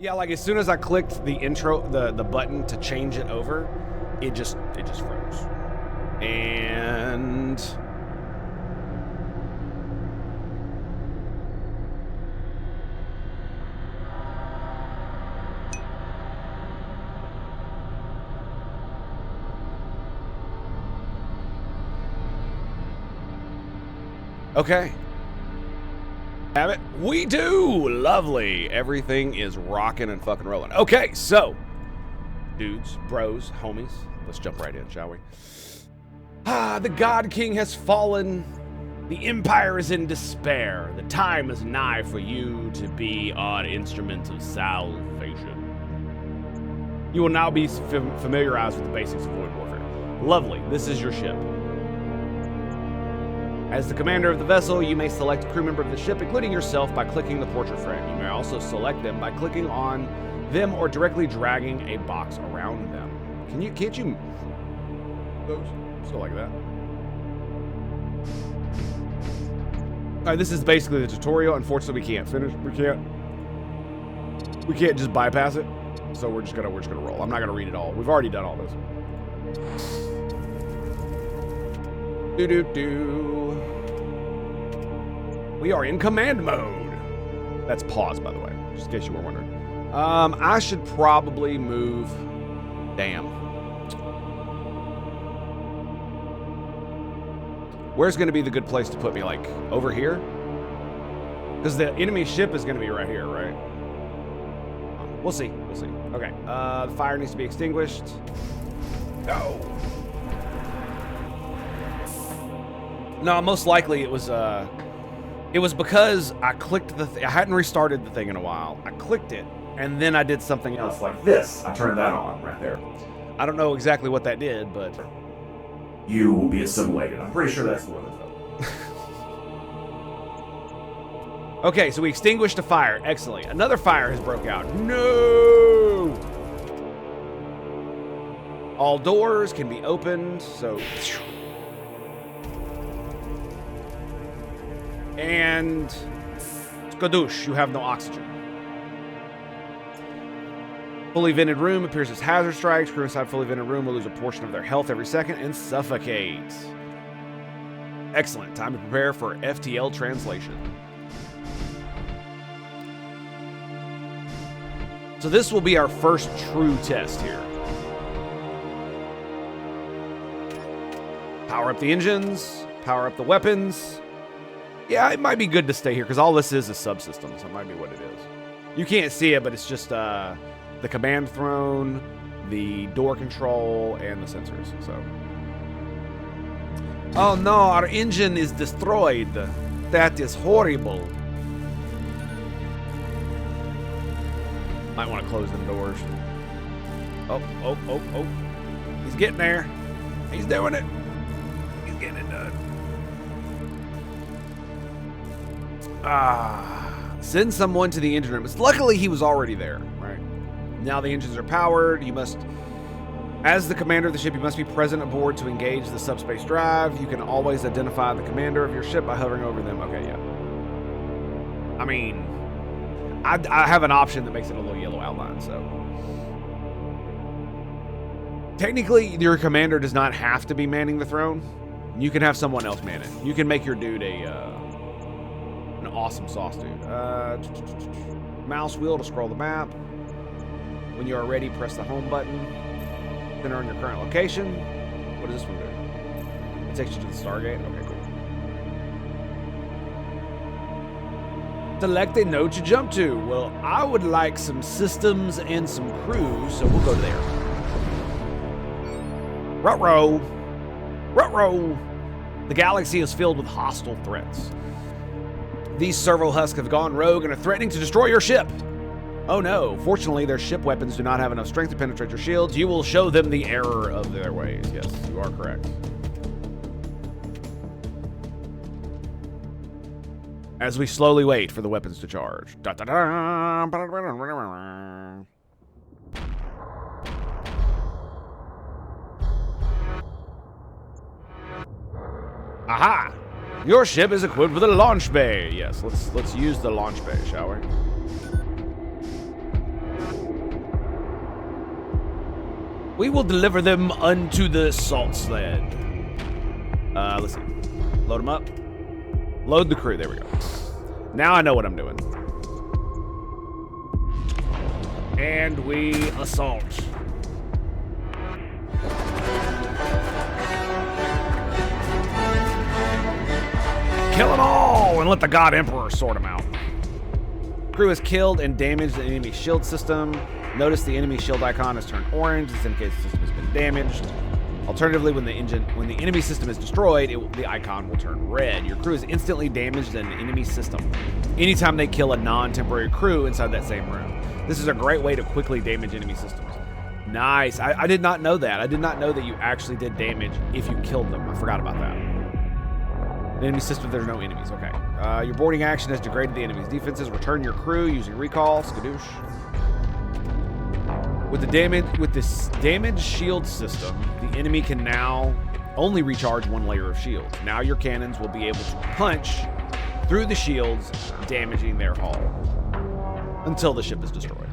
Yeah, like as soon as I clicked the intro, the button to change it over, it just froze. And okay. Have it? We do! Lovely. Everything is rocking and fucking rolling. Okay, so, dudes, bros, homies, let's jump right in, shall we? The God King has fallen. The Empire is in despair. The time is nigh for you to be our instrument of salvation. You will now be familiarized with the basics of void warfare. Lovely. This is your ship. As the commander of the vessel, you may select a crew member of the ship, including yourself, by clicking the portrait frame. You may also select them by clicking on them or directly dragging a box around them. Can't you those? Still like that. Alright, this is basically the tutorial. Unfortunately, we can't finish. We can't just bypass it. So we're just gonna roll. I'm not gonna read it all. We've already done all this. We are in command mode. That's pause, by the way, just in case you were wondering. I should probably move. Damn. Where's going to be the good place to put me? Like over here? Because the enemy ship is going to be right here, right? We'll see. We'll see. Okay. The fire needs to be extinguished. No. No, most likely it was because I clicked the I hadn't restarted the thing in a while. I clicked it, and then I did something else like this. I turned that on right there. I don't know exactly what that did, but you will be assimilated. I'm pretty sure that's the one that's up. Okay, so we extinguished a fire. Excellent. Another fire has broke out. No! All doors can be opened, so... And skadoosh, you have no oxygen. Fully vented room appears as hazard strikes. Crew inside fully vented room will lose a portion of their health every second and suffocate. Excellent. Time to prepare for FTL translation. So this will be our first true test here. Power up the engines. Power up the weapons. Yeah, it might be good to stay here because all this is a subsystem, so it might be what it is. You can't see it, but it's just the command throne, the door control, and the sensors. So, oh no, our engine is destroyed. That is horrible. Might want to close them doors. Oh. He's getting there. He's doing it. He's getting it done. Send someone to the engine room. Luckily, he was already there, right? Now the engines are powered. You must, as the commander of the ship, you must be present aboard to engage the subspace drive. You can always identify the commander of your ship by hovering over them. Okay, yeah. I mean, I have an option that makes it a little yellow outline, so. Technically, your commander does not have to be manning the throne. You can have someone else man it. You can make your dude an awesome sauce dude. Mouse wheel to scroll the map. When you are ready, press the home button. Enter in your current location. What does this one do? It takes you to the Stargate. Okay, cool. Select a node to jump to. Well, I would like some systems and some crews, so we'll go there. Ruh-roh. Ruh-roh. The galaxy is filled with hostile threats. These servo husks have gone rogue and are threatening to destroy your ship. Oh no, fortunately their ship weapons do not have enough strength to penetrate your shields. You will show them the error of their ways. Yes, you are correct. As we slowly wait for the weapons to charge. Aha! Your ship is equipped with a launch bay. Yes, let's use the launch bay, shall we? We will deliver them unto the salt sled. Let's see. Load them up. Load the crew. There we go. Now I know what I'm doing. And we assault. Kill them all and let the God Emperor sort them out. Crew has killed and damaged the enemy shield system. Notice the enemy shield icon has turned orange. This indicates the system has been damaged. Alternatively, when the enemy system is destroyed, the icon will turn red. Your crew is instantly damaged in an enemy system anytime they kill a non-temporary crew inside that same room. This is a great way to quickly damage enemy systems. Nice. I did not know that. I did not know that you actually did damage if you killed them. I forgot about that. The enemy system, there's no enemies. Okay. Your boarding action has degraded the enemy's defenses. Return your crew using recall. Skadoosh. With this damaged shield system, the enemy can now only recharge one layer of shield. Now your cannons will be able to punch through the shields, damaging their hull until the ship is destroyed.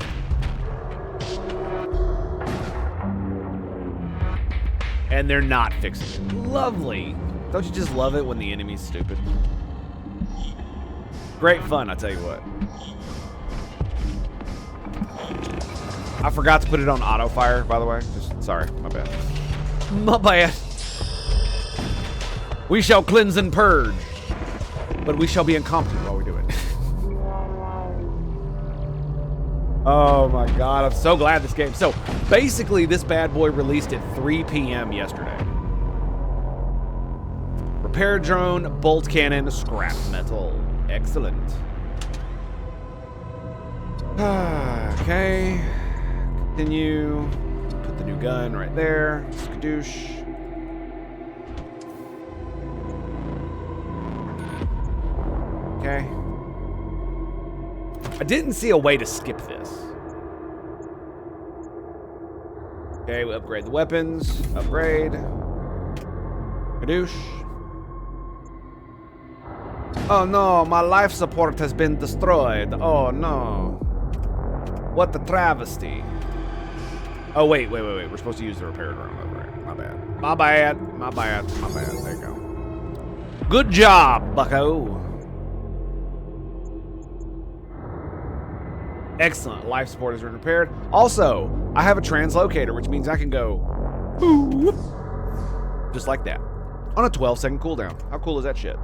And they're not fixing it. Lovely. Don't you just love it when the enemy's stupid? Great fun, I tell you what. I forgot to put it on auto fire, by the way. Just sorry, my bad. My bad. We shall cleanse and purge, but we shall be incompetent while we do it. Oh my God, I'm so glad this game. So basically, this bad boy released at 3 p.m. yesterday. Repair drone, bolt cannon, scrap metal. Excellent. Okay. Continue. Put the new gun right there. Skadoosh. Okay. I didn't see a way to skip this. Okay, we upgrade the weapons. Upgrade. Skadoosh. Oh no, my life support has been destroyed. Oh no. What a travesty. Oh, wait. We're supposed to use the repair drone. My bad. There you go. Good job, bucko. Excellent. Life support has been repaired. Also, I have a translocator, which means I can go boop, just like that on a 12-second cooldown. How cool is that shit?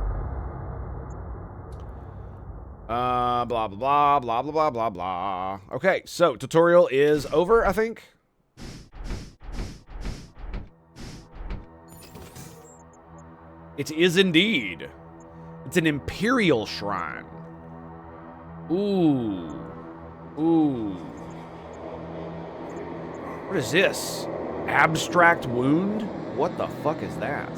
Blah, blah, blah, blah, blah, blah, blah, blah. Okay, so tutorial is over, I think. It is indeed. It's an Imperial Shrine. Ooh. What is this? Abstract wound? What the fuck is that?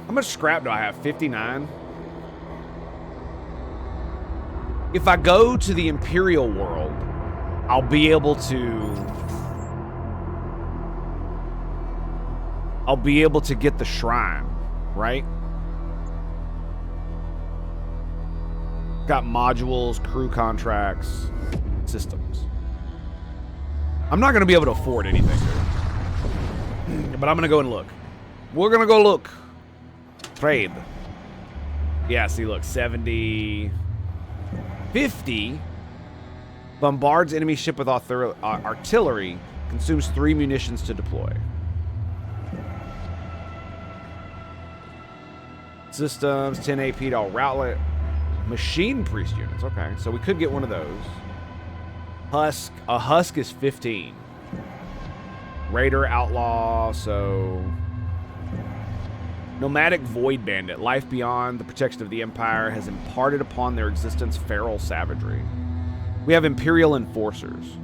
How much scrap do I have? 59? If I go to the Imperial world, I'll be able to get the shrine, right? Got modules, crew contracts, systems. I'm not going to be able to afford anything, dude. But I'm going to go and look. We're going to go look. Trade. Yeah, see, look. 70... 50 bombards enemy ship with artillery, consumes 3 munitions to deploy. Systems, 10 AP to all routlet. Machine priest units. Okay, so we could get one of those. Husk. A husk is 15. Raider, outlaw, so... Nomadic void bandit. Life beyond the protection of the Empire has imparted upon their existence feral savagery. We have Imperial enforcers.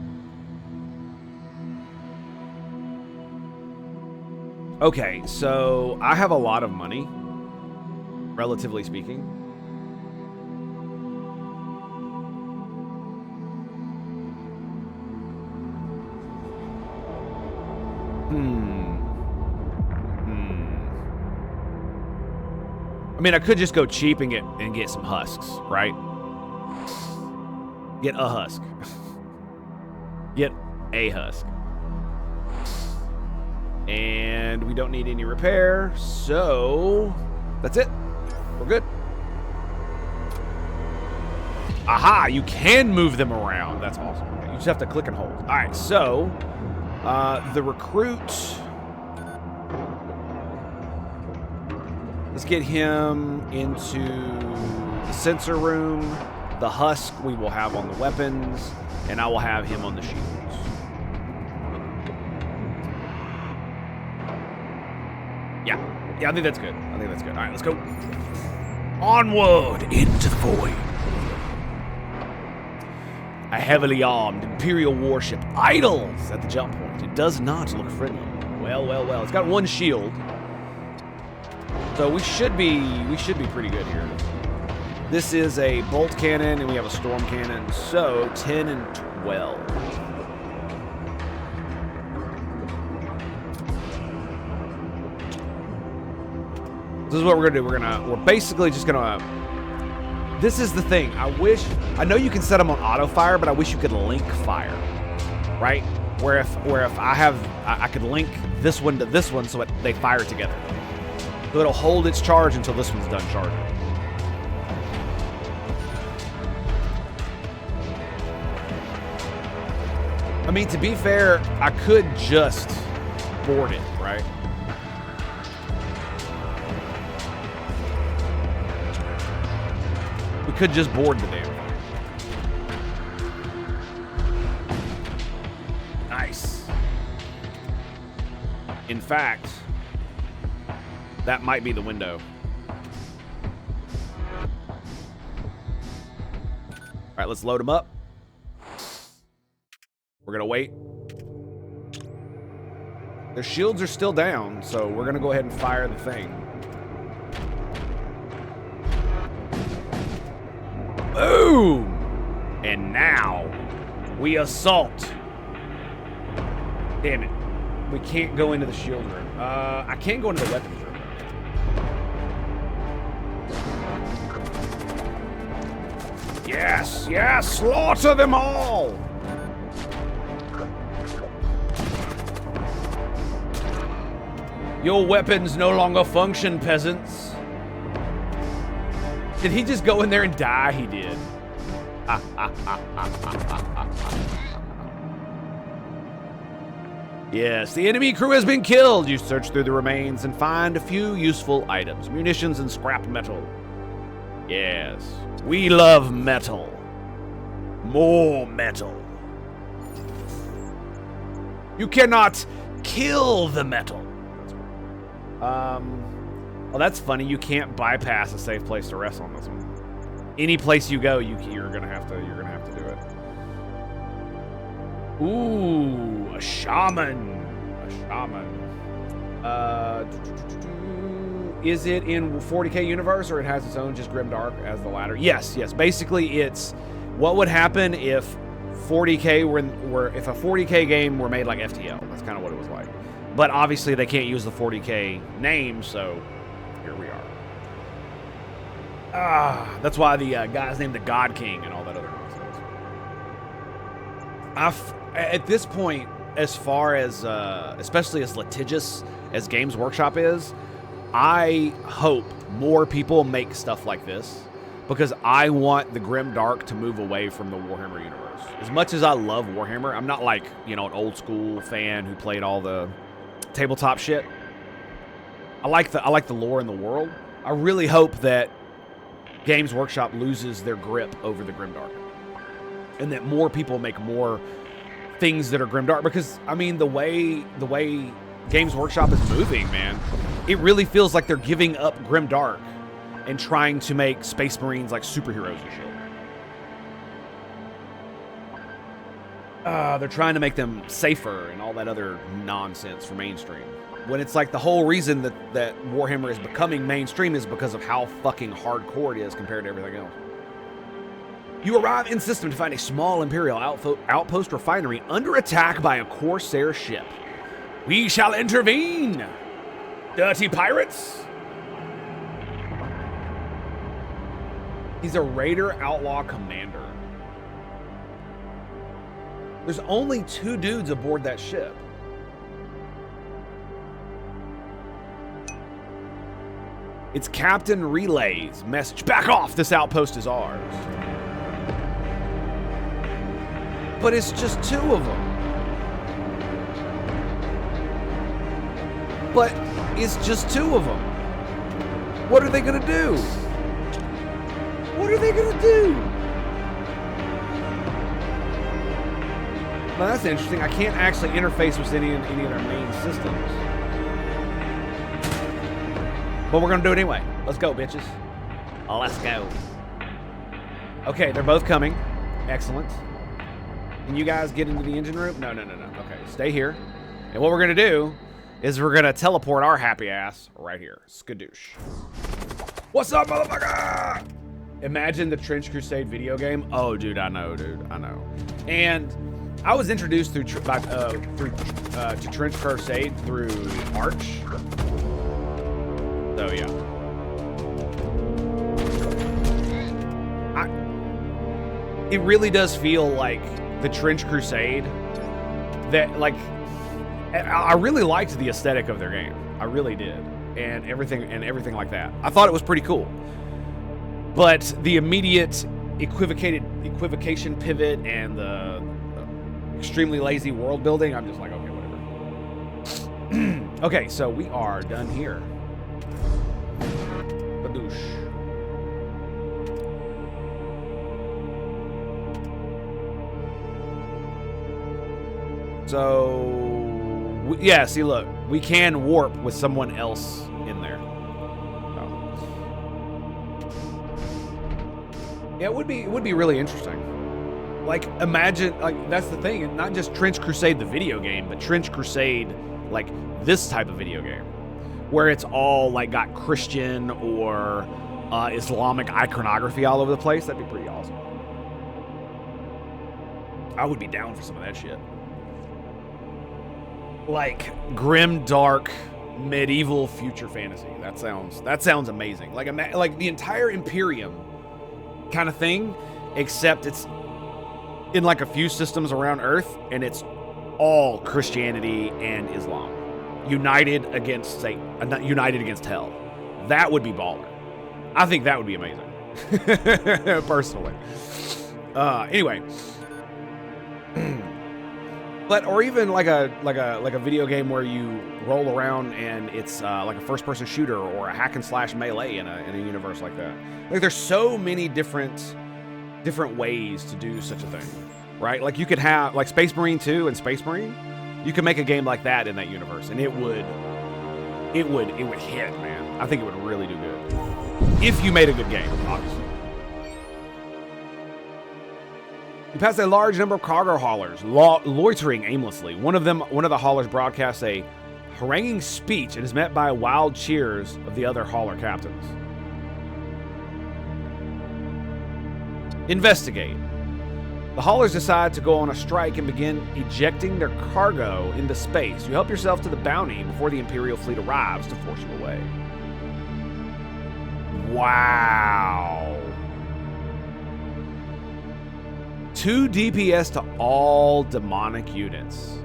Okay, so I have a lot of money, relatively speaking. I mean, I could just go cheap and get some husks, right? Get a husk. Get a husk. And we don't need any repair, so that's it. We're good. Aha, you can move them around. That's awesome. Okay, you just have to click and hold. All right, so the recruit. Let's get him into the sensor room. The husk we will have on the weapons, and I will have him on the shields. Yeah, I think that's good. I think that's good. All right, let's go. Onward into the void. A heavily armed Imperial warship idles at the jump point. It does not look friendly. Well. It's got one shield, so we should be pretty good here. This is a bolt cannon, and we have a storm cannon. So 10 and 12. This is what we're gonna do. We're basically just gonna. This is the thing. I know you can set them on auto fire, but I wish you could link fire, right? Where if I could link this one to this one so they fire together. So it'll hold its charge until this one's done charging. I mean, to be fair, I could just board it, right? We could just board the damn thing. Nice. In fact, that might be the window. All right, let's load them up. We're gonna wait. Their shields are still down, so we're gonna go ahead and fire the thing. Boom! And now we assault. Damn it. We can't go into the shield room. I can't go into the weapons room. Yes, slaughter them all! Your weapons no longer function, peasants. Did he just go in there and die? He did. Yes, the enemy crew has been killed. You search through the remains and find a few useful items. Munitions and scrap metal. Yes, we love metal. More metal. You cannot kill the metal. Well, that's funny. You can't bypass a safe place to rest on this one. Any place you go, you're gonna have to do it. Ooh, a shaman. Is it in 40K universe, or it has its own just grimdark as the ladder? Yes. Basically, it's what would happen if 40K if a 40K game were made like FTL. That's kind of what it was like. But obviously, they can't use the 40K name, so here we are. That's why the guy's named the God King and all that other nonsense. At this point, as far as, especially as litigious as Games Workshop is, I hope more people make stuff like this, because I want the Grim Dark to move away from the Warhammer universe. As much as I love Warhammer, I'm not like, an old school fan who played all the tabletop shit. I like the lore in the world. I really hope that Games Workshop loses their grip over the Grimdark, and that more people make more things that are Grimdark. Because I mean, the way Games Workshop is moving, man, it really feels like they're giving up Grimdark and trying to make Space Marines like superheroes and shit. They're trying to make them safer and all that other nonsense for mainstream. When it's like the whole reason that Warhammer is becoming mainstream is because of how fucking hardcore it is compared to everything else. You arrive in system to find a small Imperial outpost refinery under attack by a Corsair ship. We shall intervene! Dirty pirates! He's a Raider Outlaw Commander. There's only 2 dudes aboard that ship. It's Captain Relay's message. Back off! This outpost is ours. But it's just 2 of them. But it's just 2 of them. What are they gonna do? What are they gonna do? Well, that's interesting. I can't actually interface with any of their main systems. But we're gonna do it anyway. Let's go, bitches. Let's go. Okay, they're both coming. Excellent. Can you guys get into the engine room? No. Okay, stay here. And what we're gonna do is we're gonna teleport our happy ass right here. Skadoosh. What's up, motherfucker? Imagine the Trench Crusade video game. Oh, dude, I know, And I was introduced to Trench Crusade through Arch. So yeah. It really does feel like the Trench Crusade that, like, I really liked the aesthetic of their game. I really did. And everything like that. I thought it was pretty cool. But the immediate equivocation pivot and the extremely lazy world building, I'm just like, okay, whatever. Okay, so we are done here. Badoosh. So, yeah, see, look, we can warp with someone else in there. Oh. Yeah, it would be really interesting. Like, imagine, like, that's the thing, and not just Trench Crusade the video game, but Trench Crusade, like, this type of video game, where it's all, like, got Christian or Islamic iconography all over the place. That'd be pretty awesome. I would be down for some of that shit. Like, grim, dark, medieval future fantasy. That sounds amazing. Like the entire Imperium kind of thing, except it's in like a few systems around Earth, and it's all Christianity and Islam united against Satan, united against hell. That would be baller. I think that would be amazing, personally. Anyway. But, or even like a video game where you roll around and it's like a first-person shooter or a hack and slash melee in a universe like that. Like, there's so many different ways to do such a thing, right? Like, you could have like Space Marine 2 and Space Marine. You could make a game like that in that universe, and it would hit, man. I think it would really do good if you made a good game, obviously. You pass a large number of cargo haulers loitering aimlessly. One of the haulers broadcasts a haranguing speech and is met by wild cheers of the other hauler captains. Investigate. The haulers decide to go on a strike and begin ejecting their cargo into space. You help yourself to the bounty before the Imperial fleet arrives to force you away. Wow. 2 DPS to all demonic units.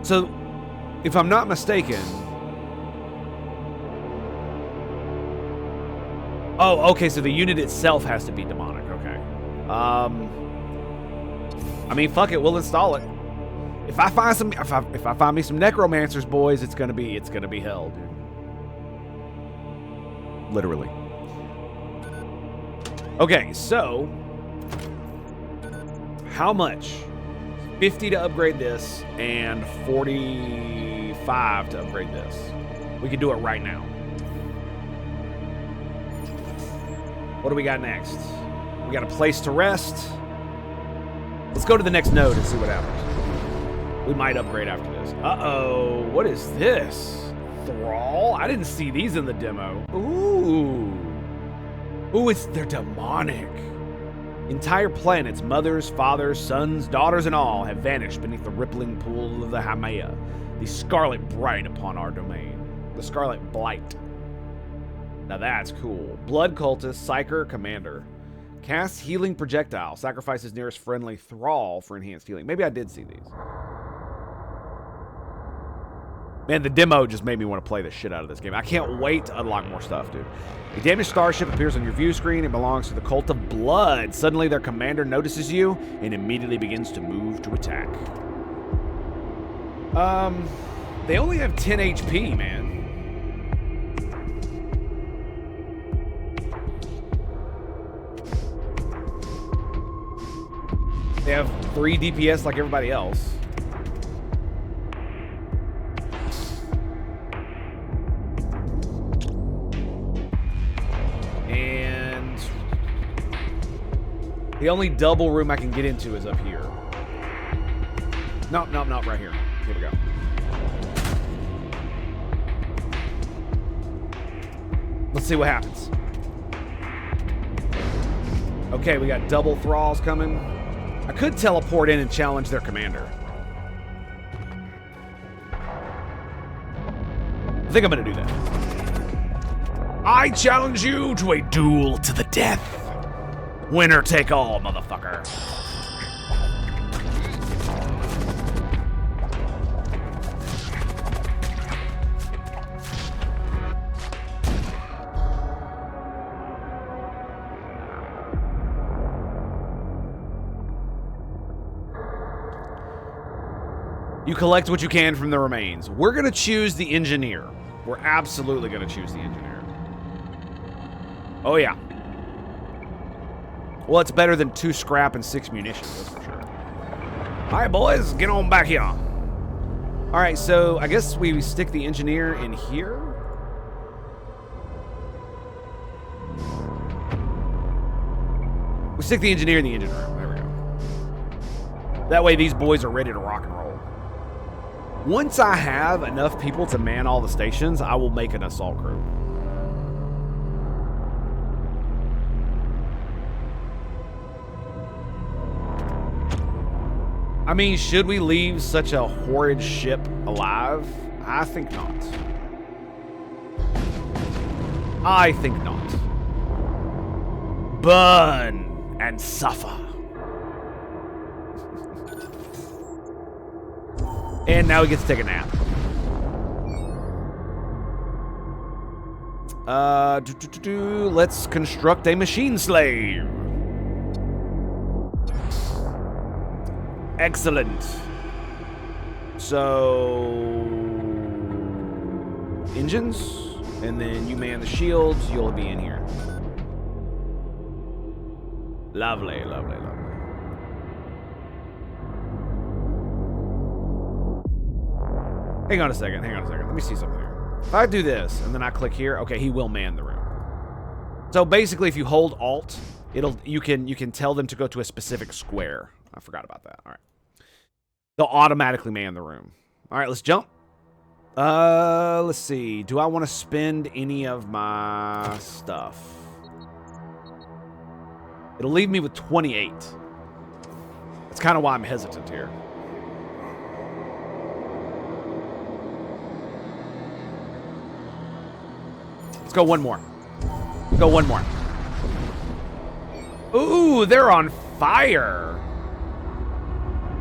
So, if I'm not mistaken... Oh, okay, so the unit itself has to be demonic, okay. I mean, fuck it, we'll install it. If I find me some necromancers, boys, it's gonna be hell, dude. Literally. Okay, so how much? 50 to upgrade this and 45 to upgrade this. We could do it right now. What do we got next? We got a place to rest. Let's go to the next node and see what happens. We might upgrade after this. Uh-oh, what is this? Thrall? I didn't see these in the demo. Ooh, they're demonic. Entire planets, mothers, fathers, sons, daughters, and all have vanished beneath the rippling pool of the Hamea, the scarlet bright upon our domain. The scarlet blight. Now that's cool. Blood cultist, psyker, commander. Cast healing projectile. Sacrifices nearest friendly thrall for enhanced healing. Maybe I did see these. Man, the demo just made me want to play the shit out of this game. I can't wait to unlock more stuff, dude. A damaged starship appears on your view screen. It belongs to the Cult of Blood. Suddenly, their commander notices you and immediately begins to move to attack. They only have 10 HP, man. They have 3 DPS like everybody else. And the only double room I can get into is up here. No, right here. Here we go. Let's see what happens. Okay, we got double thralls coming. I could teleport in and challenge their commander. I think I'm gonna do that. I challenge you to a duel to the death. Winner take all, motherfucker. You collect what you can from the remains. We're going to choose the engineer. We're absolutely going to choose the engineer. Oh, yeah. Well, it's better than 2 scrap and 6 munitions, that's for sure. All right, boys, get on back here. All right, so I guess we stick the engineer in here. We stick the engineer in the engine room. There we go. That way these boys are ready to rock and roll. Once I have enough people to man all the stations, I will make an assault crew. I mean, should we leave such a horrid ship alive? I think not. I think not. Burn and suffer. And now he gets to take a nap. Let's construct a machine slave. Excellent. So, engines, and then you man the shields. You'll be in here. Lovely, lovely, lovely. Hang on a second. Let me see something here. If I do this, and then I click here, okay, he will man the room. So basically, if you hold Alt, you can tell them to go to a specific square. I forgot about that. All right. They'll automatically man the room. All right, let's jump. Let's see. Do I want to spend any of my stuff? It'll leave me with 28. That's kind of why I'm hesitant here. Let's go one more. Go one more. Ooh, they're on fire.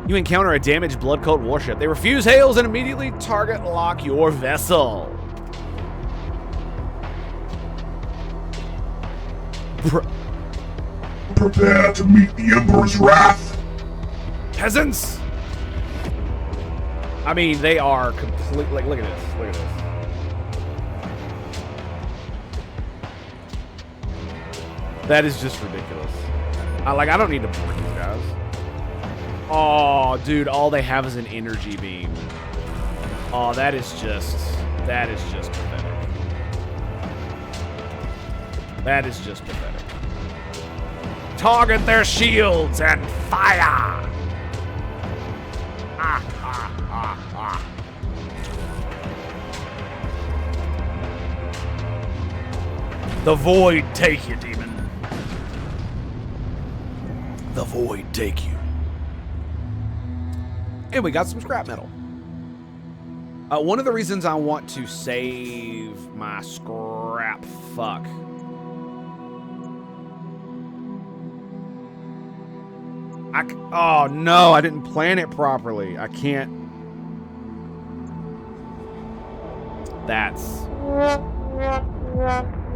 You encounter a damaged Blood Cult warship. They refuse hails and immediately target lock your vessel. Prepare to meet the Emperor's wrath. Peasants. I mean, they are complete. Like, look at this. Look at this. That is just ridiculous. I don't need to board these guys. Oh, dude, all they have is an energy beam. Oh, that is just pathetic. That is just pathetic. Target their shields and fire! The void take you, demon. The void take you. And we got some scrap metal. One of the reasons I want to save my scrap fuck Oh, no, I didn't plan it properly. I can't. That's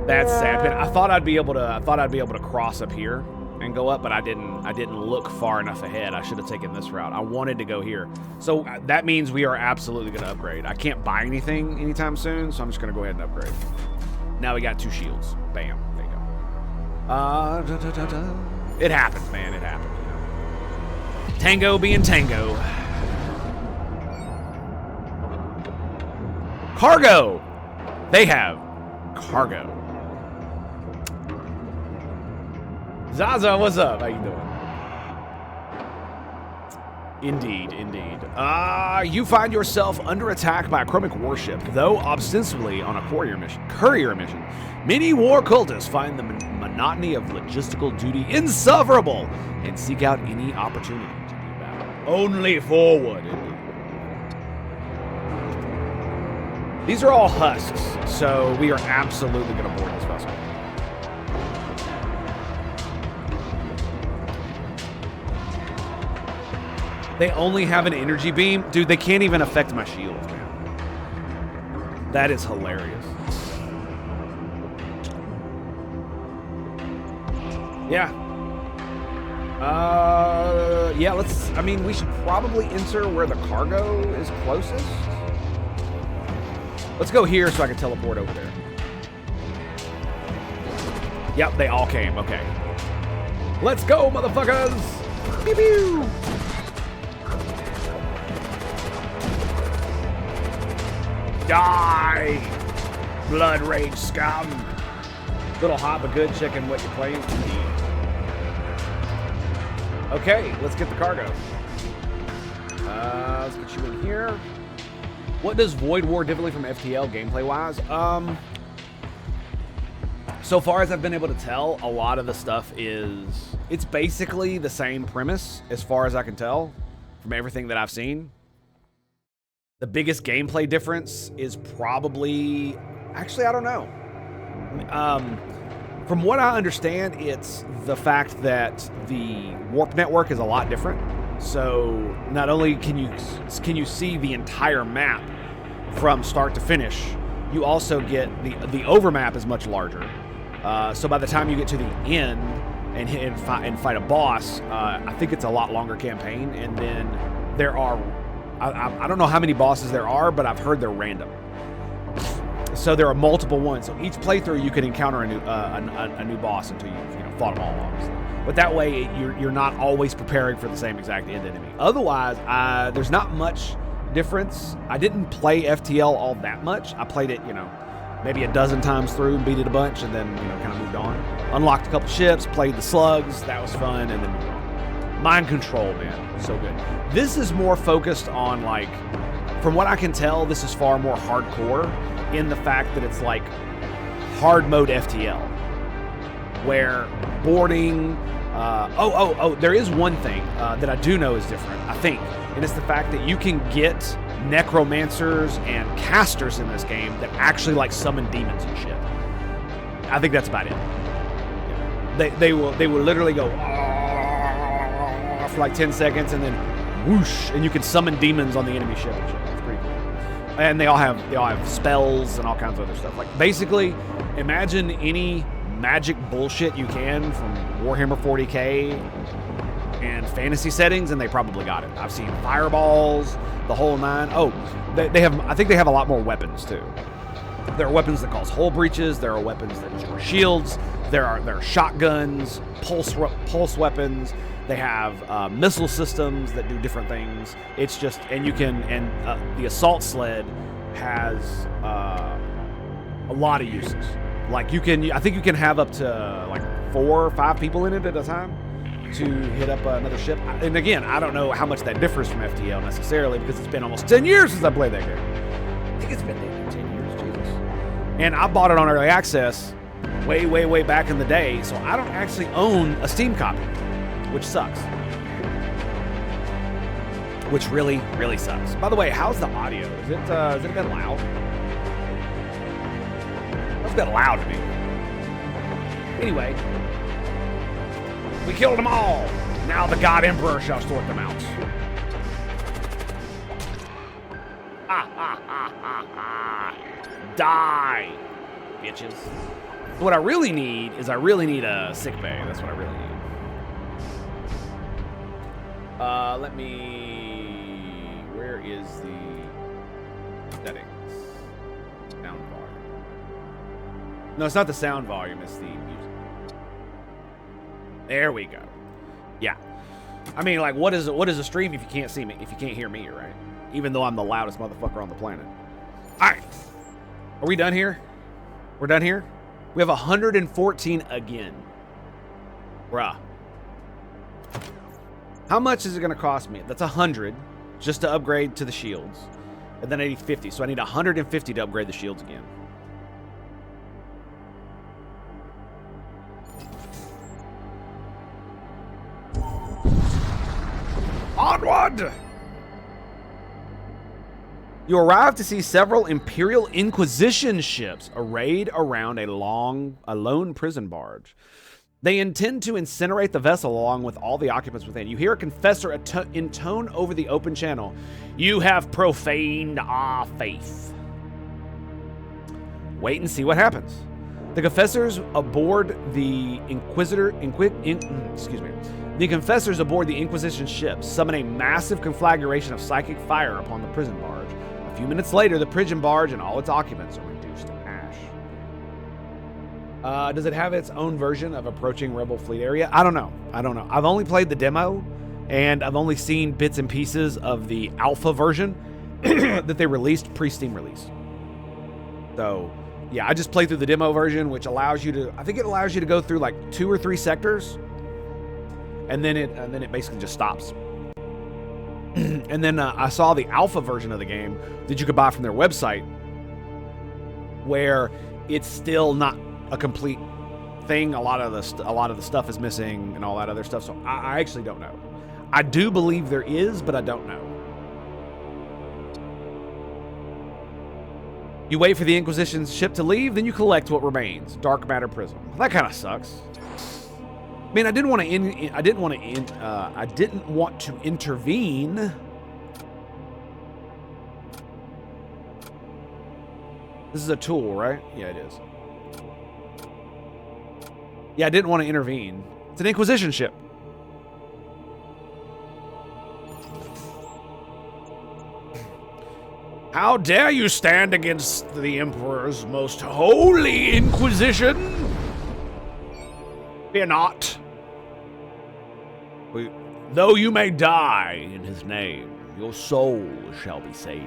sad. I thought I'd be able to cross up here and go up, but I didn't look far enough ahead. I should have taken this route. I wanted to go here. So that means we are absolutely going to upgrade. I can't buy anything anytime soon, so I'm just going to go ahead and upgrade. Now we got 2 shields. Bam. There you go. It happens, man. It happens. You know. Tango being Tango. Cargo. They have cargo. Zaza, what's up? How you doing? Indeed, indeed. You find yourself under attack by a chromic warship, though ostensibly on a courier mission. Many war cultists find the monotony of logistical duty insufferable and seek out any opportunity to do battle. Only forward, indeed. These are all husks, so we are absolutely going to board this vessel. They only have an energy beam? Dude, they can't even affect my shields, man. That is hilarious. Yeah. Yeah, we should probably enter where the cargo is closest. Let's go here so I can teleport over there. Yep, they all came. Okay. Let's go, motherfuckers! Pew pew! Die! Blood rage scum! Little hot but good chicken, what you playing? Okay, let's get the cargo. Let's get you in here. What does Void War differently from FTL gameplay-wise? So far as I've been able to tell, a lot of the stuff it's basically the same premise as far as I can tell from everything that I've seen. The biggest gameplay difference is probably, actually, I don't know. From what I understand, it's the fact that the warp network is a lot different. So not only can you see the entire map from start to finish, you also get the overmap is much larger. So by the time you get to the end and fight a boss, I think it's a lot longer campaign. And then there are, I don't know how many bosses there are, but I've heard they're random. So there are multiple ones. So each playthrough you can encounter a new boss until you've fought them all, obviously. But that way you're not always preparing for the same exact end enemy. Otherwise, there's not much difference. I didn't play FTL all that much. I played it, maybe a dozen times through and beat it a bunch, and then kind of moved on. Unlocked a couple ships, played the slugs. That was fun, and then moved on. Mind control, man, so good. This is more focused on from what I can tell, this is far more hardcore in the fact that it's like hard mode FTL, where boarding. There is one thing that I do know is different, I think, and it's the fact that you can get necromancers and casters in this game that actually summon demons and shit. I think that's about it. Yeah. They will literally go for 10 seconds and then whoosh, and you can summon demons on the enemy ship and shit. It's pretty cool. And they all have spells and all kinds of other stuff. Basically, imagine any magic bullshit you can from Warhammer 40K and fantasy settings, and they probably got it. I've seen fireballs, the whole nine. Oh, they have. I think they have a lot more weapons too. There are weapons that cause hull breaches. There are weapons that destroy shields. There are shotguns, pulse weapons. They have missile systems that do different things. It's just, and the assault sled has a lot of uses. I think you can have up to 4 or 5 people in it at a time to hit up another ship. And again, I don't know how much that differs from FTL necessarily, because it's been almost 10 years since I played that game. I think it's been 10 years, Jesus. And I bought it on early access way, way, way back in the day, so I don't actually own a Steam copy, which sucks. Which really, really sucks. By the way, how's the audio? Is it a bit loud? It's a bit loud to me. Anyway, we killed them all. Now the God Emperor shall sort them out. Ha ha ha ha ha. Die, bitches. What I really need is a sick bay. That's what I really need. Let me... Where is the settings? Sound volume. No, it's not the sound volume. It's the music. There we go. Yeah. I mean, like, what is a stream if you can't see me? If you can't hear me, right? Even though I'm the loudest motherfucker on the planet. All right. Are we done here? We're done here? We have 114 again. Bruh. How much is it going to cost me? That's 100 just to upgrade to the shields. And then I need 50. So I need 150 to upgrade the shields again. Onward! You arrive to see several Imperial Inquisition ships arrayed around a lone prison barge. They intend to incinerate the vessel along with all the occupants within. You hear a confessor intone over the open channel. You have profaned our faith. Wait and see what happens. The confessors aboard the The confessors aboard the Inquisition ship summon a massive conflagration of psychic fire upon the prison barge. A few minutes later, the prison barge and all its occupants are reduced to ash. Does it have its own version of approaching Rebel fleet area? I don't know. I've only played the demo, and I've only seen bits and pieces of the alpha version that they released pre-Steam release. So, yeah, I just played through the demo version, which allows you to, I think it allows you to go through like 2 or 3 sectors, and then it basically just stops. And then I saw the alpha version of the game that you could buy from their website, where it's still not a complete thing. A lot of the stuff is missing and all that other stuff. So I actually don't know. I do believe there is, but I don't know. You wait for the Inquisition's ship to leave, then you collect what remains. Dark matter prism. That kind of sucks. I mean, I didn't want to intervene. This is a tool, right? Yeah, it is. Yeah, I didn't want to intervene. It's an Inquisition ship. How dare you stand against the Emperor's most holy Inquisition? Fear not. Though you may die in his name, your soul shall be saved.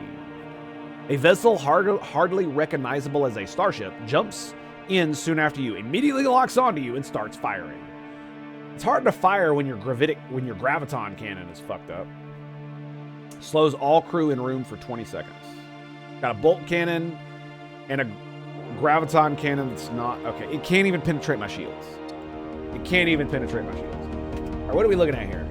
A vessel hardly recognizable as a starship jumps in soon after you, immediately locks onto you, and starts firing. It's hard to fire when your graviton cannon is fucked up. Slows all crew in room for 20 seconds. Got a bolt cannon and a graviton cannon that's not... Okay, it can't even penetrate my shields. All right, what are we looking at here?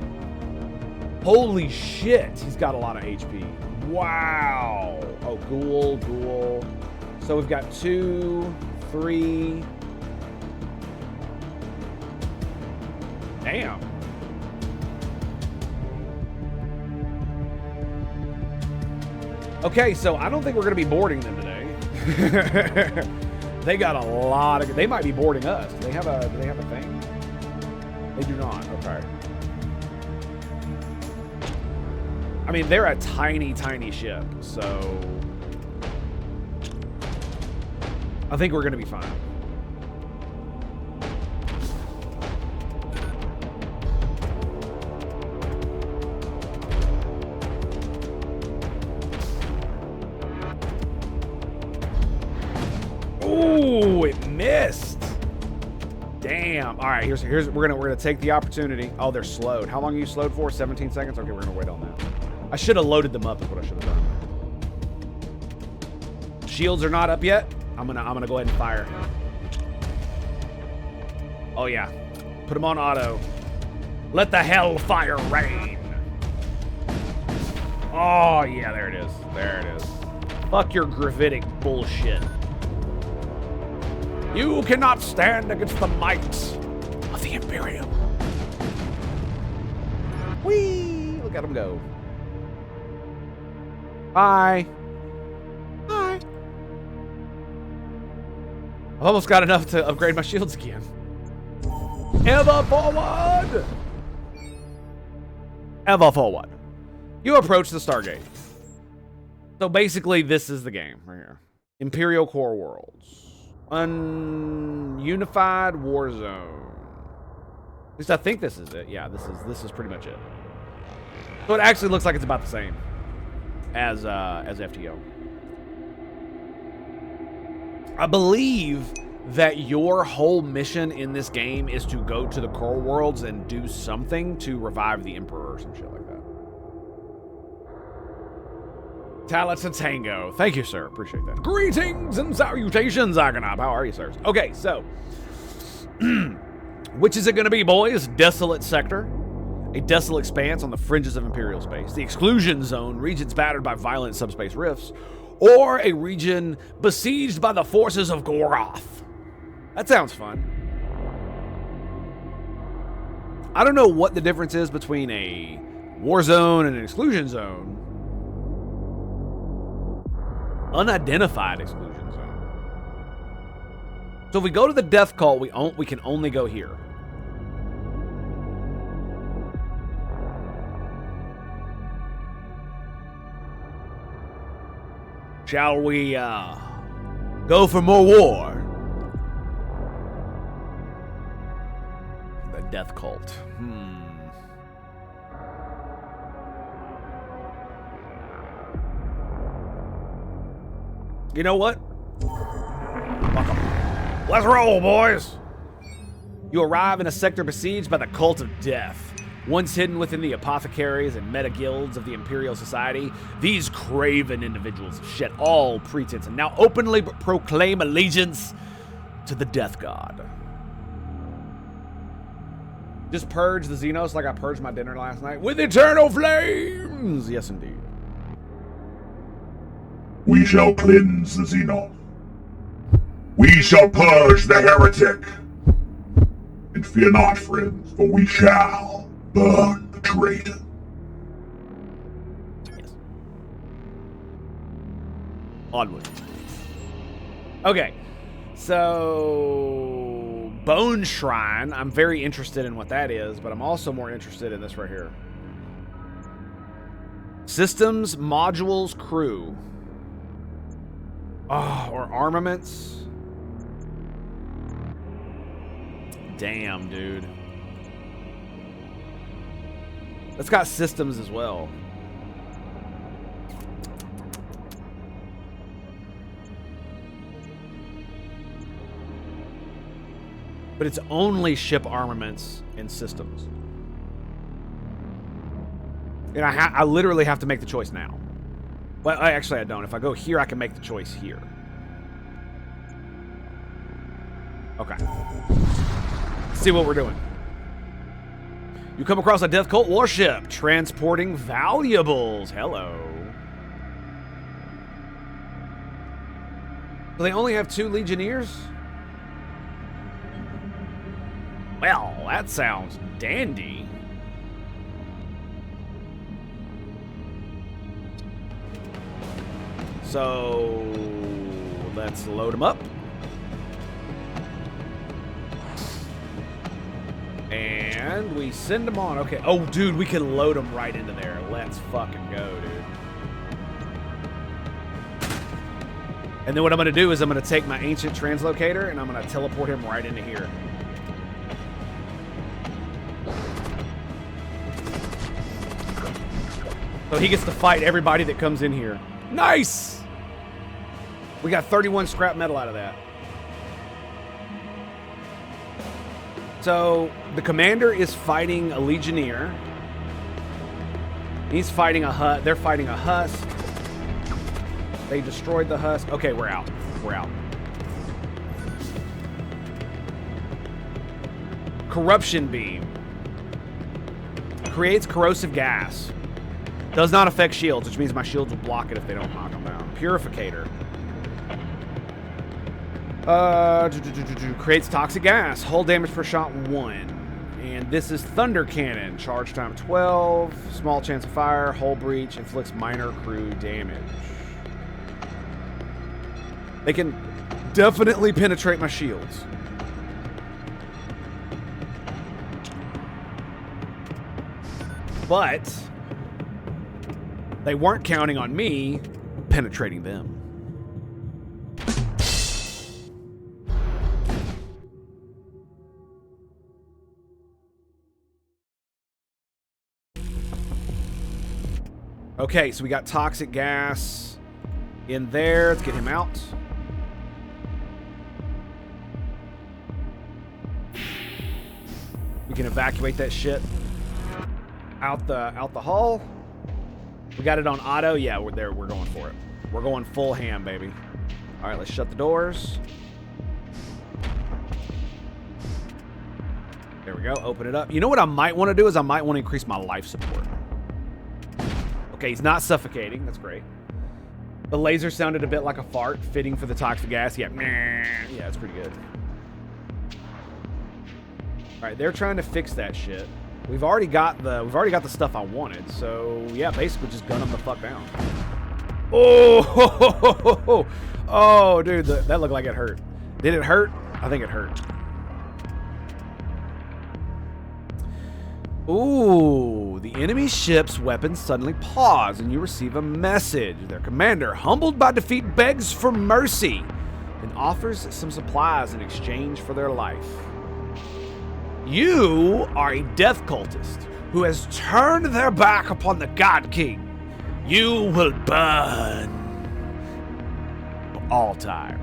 Holy shit, he's got a lot of HP. Wow. Oh, ghoul. So we've got 2, 3. Damn. Okay, so I don't think we're going to be boarding them today. They got a lot of... They might be boarding us. Do they have a thing? They do not. Okay. I mean, they're a tiny, tiny ship, so... I think we're going to be fine. Ooh, it missed. Damn. All right, here's we're gonna take the opportunity. Oh, they're slowed. How long are you slowed for? 17 seconds. Okay, we're gonna wait on that. I should have loaded them up. Is what I should have done. Shields are not up yet. I'm gonna go ahead and fire. Oh yeah, put them on auto. Let the hellfire rain. Oh yeah, there it is. There it is. Fuck your gravitic bullshit. You cannot stand against the might of the Imperium. Whee! Look at him go. Bye. Bye. I've almost got enough to upgrade my shields again. Ever forward! Ever forward. You approach the Stargate. So basically, this is the game right here. Imperial Core Worlds. Unified War Zone. At least I think this is it. Yeah, this is pretty much it. So it actually looks like it's about the same as FTL. I believe that your whole mission in this game is to go to the Core Worlds and do something to revive the Emperor or some shit like that. Talents and Tango. Thank you, sir. Appreciate that. Greetings and salutations, Agonab. How are you, sirs? Okay, so. Which is it going to be, boys? Desolate Sector. A desolate expanse on the fringes of Imperial space. The Exclusion Zone. Regions battered by violent subspace rifts. Or a region besieged by the forces of Goroth. That sounds fun. I don't know what the difference is between a war zone and an exclusion zone. Unidentified exclusion zone. So if we go to the death cult, we can only go here. Shall we go for more war? The death cult. You know what? Let's roll, boys! You arrive in a sector besieged by the Cult of Death. Once hidden within the apothecaries and meta-guilds of the Imperial Society, these craven individuals shed all pretense and now openly proclaim allegiance to the Death God. Just purge the Xenos like I purged my dinner last night with eternal flames! Yes, indeed. We shall cleanse the Xenos. We shall purge the heretic. And fear not, friends, for we shall burn the traitor. Yes. Onward. Okay. So, Bone Shrine. I'm very interested in what that is, but I'm also more interested in this right here. Systems, modules, crew. Oh, or armaments. Damn, dude. It's got systems as well. But it's only ship armaments and systems. And I literally have to make the choice now. Well, actually, I don't. If I go here, I can make the choice here. Okay. Let's see what we're doing. You come across a Death Cult warship transporting valuables. Hello. Do they only have 2 Legionnaires? Well, that sounds dandy. So, let's load them up. And we send them on. Okay. Oh, dude, we can load them right into there. Let's fucking go, dude. And then what I'm going to do is I'm going to take my ancient translocator and I'm going to teleport him right into here. So he gets to fight everybody that comes in here. Nice! We got 31 scrap metal out of that. So, the commander is fighting a Legionnaire. He's fighting a Husk. They're fighting a Husk. They destroyed the Husk. Okay, we're out. We're out. Corruption Beam. Creates corrosive gas. Does not affect shields, which means my shields will block it if they don't knock them down. Purificator. Creates toxic gas. Hull damage per shot 1. And this is Thunder Cannon. Charge time 12. Small chance of fire. Hull breach. Inflicts minor crew damage. They can definitely penetrate my shields. But they weren't counting on me penetrating them. Okay, so we got toxic gas in there. Let's get him out. We can evacuate that shit out the hull. We got it on auto. Yeah, we're there. We're going for it. We're going full ham, baby. All right, let's shut the doors. There we go. Open it up. You know what I might want to do is I might want to increase my life support. Okay, he's not suffocating. That's great. The laser sounded a bit like a fart, fitting for the toxic gas. Yeah, yeah, it's pretty good. All right, they're trying to fix that shit. We've already got the stuff I wanted. So yeah, basically just gun them the fuck down. Oh, oh, dude, that looked like it hurt. Did it hurt? I think it hurt. Ooh, the enemy ship's weapons suddenly pause and you receive a message. Their commander, humbled by defeat, begs for mercy and offers some supplies in exchange for their life. You are a death cultist who has turned their back upon the God King. You will burn for all time.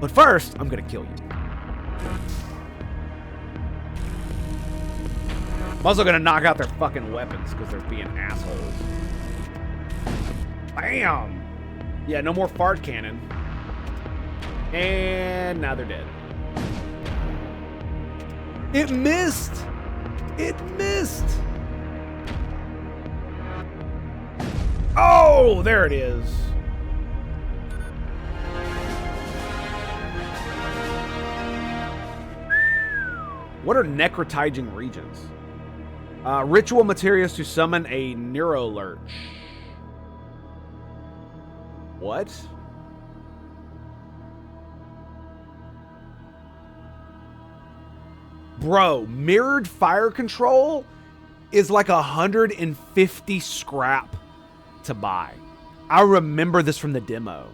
But first, I'm gonna kill you. I'm also gonna knock out their fucking weapons because they're being assholes. Bam! Yeah, no more fart cannon. And now they're dead. It missed! It missed! Oh, there it is. What are necrotizing regions? Ritual materials to summon a Neurolurch. What? Bro, mirrored fire control is like 150 scrap to buy. I remember this from the demo.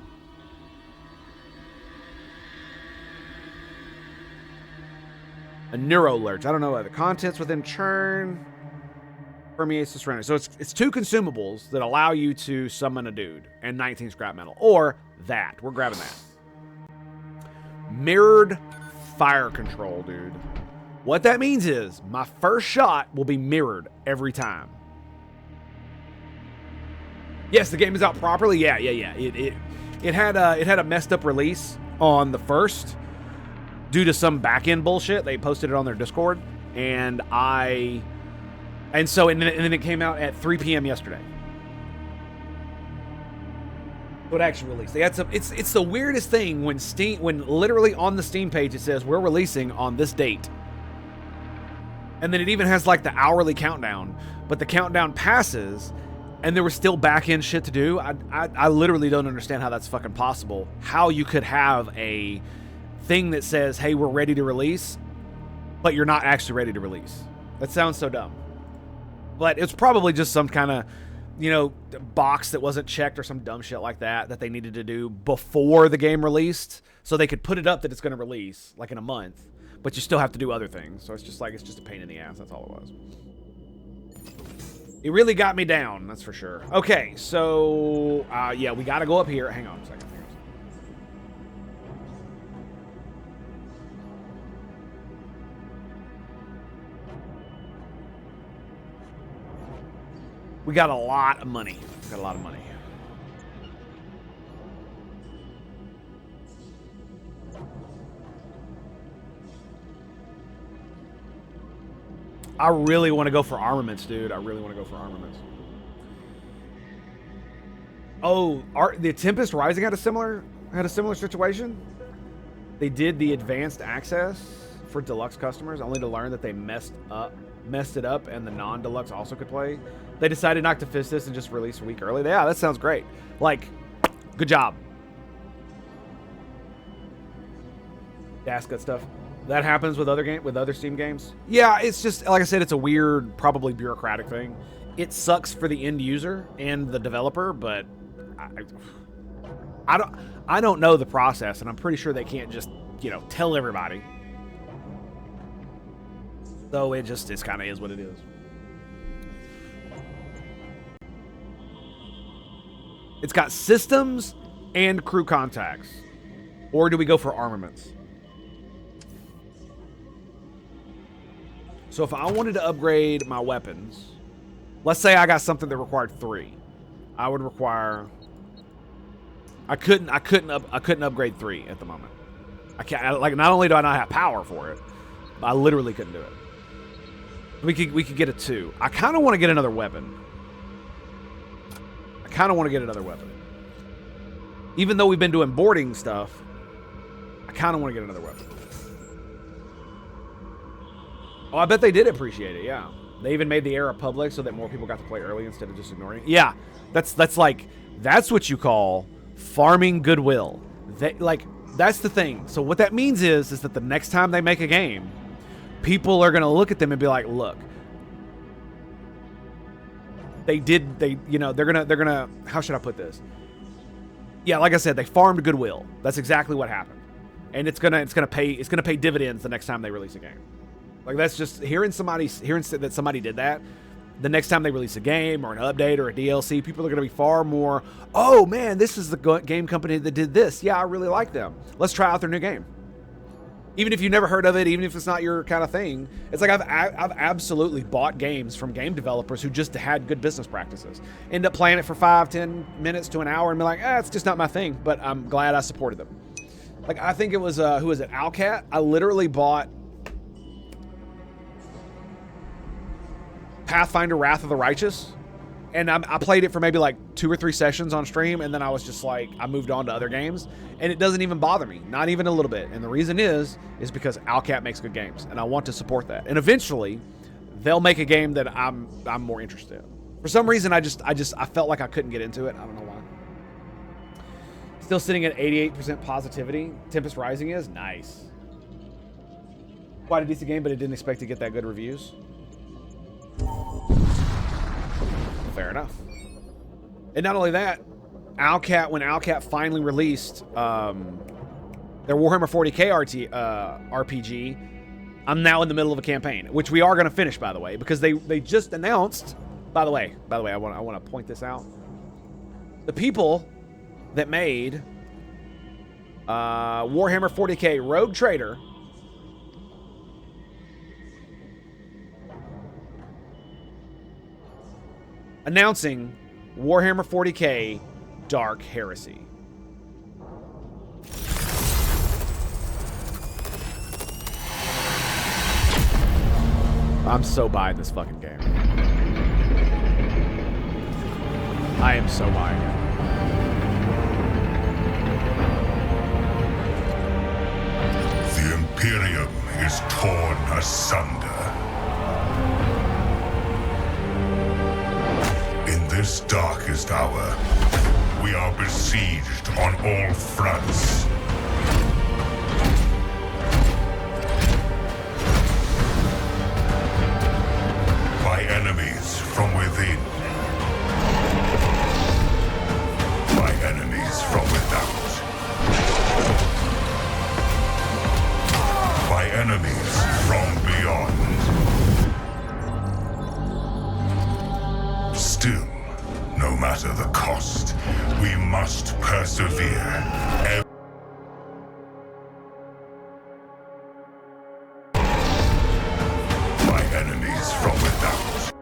A Neurolurch. I don't know the contents within churn. Permeates the surroundings. So it's 2 consumables that allow you to summon a dude and 19 scrap metal. Or that. We're grabbing that. Mirrored fire control, dude. What that means is my first shot will be mirrored every time. Yes, the game is out properly. Yeah. It had a messed up release on the first due to some back end bullshit. They posted it on their Discord, and then it came out at 3 p.m. yesterday. It actually released. They had some. It's the weirdest thing when literally on the Steam page it says we're releasing on this date, and then it even has like the hourly countdown, but the countdown passes, and there was still back end shit to do. I literally don't understand how that's fucking possible. How you could have a thing that says, "Hey, we're ready to release," but you're not actually ready to release. That sounds so dumb. But it's probably just some kind of, box that wasn't checked or some dumb shit like that they needed to do before the game released so they could put it up that it's going to release like in a month, but you still have to do other things. So it's just a pain in the ass. That's all it was. It really got me down, that's for sure. Okay, so yeah, we got to go up here. Hang on a second. We got a lot of money. I really want to go for armaments, dude. Oh, the Tempest Rising had a similar situation? They did the advanced access for deluxe customers, only to learn that they messed it up and the non-deluxe also could play. They decided not to fix this and just release a week early. Yeah, that sounds great. Like, good job. Dascut stuff. That happens with other Steam games. Yeah, it's just, like I said, it's a weird, probably bureaucratic thing. It sucks for the end user and the developer, but I don't know the process, and I'm pretty sure they can't just, tell everybody. So it kind of is what it is. It's got systems and crew contacts. Or do we go for armaments? So if I wanted to upgrade my weapons, let's say I got something that required 3. I would require... I couldn't upgrade 3 at the moment. I can't, like, not only do I not have power for it, but I literally couldn't do it. We could get a 2. I kind of want to get another weapon. Even though we've been doing boarding stuff, I kind of want to get another weapon. Oh, I bet they did appreciate it, yeah. They even made the era public so that more people got to play early instead of just ignoring it. Yeah, that's what you call farming goodwill. That's the thing. So what that means is that the next time they make a game, people are going to look at them and be like, look, they're going to, how should I put this? Yeah, like I said, they farmed goodwill. That's exactly what happened. And it's going to pay dividends the next time they release a game. Like, that's just hearing that somebody did that. The next time they release a game or an update or a DLC, people are going to be far more, oh man, this is the game company that did this. Yeah, I really like them. Let's try out their new game. Even if you've never heard of it, even if it's not your kind of thing. It's like I've absolutely bought games from game developers who just had good business practices. End up playing it for 5-10 minutes to an hour and be like, it's just not my thing, but I'm glad I supported them. Like, I think it was, who was it, Owlcat? I literally bought Pathfinder Wrath of the Righteous, and I played it for maybe like 2 or 3 sessions on stream, and then I was just like, I moved on to other games, and it doesn't even bother me, not even a little bit. And the reason is because Owlcat makes good games, and I want to support that. And eventually, they'll make a game that I'm more interested in. For some reason, I felt like I couldn't get into it. I don't know why. Still sitting at 88% positivity. Tempest Rising is nice. Quite a decent game, but I didn't expect to get that good reviews. Fair enough. And not only that, when Owlcat finally released their Warhammer 40k RPG, I'm now in the middle of a campaign, which we are going to finish, by the way, because they just announced. By the way, I want to point this out. The people that made Warhammer 40k Rogue Trader announcing Warhammer 40k Dark Heresy. I'm so buying this fucking game. I am so buying it. The Imperium is torn asunder. In this darkest hour, we are besieged on all fronts. By enemies from within. By enemies from without. By enemies from beyond. Still, no matter the cost, we must persevere. By enemies from without.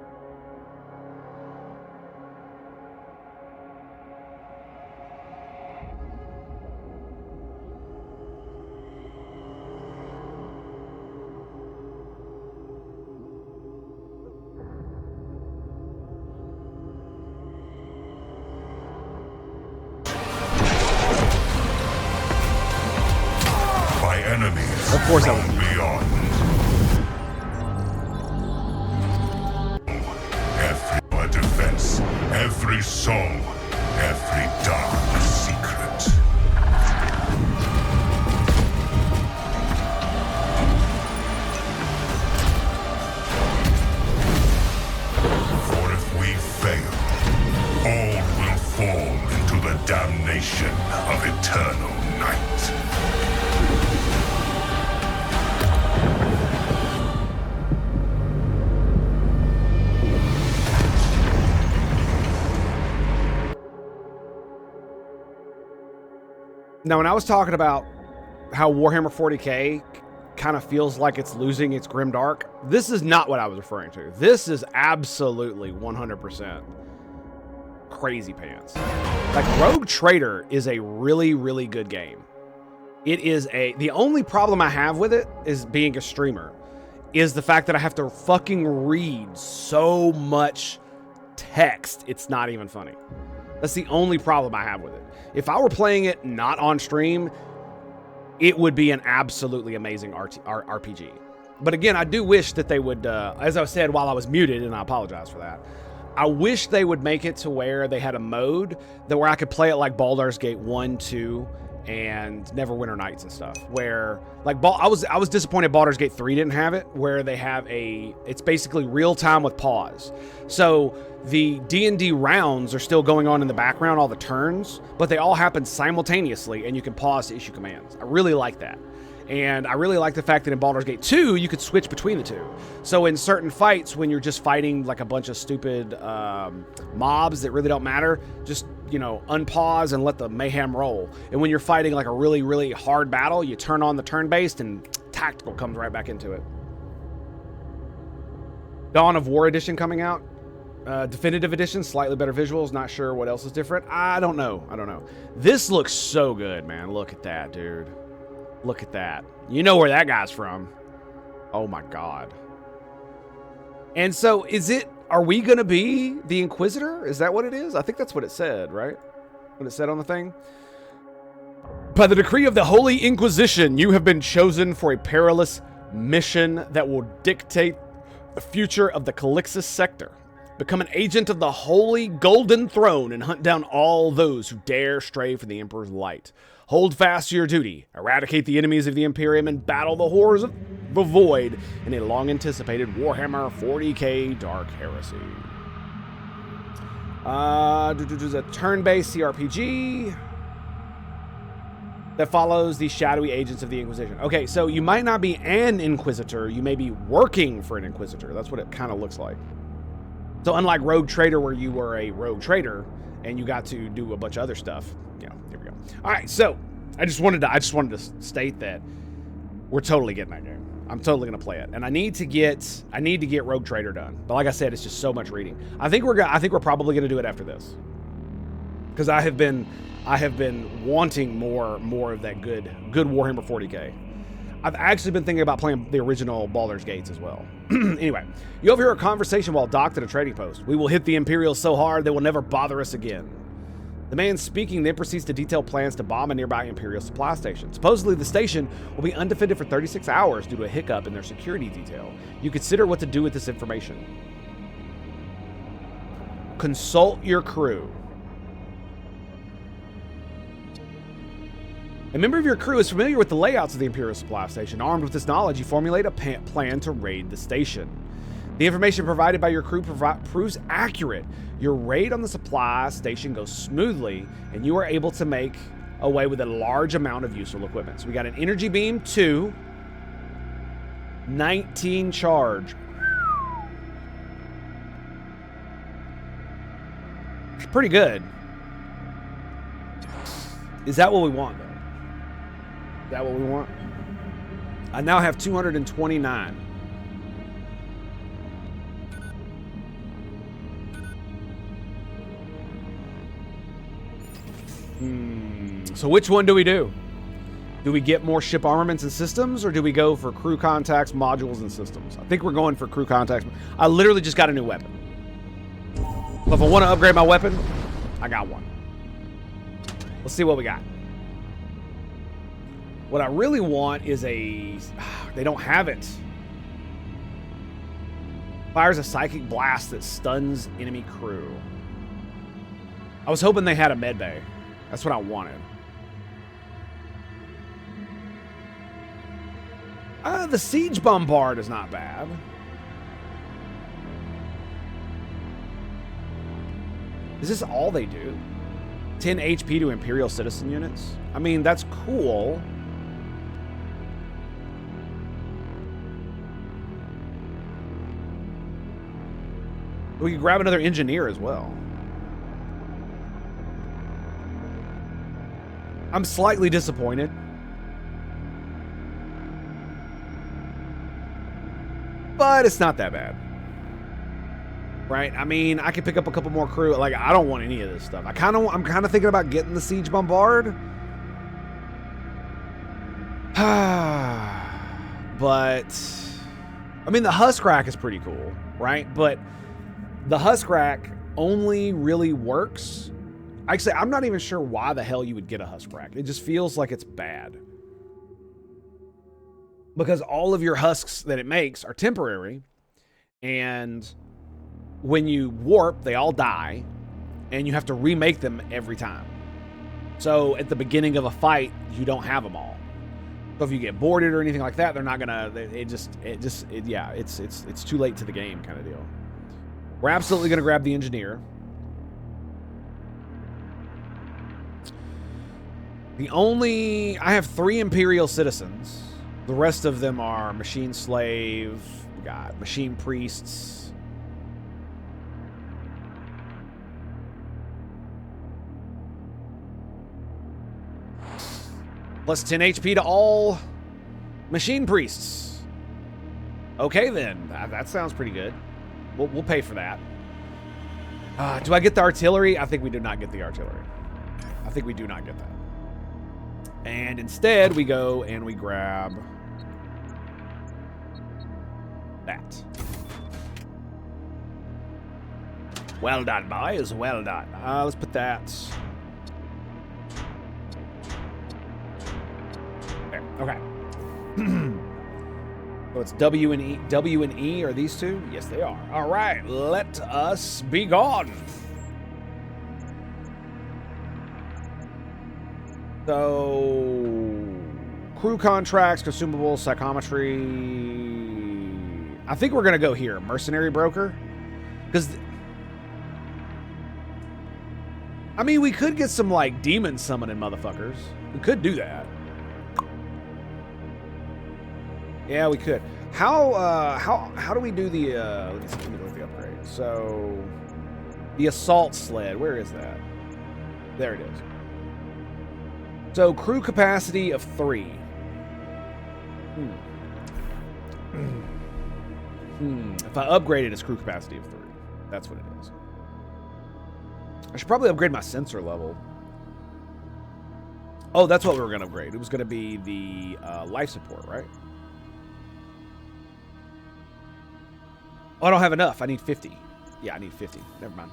By enemies of course from beyond. soul, every dark secret. For if we fail, all will fall into the damnation of eternal night. Now, when I was talking about how Warhammer 40K kind of feels like it's losing its grimdark, this is not what I was referring to. This is absolutely 100% crazy pants. Like, Rogue Trader is a really, really good game. It is the only problem I have with it is being a streamer, is the fact that I have to fucking read so much text. It's not even funny. That's the only problem I have with it. If I were playing it not on stream, it would be an absolutely amazing RPG. But again, I do wish that they would, as I said while I was muted, and I apologize for that, I wish they would make it to where they had a mode that where I could play it like Baldur's Gate 1, 2, and Neverwinter Nights and stuff. Where, like, I was disappointed Baldur's Gate 3 didn't have it, where they have it's basically real time with pause. So the D&D rounds are still going on in the background, all the turns, but they all happen simultaneously, and you can pause to issue commands. I really like that. And I really like the fact that in Baldur's Gate 2, you could switch between the two. So in certain fights, when you're just fighting like a bunch of stupid mobs that really don't matter, just, you know, unpause and let the mayhem roll. And when you're fighting like a really, really hard battle, you turn on the turn-based and tactical comes right back into it. Dawn of War Edition coming out. Definitive Edition, slightly better visuals. Not sure what else is different. I don't know. This looks so good, man. Look at that, dude. Look at that. You know where that guy's from. Oh my God. And so are we going to be the Inquisitor? Is that what it is? I think that's what it said, right? What it said on the thing. By the decree of the Holy Inquisition, you have been chosen for a perilous mission that will dictate the future of the Calixis sector. Become an agent of the Holy Golden Throne and hunt down all those who dare stray from the Emperor's light. Hold fast to your duty, eradicate the enemies of the Imperium, and battle the horrors of the Void in a long-anticipated Warhammer 40K Dark Heresy. There's a turn-based CRPG that follows the shadowy agents of the Inquisition. Okay, so you might not be an Inquisitor, you may be working for an Inquisitor. That's what it kind of looks like. So unlike Rogue Trader, where you were a Rogue Trader and you got to do a bunch of other stuff, you know, here we go. All right, so I just wanted to state that we're totally getting that game. I'm totally gonna play it, and I need to get Rogue Trader done. But like I said, it's just so much reading. I think we're probably gonna do it after this, because I have been wanting more of that good Warhammer 40K. I've actually been thinking about playing the original Baldur's Gates as well. Anyway, you overhear a conversation while docked at a trading post. We will hit the Imperials so hard they will never bother us again. The man speaking then proceeds to detail plans to bomb a nearby Imperial supply station. Supposedly, the station will be undefended for 36 hours due to a hiccup in their security detail. You consider what to do with this information. Consult your crew. A member of your crew is familiar with the layouts of the Imperial supply station. Armed with this knowledge, you formulate a plan to raid the station. The information provided by your crew proves accurate. Your raid on the supply station goes smoothly, and you are able to make away with a large amount of useful equipment. So we got an energy beam 2, 19 charge. It's pretty good. Is that what we want, though? Is that what we want? I now have 229. So which one do we do? Do we get more ship armaments and systems, or do we go for crew contacts, modules, and systems? I think we're going for crew contacts. I literally just got a new weapon. So if I want to upgrade my weapon, I got one. Let's see what we got. What I really want is they don't have it. Fires a psychic blast that stuns enemy crew. I was hoping they had a med bay. That's what I wanted. The siege bombard is not bad. Is this all they do? 10 HP to Imperial citizen units? I mean, that's cool. We could grab another engineer as well. I'm slightly disappointed. But it's not that bad. Right? I mean, I could pick up a couple more crew. Like, I don't want any of this stuff. I'm kind of thinking about getting the siege bombard. But I mean, the husk rack is pretty cool, right? But the husk rack only really works. Actually, I'm not even sure why the hell you would get a husk rack. It just feels like it's bad. Because all of your husks that it makes are temporary. And when you warp, they all die. And you have to remake them every time. So at the beginning of a fight, you don't have them all. So if you get boarded or anything like that, they're not gonna. Yeah, it's too late to the game kind of deal. We're absolutely gonna grab the engineer. I have 3 Imperial citizens. The rest of them are machine slave. We got machine priests. Plus 10 HP to all machine priests. Okay, then. That sounds pretty good. We'll pay for that. Do I get the artillery? I think we do not get the artillery. I think we do not get that. And instead, we go and we grab that. Well done, boys. Well done. Let's put that. Okay. So it's W and E. W and E are these two? Yes, they are. All right, let us be gone. So, crew contracts, consumables, psychometry. I think we're gonna go here, mercenary broker, because I mean we could get some like demon summoning motherfuckers. We could do that. Yeah, we could. How do we do the let me look at the upgrade. So the assault sled, where is that? There it is. So crew capacity of 3. If I upgrade it, it's crew capacity of 3. That's what it is. I should probably upgrade my sensor level. Oh, that's what we were going to upgrade. It was going to be the life support, right? Oh, I don't have enough. I need 50. Yeah, I need 50. Never mind.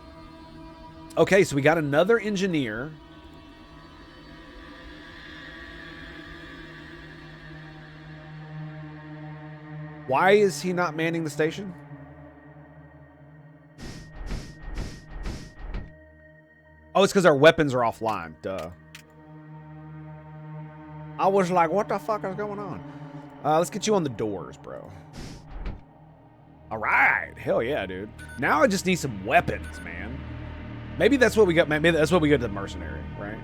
Okay, so we got another engineer. Why is he not manning the station? Oh, it's because our weapons are offline. Duh. I was like, what the fuck is going on? Let's get you on the doors, bro. All right. Hell yeah, dude. Now I just need some weapons, man. Maybe that's what we got. Maybe that's what we got to the mercenary, right?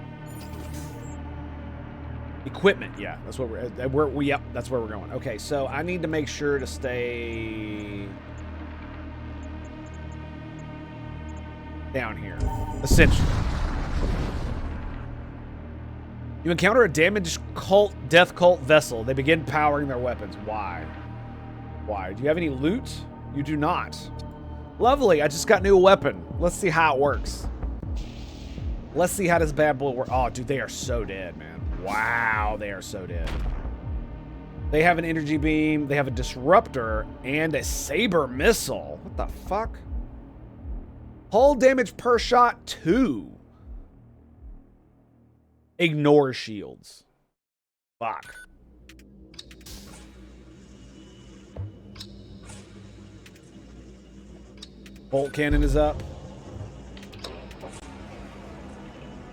Equipment, yeah. That's what yep, that's where we're going. Okay, so I need to make sure to stay down here. Essentially. You encounter a damaged death cult vessel. They begin powering their weapons. Why? Why? Do you have any loot? You do not. Lovely. I just got a new weapon. Let's see how it works. Let's see how this bad boy works. Oh, dude, they are so dead, man. Wow, they are so dead. They have an energy beam. They have a disruptor and a saber missile. What the fuck? Hull damage per shot 2. Ignore shields. Fuck. Bolt cannon is up.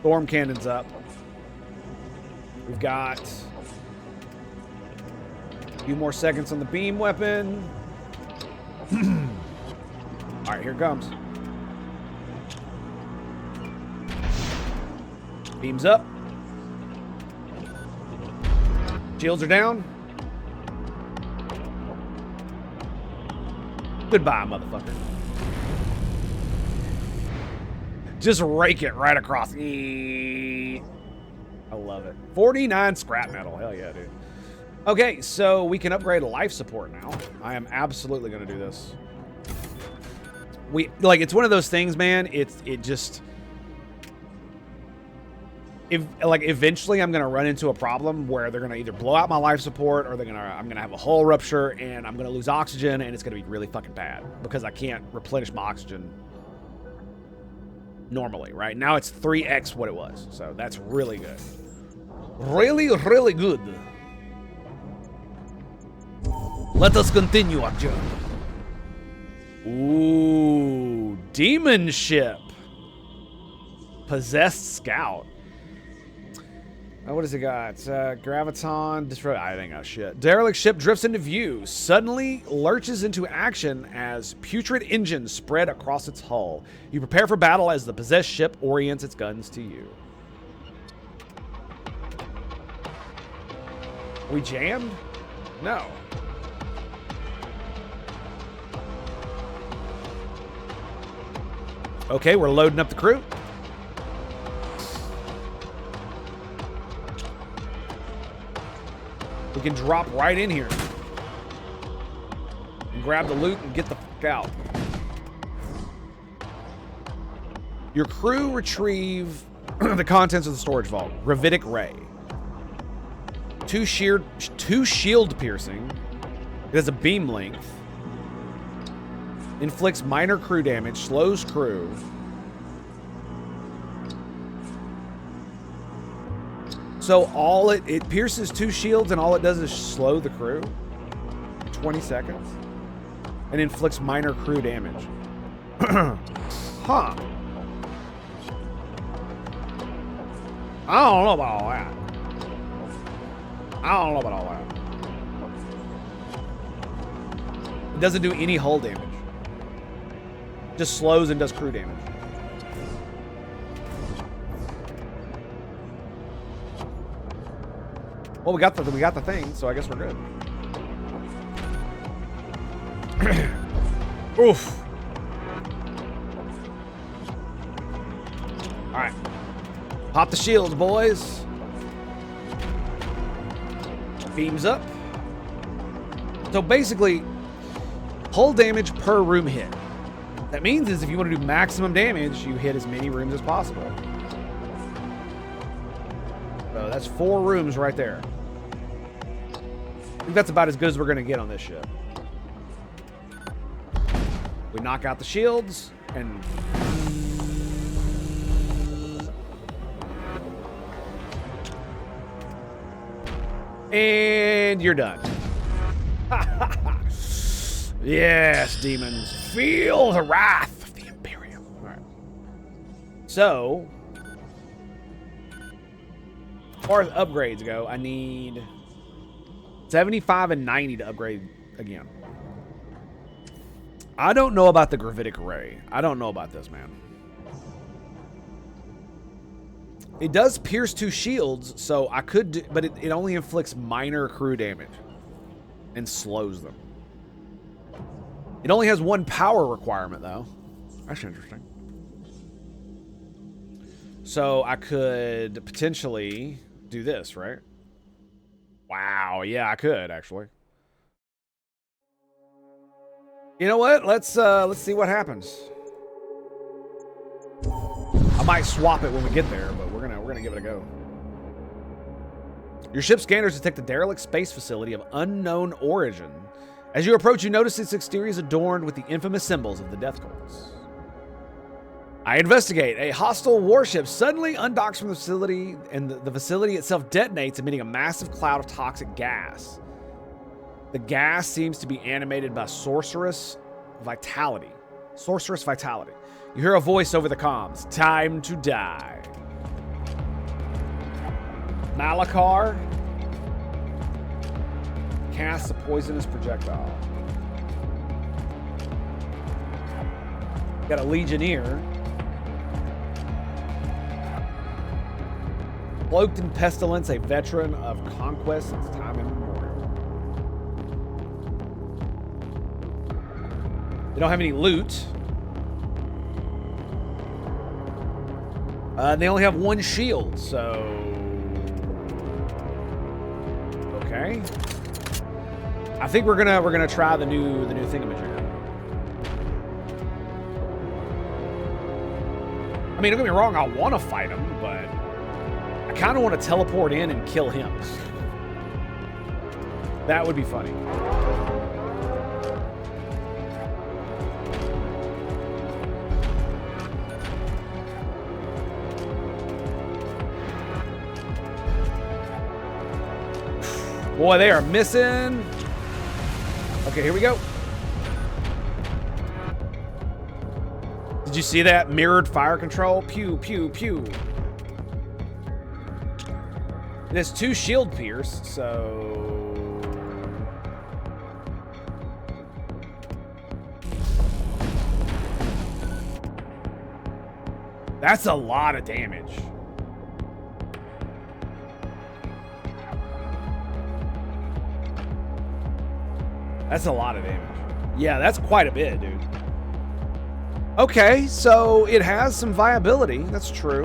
Storm cannons up. We've got a few more seconds on the beam weapon. All right, here it comes. Beams up. Shields are down. Goodbye, motherfucker. Just rake it right across. I love it. 49 scrap metal. Hell yeah, dude. Okay, so we can upgrade life support now. I am absolutely going to do this. It's one of those things, man. Eventually I'm going to run into a problem where they're going to either blow out my life support or I'm going to have a hull rupture and I'm going to lose oxygen and it's going to be really fucking bad because I can't replenish my oxygen normally, right? Now it's 3x what it was. So that's really good. Really, really good. Let us continue our journey. Ooh, demon ship. Possessed scout. What does it got? Graviton. I think got shit. Derelict ship drifts into view. Suddenly lurches into action as putrid engines spread across its hull. You prepare for battle as the possessed ship orients its guns to you. We jammed? No. Okay, we're loading up the crew. We can drop right in here and grab the loot and get the fuck out. Your crew retrieve the contents of the storage vault. Gravitic ray. 2 shield piercing. It has a beam length. Inflicts minor crew damage. Slows crew. So it pierces 2 shields and all it does is slow the crew. 20 seconds. And inflicts minor crew damage. Huh. I don't know about all that. It doesn't do any hull damage. Just slows and does crew damage. Well, we got the thing, so I guess we're good. Oof. All right. Pop the shields, boys. Beams up. So basically, hull damage per room hit. That means is if you want to do maximum damage, you hit as many rooms as possible. So that's 4 rooms right there. I think that's about as good as we're going to get on this ship. We knock out the shields and... And you're done. Yes, demons. Feel the wrath of the Imperium. All right. So, as far as upgrades go, I need 75 and 90 to upgrade again. I don't know about the gravitic ray. I don't know about this, man. It does pierce 2 shields, so I could do, but it only inflicts minor crew damage and slows them. It only has 1 power requirement, though. That's interesting. So I could potentially do this, right? Wow, yeah, I could actually. You know what? Let's see what happens. I might swap it when we get there, but we're gonna give it a go. Your ship scanners detect the derelict space facility of unknown origin. As you approach, you notice its exterior is adorned with the infamous symbols of the death cults. I investigate. A hostile warship suddenly undocks from the facility, and the facility itself detonates, emitting a massive cloud of toxic gas. The gas seems to be animated by sorcerous vitality. You hear a voice over the comms. Time to die. Malachar casts a poisonous projectile. Got a Legionnaire. Cloaked in Pestilence, a veteran of conquest since time immemorial. They don't have any loot. They only have one shield, so... Okay. I think we're gonna try the new thingamajigger. I mean, don't get me wrong, I want to fight him, but I kind of want to teleport in and kill him. That would be funny. Boy, they are missing. Okay, here we go. Did you see that? Mirrored fire control. Pew, pew, pew. It has 2 shield pierce, so... That's a lot of damage. That's a lot of damage. Yeah, that's quite a bit, dude. Okay, so it has some viability. That's true.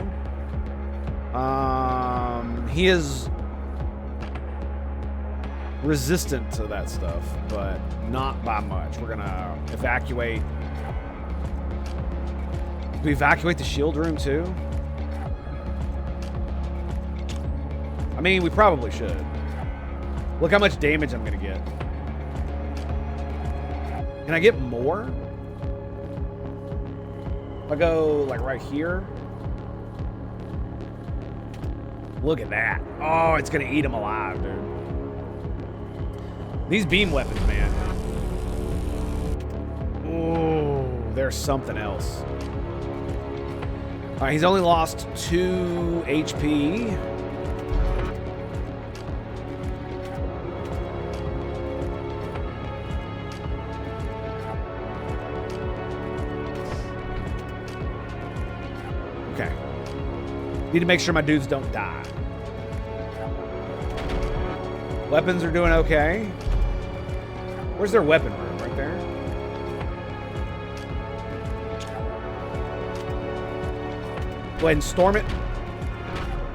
He is resistant to that stuff, but not by much. We're gonna evacuate. Do we evacuate the shield room too? I mean, we probably should. Look how much damage I'm gonna get. Can I get more? If I go like right here. Look at that. Oh, it's gonna eat him alive, dude. These beam weapons, man. Oh, there's something else. All right, he's only lost 2 HP. Okay. Need to make sure my dudes don't die. Weapons are doing okay. Where's their weapon room? Right there? Go ahead and storm it.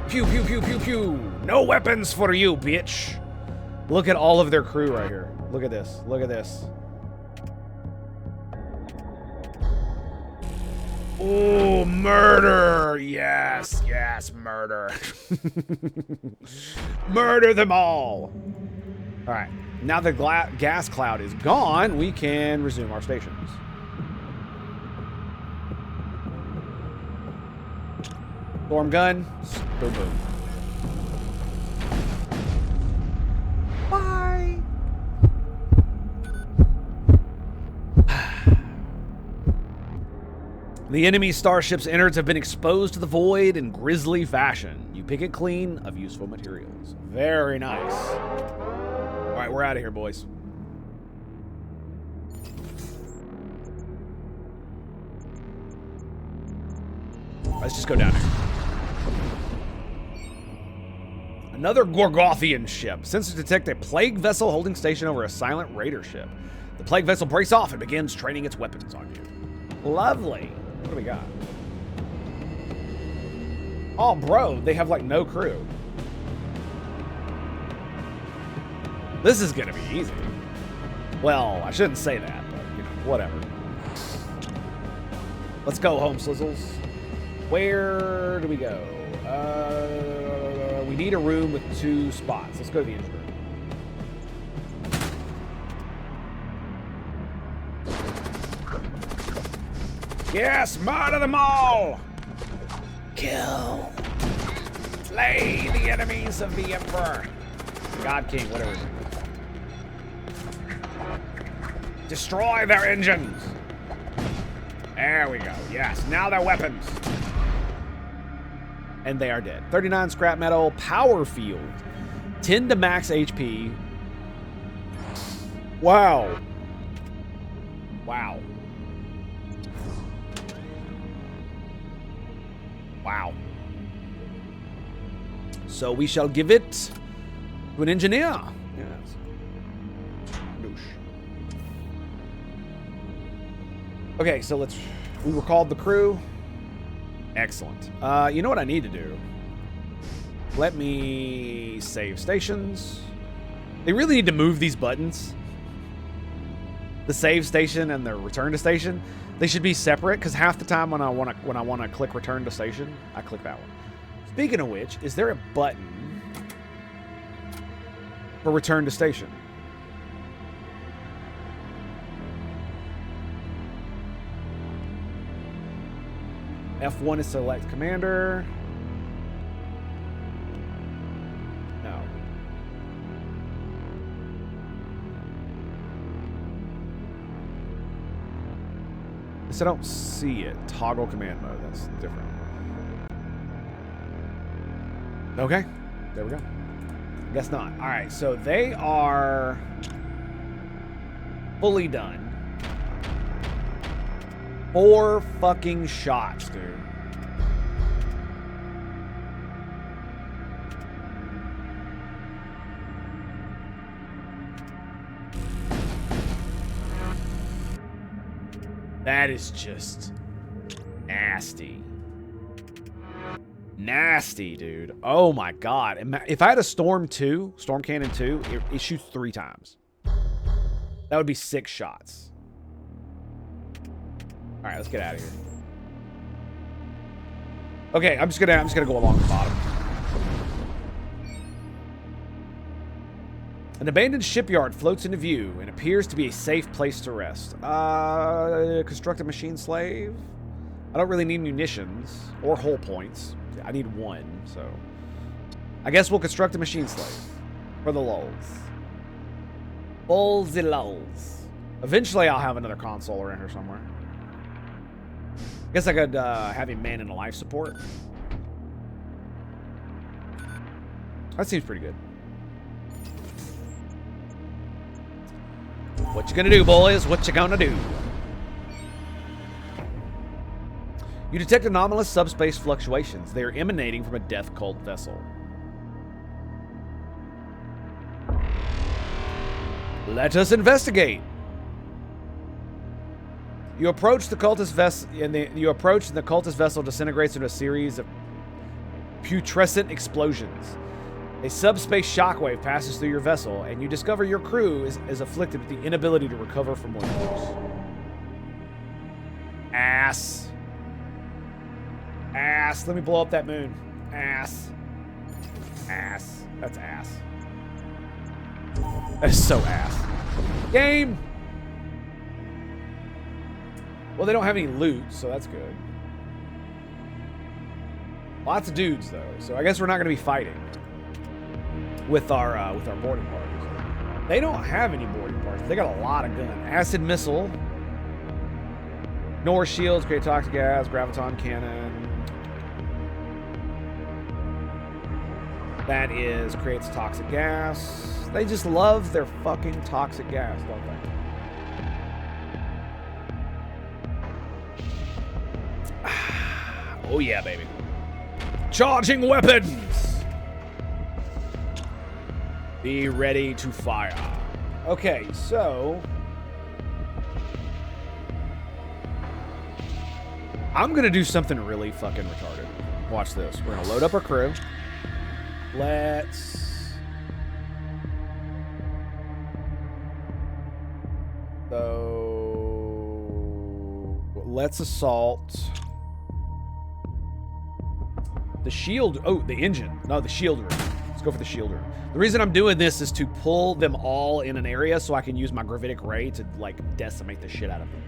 Pew, pew, pew, pew, pew. No weapons for you, bitch. Look at all of their crew right here. Look at this. Look at this. Oh, murder. Yes, yes, murder. Murder them all. All right. Now the gas cloud is gone, we can resume our stations. Storm gun. Boom, boom. Bye. The enemy starship's innards have been exposed to the void in grisly fashion. You pick it clean of useful materials. Very nice. All right, we're out of here, boys. Let's just go down here. Another Gorgothian ship. Sensors detect a plague vessel holding station over a silent raider ship. The plague vessel breaks off and begins training its weapons on you. Lovely. What do we got? Oh, bro, they have like no crew. This is gonna be easy. Well, I shouldn't say that, but you know, whatever. Let's go home, Slizzles. Where do we go? We need a room with 2 spots. Let's go to the engine room. Yes, murder them all! Kill. Slay the enemies of the Emperor. God King, whatever. Destroy their engines. There we go. Yes, now their weapons. And they are dead. 39 scrap metal, power field, 10 to max HP. Wow. Wow. Wow. So we shall give it to an engineer. Yes. Noosh. Okay, so we recalled the crew. Excellent. You know what I need to do? Let me save stations. They really need to move these buttons. The save station and the return to station. They should be separate because half the time when I want to click return to station, I click that one. Speaking of which, is there a button for return to station? F1 is select commander. No. Guess I don't see it. Toggle command mode. That's different. Okay. There we go. Guess not. All right. So they are fully done. 4 fucking shots, dude. That is just nasty. Nasty, dude. Oh my god. If I had a Storm Cannon 2, it shoots 3 times. That would be 6 shots. All right, let's get out of here. Okay, I'm just gonna go along the bottom. An abandoned shipyard floats into view and appears to be a safe place to rest. Construct a machine slave. I don't really need munitions or hull points. I need 1, so I guess we'll construct a machine slave for the lulz. All the lulz. Eventually, I'll have another console around here somewhere. Guess I could have him man in a life support. That seems pretty good. What you gonna do, boys? What you gonna do? You detect anomalous subspace fluctuations. They are emanating from a death cult vessel. Let us investigate. You approach the cultist vessel, and the cultist vessel disintegrates into a series of putrescent explosions. A subspace shockwave passes through your vessel, and you discover your crew is afflicted with the inability to recover from wounds. Ass. Ass. Let me blow up that moon. Ass. Ass. That's ass. That's so ass. Game! Well, they don't have any loot, so that's good. Lots of dudes, though, so I guess we're not going to be fighting with our boarding parties. They don't have any boarding parties. They got a lot of gun. Acid missile. Ignore shields, create toxic gas, graviton cannon. That is, creates toxic gas. They just love their fucking toxic gas, don't they? Oh yeah, baby. Charging weapons! Be ready to fire. Okay, so I'm gonna do something really fucking retarded. Watch this. We're gonna load up our crew. Let's assault the shield. Oh, the engine. No, the shield room. Let's go for the shield room. The reason I'm doing this is to pull them all in an area so I can use my gravitic ray to, like, decimate the shit out of them.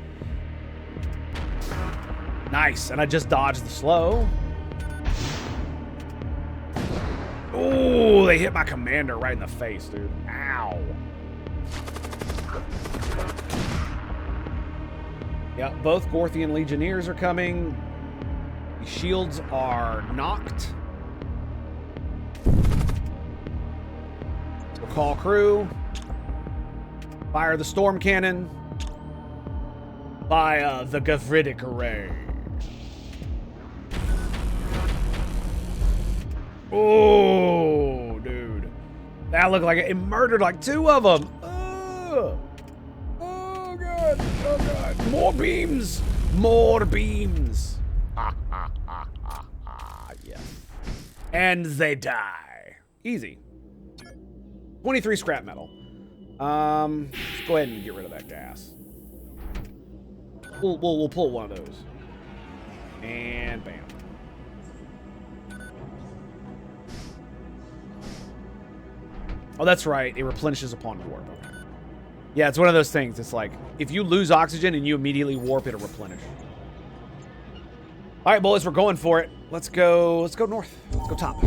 Nice. And I just dodged the slow. Oh, they hit my commander right in the face, dude. Ow. Yeah, both Gorthian Legionnaires are coming. The shields are knocked. Call crew. Fire the storm cannon. Fire the Gavritic array. Oh, dude. That looked like it murdered like 2 of them. Oh, God. Oh, God. More beams. More beams. Yes. And they die. Easy. 23 scrap metal. Let's go ahead and get rid of that gas. We'll pull one of those. And bam. Oh, that's right. It replenishes upon warp. Okay. Yeah, it's one of those things. It's like, if you lose oxygen and you immediately warp, it'll replenish. All right, boys, we're going for it. Let's go north. Let's go top.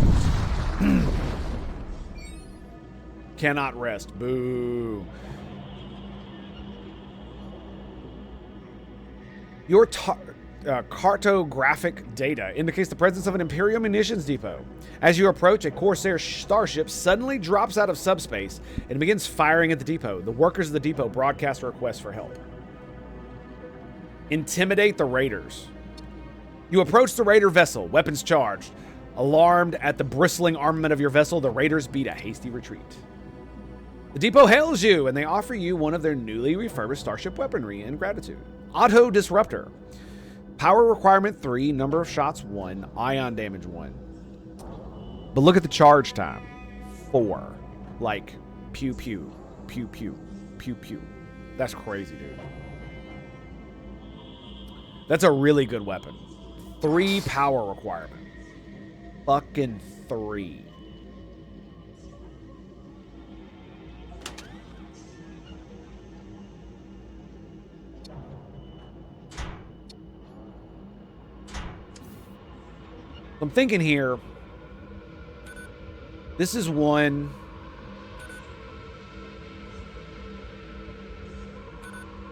Cannot rest. Boo. Your cartographic data indicates the presence of an Imperial munitions depot. As you approach, a Corsair starship suddenly drops out of subspace and begins firing at the depot. The workers of the depot broadcast a request for help. Intimidate the raiders. You approach the raider vessel, weapons charged. Alarmed at the bristling armament of your vessel, the raiders beat a hasty retreat. The depot hails you, and they offer you one of their newly refurbished starship weaponry in gratitude. Auto Disruptor. Power requirement 3, number of shots 1, ion damage 1. But look at the charge time. 4. Like, pew pew, pew pew, pew pew. That's crazy, dude. That's a really good weapon. 3 power requirement. Fucking 3. I'm thinking here, this is one.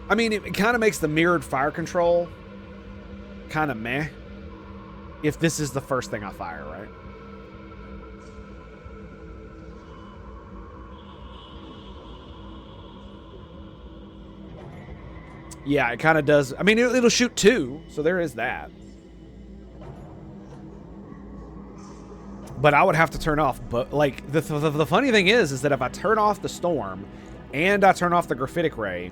I mean, it kind of makes the mirrored fire control kind of meh if this is the first thing I fire, right? Yeah, it kind of does. I mean, it'll shoot 2, so there is that. But I would have to turn off. But like the funny thing is that if I turn off the storm and I turn off the graphitic ray,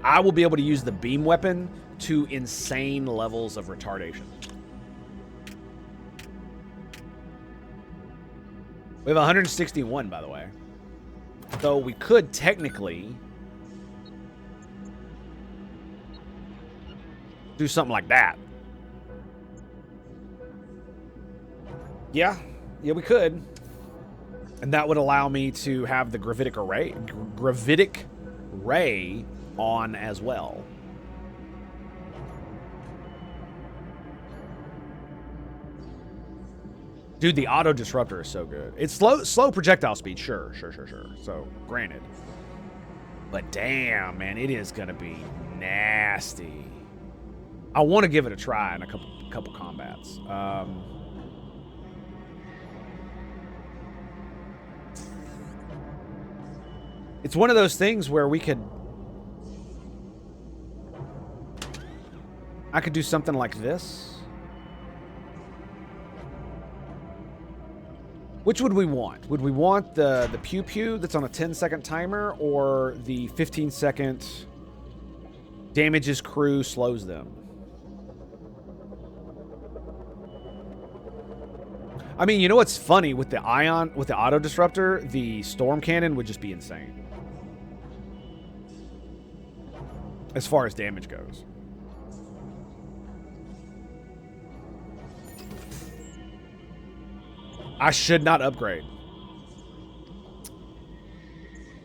I will be able to use the beam weapon to insane levels of retardation. We have 161, by the way. Though we could technically do something like that. Yeah, we could. And that would allow me to have the gravitic ray on as well. Dude, the auto disruptor is so good. It's slow projectile speed, sure. So, granted. But damn, man, it is gonna be nasty. I want to give it a try in a couple combats. It's one of those things where I could do something like this. Which would we want? Would we want the pew pew that's on a 10-second timer, or the 15-second damages crew, slows them? I mean, you know what's funny with the auto disruptor, the storm cannon would just be insane. As far as damage goes. I should not upgrade.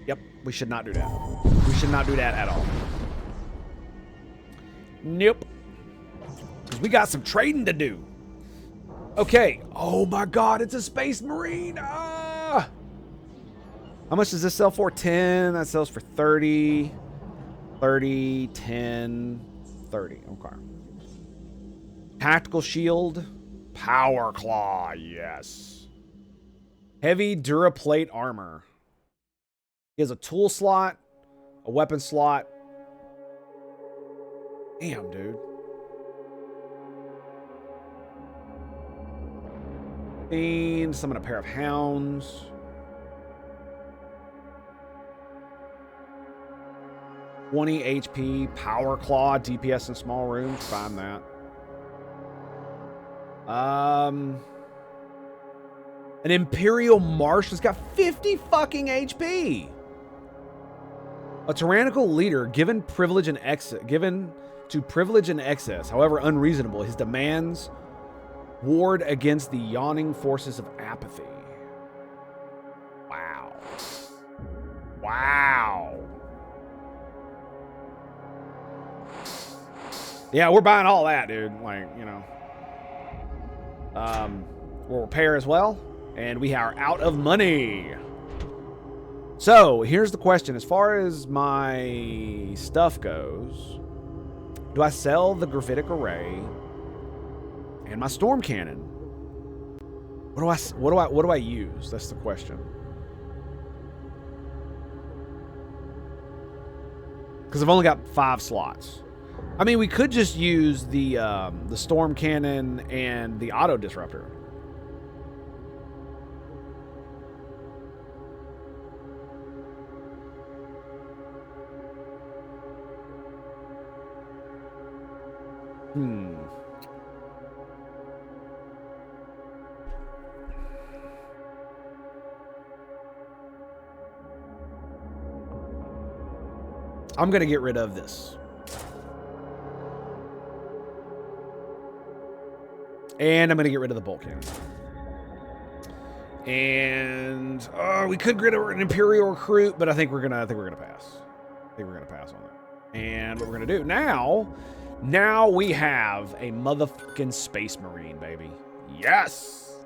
Yep, we should not do that. We should not do that at all. Nope. Because we got some trading to do. Okay. Oh my god, it's a Space Marine. Ah! How much does this sell for? 10. That sells for 30. 30, 10, 30. Okay. Tactical shield. Power claw. Yes. Heavy Duraplate armor. He has a tool slot, a weapon slot. Damn, dude. And summon a pair of hounds. 20 HP, Power Claw, DPS in small rooms. Find that. An Imperial Marsh has got 50 fucking HP. A tyrannical leader given to privilege and excess, however unreasonable, his demands ward against the yawning forces of apathy. Wow. Wow. Yeah, we're buying all that, dude. Like, you know. We'll repair as well. And we are out of money. So, here's the question. As far as my stuff goes, do I sell the gravitic array and my storm cannon? What do I use? That's the question. Because I've only got 5 slots. I mean, we could just use the storm cannon and the auto disruptor. I'm going to get rid of this. And I'm going to get rid of the bolt cannon. And we could get an Imperial recruit, but I think we're going to pass. I think we're going to pass on it. And what we're going to do now we have a motherfucking Space Marine, baby. Yes.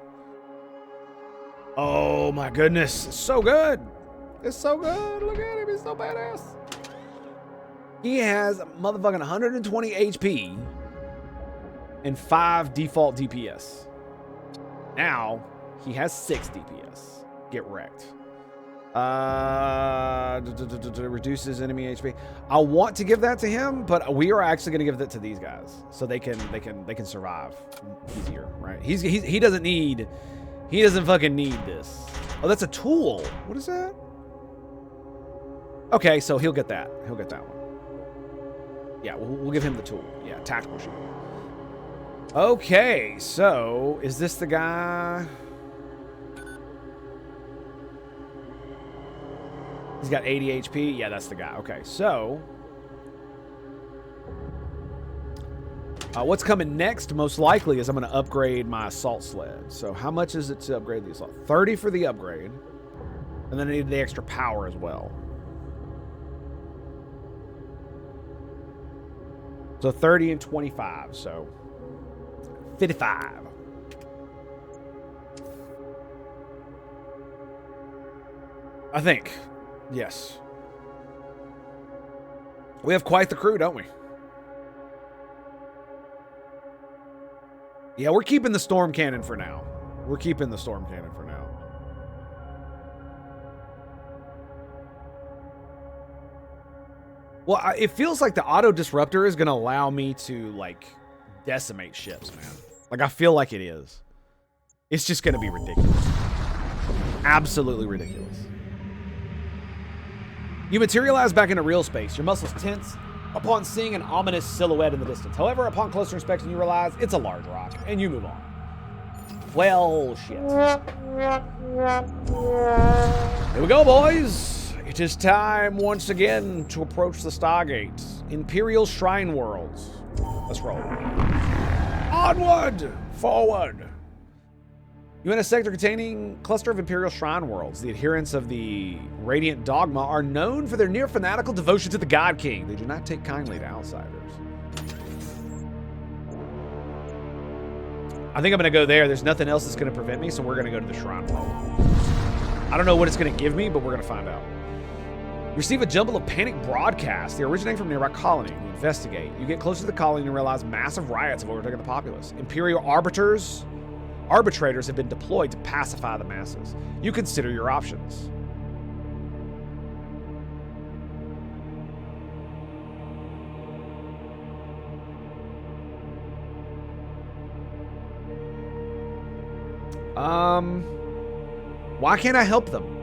Oh my goodness. It's so good. It's so good. Look at him. He's so badass. He has motherfucking 120 HP and 5 default DPS. Now, he has 6 DPS. Get wrecked. Reduces enemy HP. I want to give that to him, but we are actually going to give that to these guys so they can survive easier, right? He doesn't fucking need this. Oh, that's a tool. What is that? Okay, so he'll get that. He'll get that one. Yeah, we'll give him the tool. Yeah, tactical shield. Okay, so is this the guy? He's got 80 HP. Yeah, that's the guy. Okay, so what's coming next, most likely, is I'm going to upgrade my assault sled. So how much is it to upgrade the assault? 30 for the upgrade. And then I need the extra power as well. So 30 and 25, so 55. I think. Yes. We have quite the crew, don't we? Yeah, we're keeping the storm cannon for now. We're keeping the storm cannon for now. Well, it feels like the auto disruptor is going to allow me to, like, decimate ships, man. Like, I feel like it is. It's just going to be ridiculous. Absolutely ridiculous. You materialize back into real space. Your muscles tense upon seeing an ominous silhouette in the distance. However, upon closer inspection, you realize it's a large rock, and you move on. Well, shit. Here we go, boys. It is time once again to approach the Stargate. Imperial Shrine Worlds. Let's roll. Onward! Forward! You in a sector containing a cluster of Imperial Shrine Worlds. The adherents of the Radiant Dogma are known for their near fanatical devotion to the God King. They do not take kindly to outsiders. I think I'm going to go there. There's nothing else that's going to prevent me, so we're going to go to the Shrine World. I don't know what it's going to give me, but we're going to find out. You receive a jumble of panic broadcasts. They originate from a nearby colony. You investigate. You get closer to the colony and realize massive riots have overtaken the populace. Imperial arbitrators have been deployed to pacify the masses. You consider your options. Why can't I help them?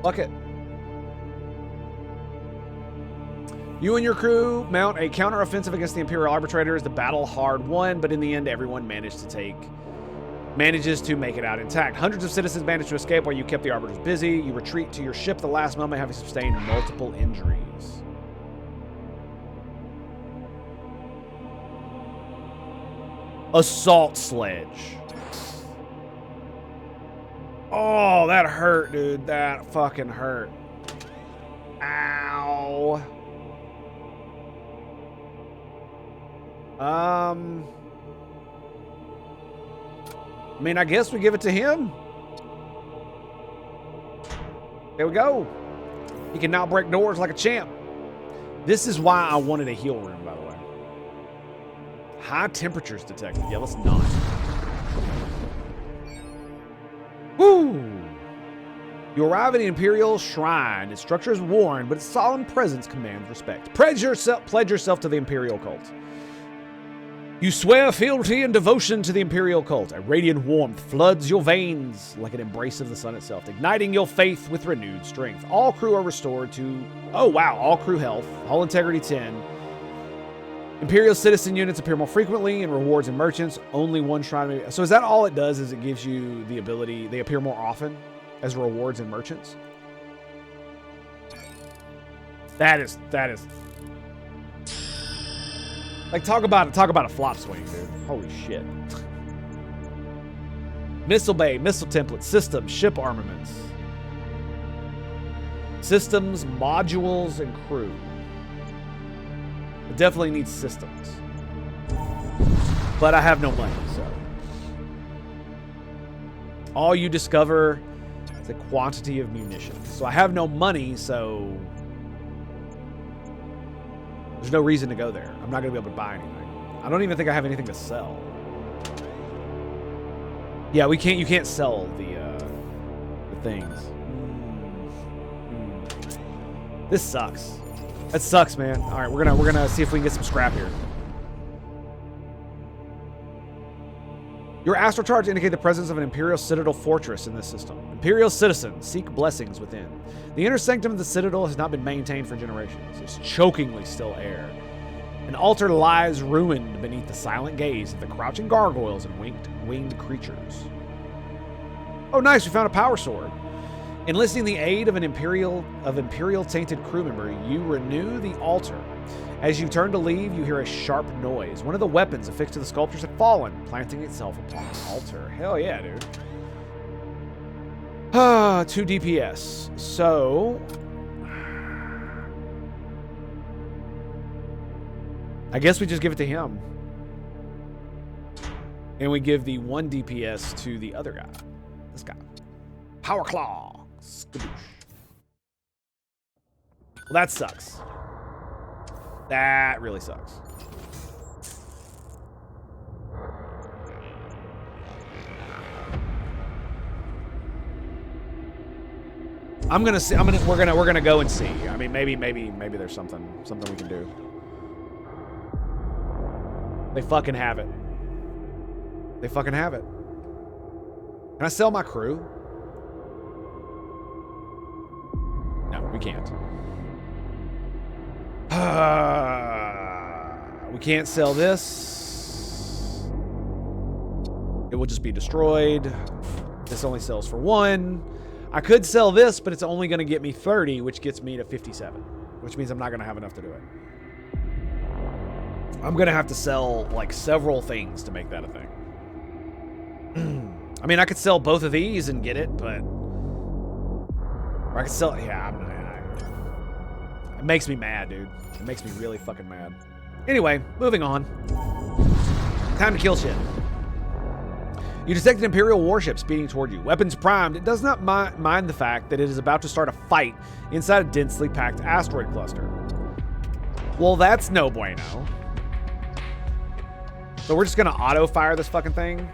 Fuck it. You and your crew mount a counteroffensive against the Imperial Arbitrators. The battle hard won, but in the end, everyone manages to make it out intact. Hundreds of citizens managed to escape while you kept the Arbiters busy. You retreat to your ship at the last moment, having sustained multiple injuries. Assault sledge. Oh, that hurt, dude. That fucking hurt. Ow. I mean, I guess we give it to him. There we go. He can now break doors like a champ. This is why I wanted a heal room, by the way. High temperatures detected. Yeah, let's not. Woo! You arrive at the Imperial Shrine. Its structure is worn, but its solemn presence commands respect. Pledge yourself to the Imperial cult. You swear fealty and devotion to the Imperial cult. A radiant warmth floods your veins like an embrace of the sun itself, igniting your faith with renewed strength. All crew are restored to... Oh, wow. All crew health. Hull integrity 10. Imperial citizen units appear more frequently in rewards and merchants. Only one shrine... So is that all it does? Is it gives you the ability... They appear more often as rewards and merchants? That is... Like, talk about a flop swing, dude. Holy shit. Missile bay, missile template, systems, ship armaments. Systems, modules, and crew. It definitely needs systems. But I have no money, so. All you discover is the quantity of munitions. So I have no money, so... There's no reason to go there. I'm not going to be able to buy anything. I don't even think I have anything to sell. Yeah, we can't. You can't sell the things. This sucks. That sucks, man. All right, we're gonna see if we can get some scrap here. Your astral charts indicate the presence of an Imperial Citadel fortress in this system. Imperial citizens seek blessings within. The inner sanctum of the Citadel has not been maintained for generations. It's chokingly still air. An altar lies ruined beneath the silent gaze of the crouching gargoyles and winged creatures. Oh, nice! We found a power sword. Enlisting the aid of an Imperial tainted crew member, you renew the altar. As you turn to leave, you hear a sharp noise. One of the weapons affixed to the sculptures had fallen, planting itself upon the altar. Hell yeah, dude. 2 DPS. So... I guess we just give it to him. And we give the 1 DPS to the other guy. This guy. Power Claw. Skadoosh. Well, that sucks. That really sucks. We're gonna go and see. I mean, maybe there's something we can do. They fucking have it. They fucking have it. Can I sell my crew? No, we can't. We can't sell this. It will just be destroyed. This only sells for 1. I could sell this, but it's only going to get me 30, which gets me to 57, which means I'm not going to have enough to do it. I'm going to have to sell, like, several things to make that a thing. I mean, I could sell both of these and get it, but... Or I could sell... Yeah, it makes me mad, dude. It makes me really fucking mad. Anyway, moving on. Time to kill shit. You detect an Imperial warship speeding toward you. Weapons primed. It does not mind the fact that it is about to start a fight inside a densely packed asteroid cluster. Well, that's no bueno. So we're just going to auto-fire this fucking thing.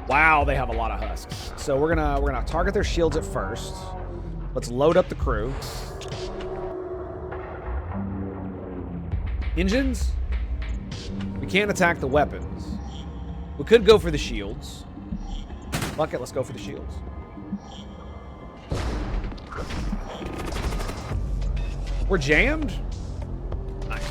Wow, they have a lot of husks. So we're gonna target their shields at first. Let's load up the crew. Engines? We can't attack the weapons. We could go for the shields. Fuck it, let's go for the shields. We're jammed? Nice.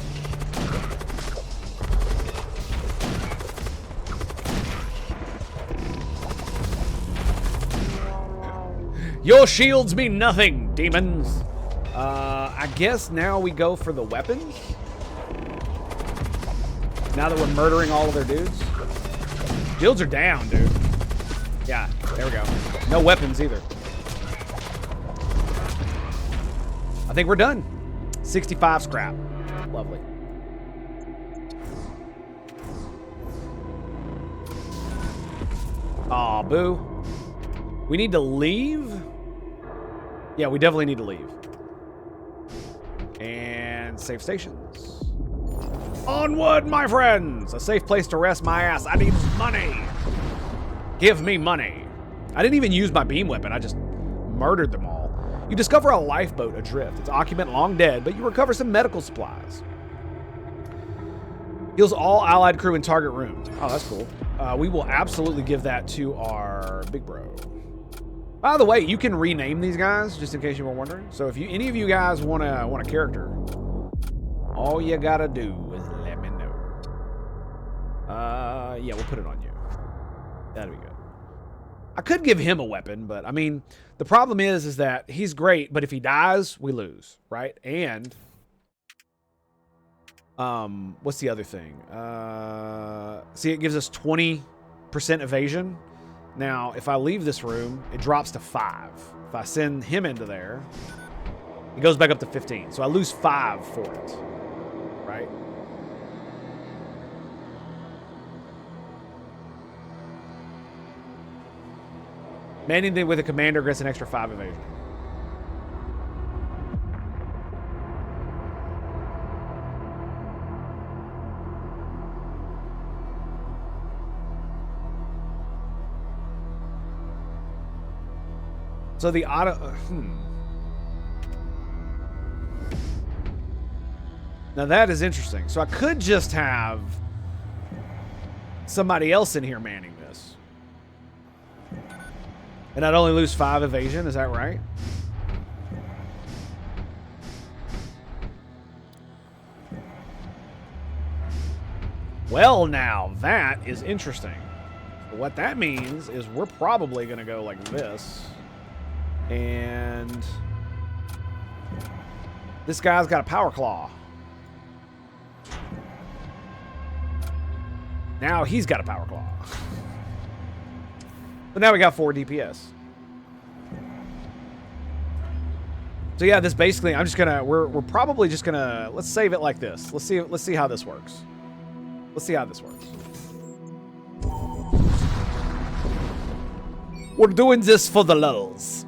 Your shields mean nothing, demons. I guess now we go for the weapons. Now that we're murdering all of their dudes. Shields are down, dude. Yeah, there we go. No weapons either. I think we're done. 65 scrap. Lovely. Aw, boo. We need to leave? Yeah, we definitely need to leave. And save stations. Onward, my friends! A safe place to rest my ass. I need money. Give me money. I didn't even use my beam weapon. I just murdered them all. You discover a lifeboat adrift. Its occupant long dead, but you recover some medical supplies. Heals all allied crew in target room. Oh, that's cool. We will absolutely give that to our big bro. By the way, you can rename these guys, just in case you were wondering. So if any of you guys want a character, all you gotta do is let me know. Yeah, we'll put it on you. That'll be good. I could give him a weapon, but I mean, the problem is that he's great, but if he dies, we lose, right? And what's the other thing? See, it gives us 20% evasion. Now, if I leave this room, it drops to 5. If I send him into there, it goes back up to 15. So I lose 5 for it, right? Manning with a commander gets an extra 5 evasion. So the auto... Now that is interesting. So I could just have somebody else in here manning this. And I'd only lose 5 evasion, is that right? Well, now that is interesting. What that means is we're probably going to go like this. And this guy's got a power claw. Now he's got a power claw. But now we got 4 DPS. So yeah, this basically, I'm just gonna, we're probably just gonna, let's save it like this. Let's see how this works. Let's see how this works. We're doing this for the lulz.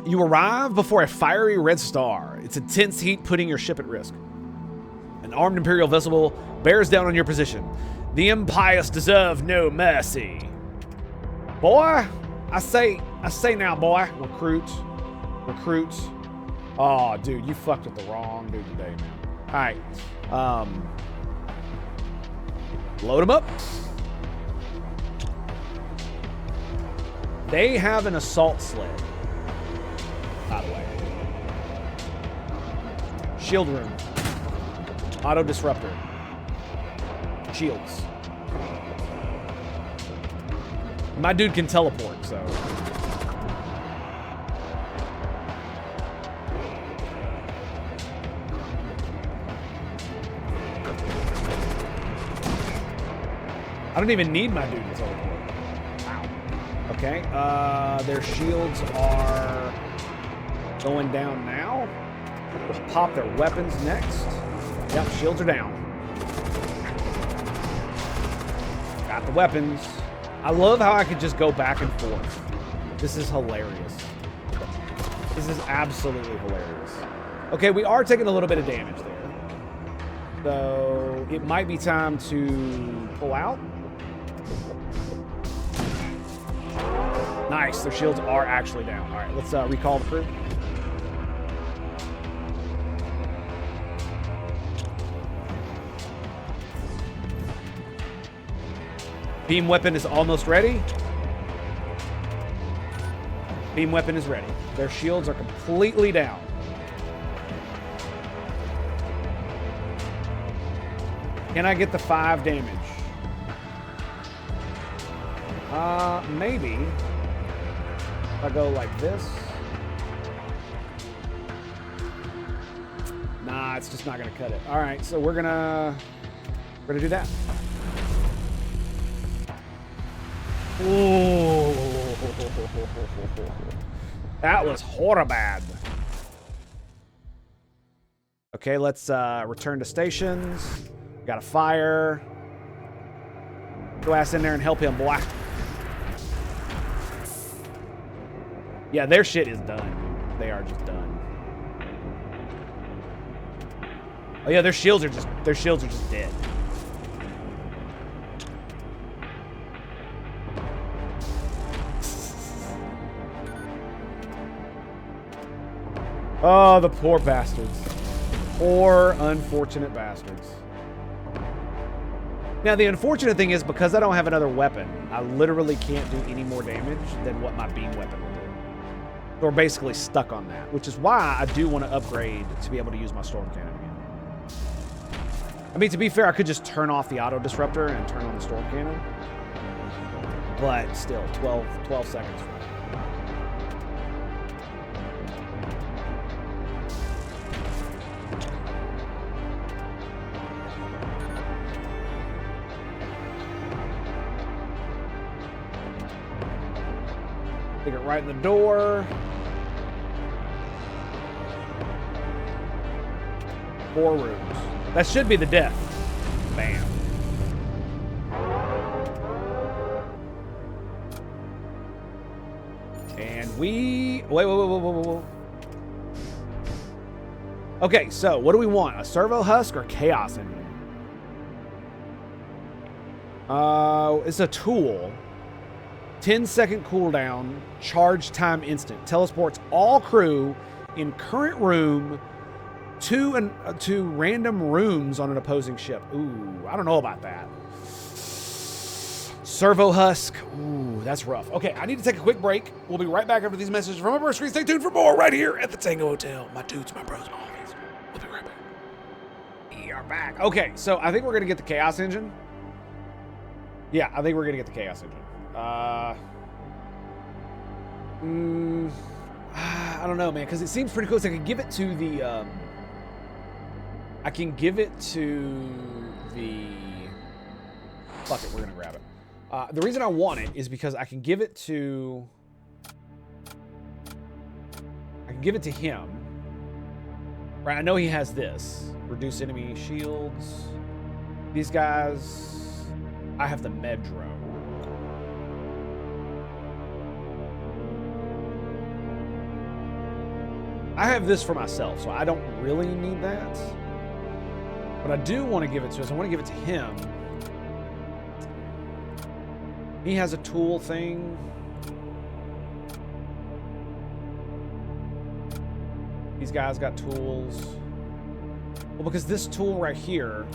You arrive before a fiery red star. Its intense heat putting your ship at risk. An armed Imperial vessel bears down on your position. The impious deserve no mercy. Boy, I say now, boy. Recruit. Oh, dude, you fucked with the wrong dude today, man. All right. Load them up. They have an assault sled, by the way. Shield room. Auto disruptor. Shields. My dude can teleport, so. I don't even need my dude to teleport. Wow. Okay, their shields are going down now. We'll pop their weapons next. Yep, shields are down. Got the weapons. I love how I could just go back and forth. This is hilarious. This is absolutely hilarious. Okay, we are taking a little bit of damage there. So it might be time to pull out. Nice, their shields are actually down. All right, let's recall the crew. Beam weapon is almost ready. Beam weapon is ready. Their shields are completely down. Can I get the 5 damage? Maybe. If I go like this. Nah, it's just not gonna cut it. All right, so we're gonna do that. Ooh. That was horrible. Okay, let's return to stations. Got a fire. Go ass in there and help him, boy. Yeah, their shit is done. They are just done. Oh yeah, their shields are just dead. Oh, the poor bastards. Poor, unfortunate bastards. Now, the unfortunate thing is, because I don't have another weapon, I literally can't do any more damage than what my beam weapon will do. So we're basically stuck on that, which is why I do want to upgrade to be able to use my storm cannon again. I mean, to be fair, I could just turn off the auto disruptor and turn on the storm cannon. But still, 12 seconds. Stick it right in the door. 4 rooms. That should be the death. Bam. And we... Wait. Okay, so what do we want? A servo husk or chaos engine? It's a tool. 10-second cooldown, charge time instant. Teleports all crew in current room to random rooms on an opposing ship. Ooh, I don't know about that. Servo husk. Ooh, that's rough. Okay, I need to take a quick break. We'll be right back after these messages from our screen. Stay tuned for more right here at the Tango Hotel. My dudes, my bros, my homies. We'll be right back. We are back. Okay, so I think we're gonna get the chaos engine. Yeah, I think we're gonna get the chaos engine. I don't know, man, because it seems pretty close. I can give it to the, fuck it, we're gonna grab it. The reason I want it is because I can give it to him. Right, I know he has this. Reduce enemy shields. These guys, I have the med drone. I have this for myself, so I don't really need that. But I do want to give it to us. I want to give it to him. He has a tool thing. These guys got tools. Well, because this tool right here,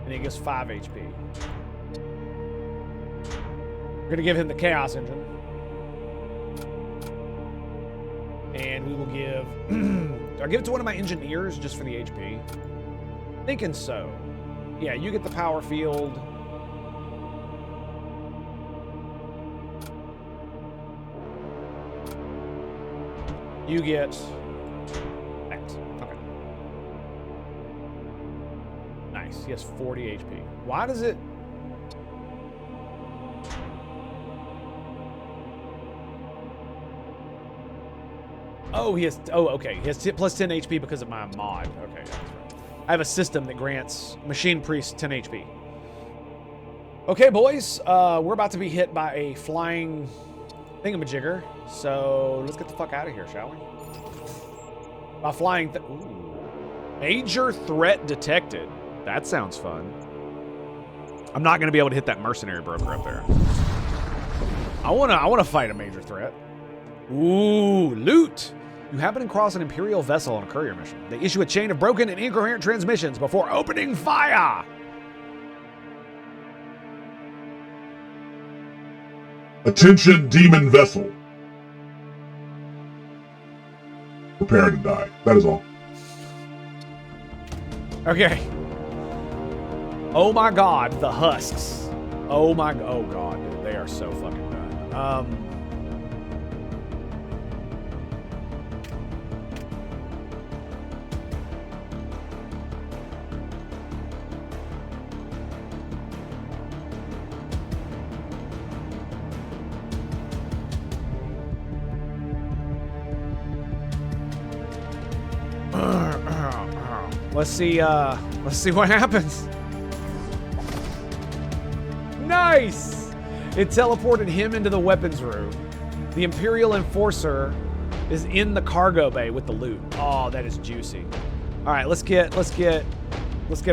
and it gives 5 HP. We're going to give him the chaos engine. And we will give... do I give it to one of my engineers just for the HP? Thinking so. Yeah, you get the power field. You get... X. Okay. Nice. He has 40 HP. Why does it... Oh, he has... Oh, okay. He has plus 10 HP because of my mod. Okay, yeah, that's right. I have a system that grants Machine Priest 10 HP. Okay, boys. We're about to be hit by a flying thingamajigger. So let's get the fuck out of here, shall we? By flying... Ooh. Major threat detected. That sounds fun. I'm not going to be able to hit that mercenary broker up there. I want to fight a major threat. Ooh, loot. You happen to cross an Imperial vessel on a courier mission. They issue a chain of broken and incoherent transmissions before opening fire. Attention, demon vessel. Prepare to die. That is all. Okay. Oh my god, the husks. Oh god, dude, they are so fucking done. Let's see what happens. Nice! It teleported him into the weapons room. The Imperial Enforcer is in the cargo bay with the loot. Oh, that is juicy. All right, let's get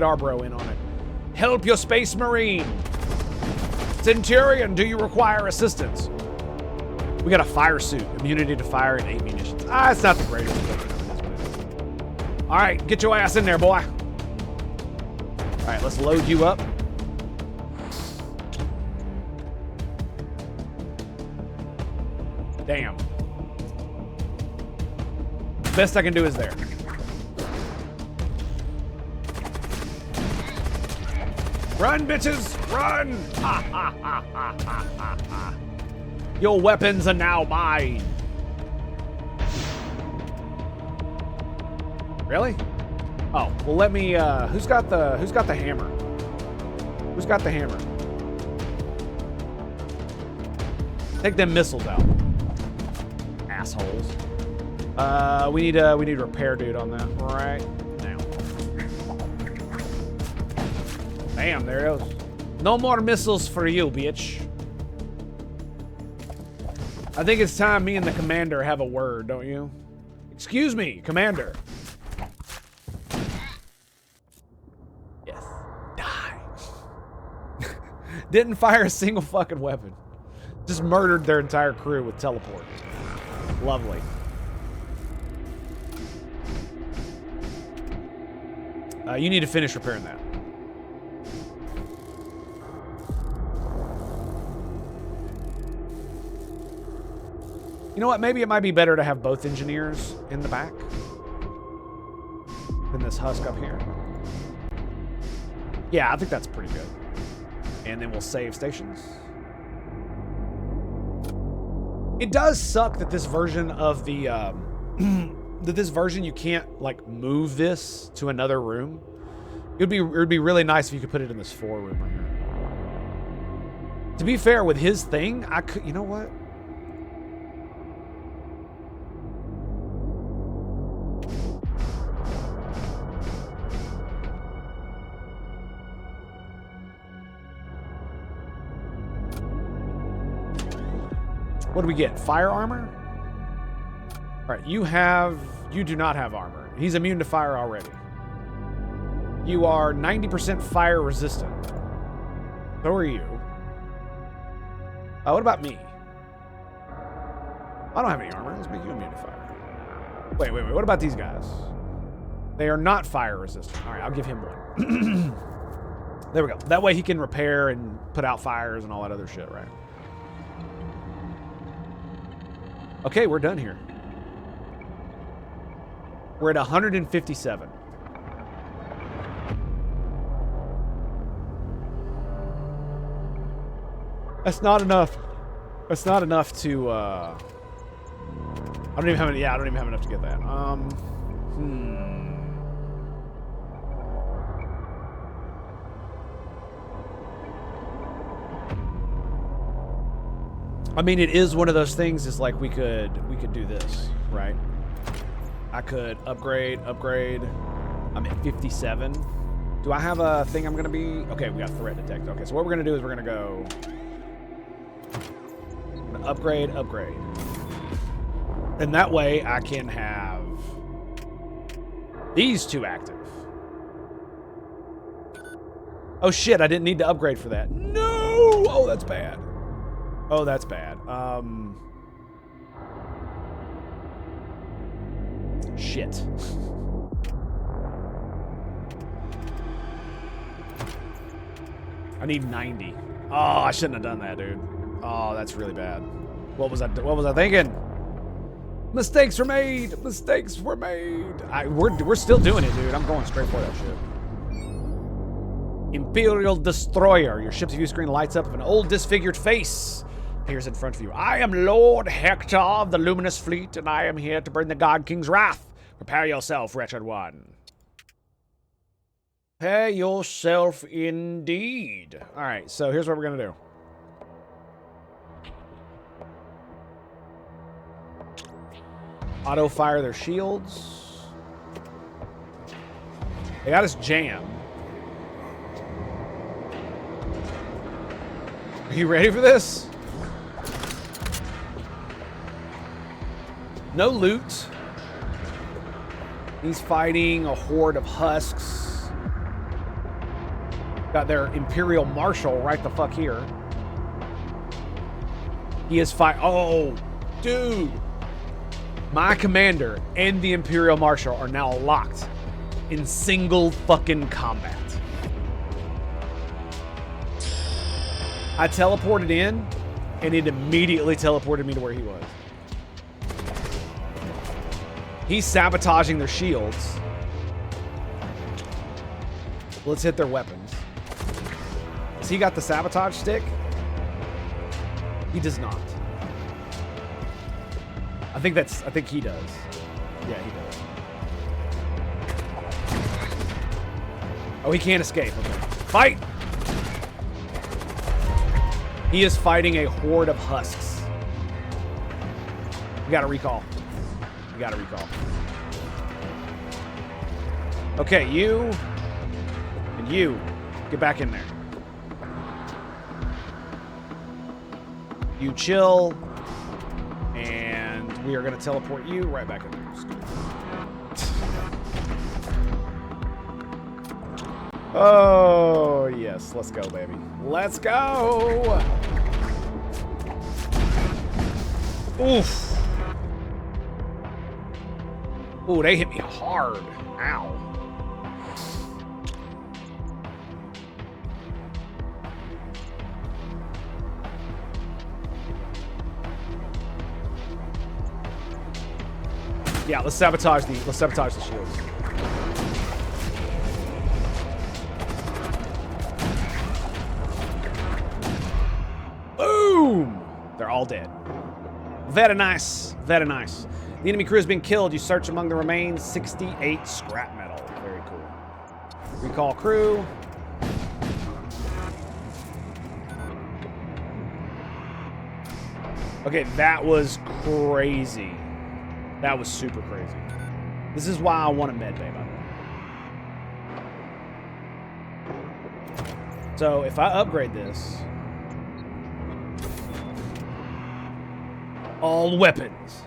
our bro in on it. Help your Space Marine. Centurion, do you require assistance? We got a fire suit, immunity to fire and 8 munitions. It's not the greatest. All right, get your ass in there, boy. All right, let's load you up. Damn. Best I can do is there. Run, bitches, run! Ha, ha, ha, ha, ha, ha, ha. Your weapons are now mine. Really? Oh, well let me, who's got the hammer? Who's got the hammer? Take them missiles out. Assholes. We need repair dude on that right now. Bam, there it goes. No more missiles for you, bitch. I think it's time me and the commander have a word, don't you? Excuse me, commander. Yes. Die. Didn't fire a single fucking weapon. Just murdered their entire crew with teleport. Lovely. You need to finish repairing that. You know what? Maybe it might be better to have both engineers in the back than this husk up here. Yeah, I think that's pretty good. And then we'll save stations. It does suck that this version of the that this version you can't like move this to another room. It would be really nice if you could put it in this 4 room right here. To be fair, with his thing, I could. You know what? What do we get? Fire armor? All right, you do not have armor. He's immune to fire already. You are 90% fire resistant. So are you. What about me? I don't have any armor. Let's make you immune to fire. Wait. What about these guys? They are not fire resistant. All right, I'll give him one. There we go. That way he can repair and put out fires and all that other shit, right? Okay, we're done here. We're at 157. That's not enough. That's not enough to, I don't even have enough to get that. I mean, it is one of those things. Is like we could do this, right? I could upgrade. I'm at 57. Do I have a thing I'm gonna be? Okay, we got threat detect. Okay, so what we're gonna do is we're gonna go upgrade, and that way I can have these 2 active. Oh shit! I didn't need to upgrade for that. No! Oh, that's bad. Oh, that's bad. Shit. I need 90. Oh, I shouldn't have done that, dude. Oh, that's really bad. What was I thinking? Mistakes were made. Mistakes were made. We're still doing it, dude. I'm going straight for that shit. Imperial Destroyer. Your ship's view screen lights up with an old disfigured face. Appears in front of you. I am Lord Hector of the Luminous Fleet, and I am here to bring the God King's wrath. Prepare yourself, wretched one. Prepare yourself indeed. All right, so here's what we're gonna do. Auto fire their shields. They got us jammed. Are you ready for this? No loot. He's fighting a horde of husks. Got their Imperial Marshal right the fuck here. He is oh, dude. My commander and the Imperial Marshal are now locked in single fucking combat. I teleported in, and it immediately teleported me to where he was. He's sabotaging their shields. Let's hit their weapons. Has he got the sabotage stick? He does not. I think he does. Yeah, he does. Oh, he can't escape. Okay. Fight! He is fighting a horde of husks. We gotta recall. We gotta recall. Okay, you and you, get back in there. You chill, and we are gonna teleport you right back in there. Oh, yes. Let's go, baby. Let's go! Oof. Ooh, they hit me hard. Ow. Yeah, let's sabotage the shields. Boom! They're all dead. Very nice. Very nice. The enemy crew has been killed. You search among the remains. 68 scrap metal. Very cool. Recall crew. Okay, that was crazy. That was super crazy. This is why I want a med bay, by the way. So if I upgrade this, all weapons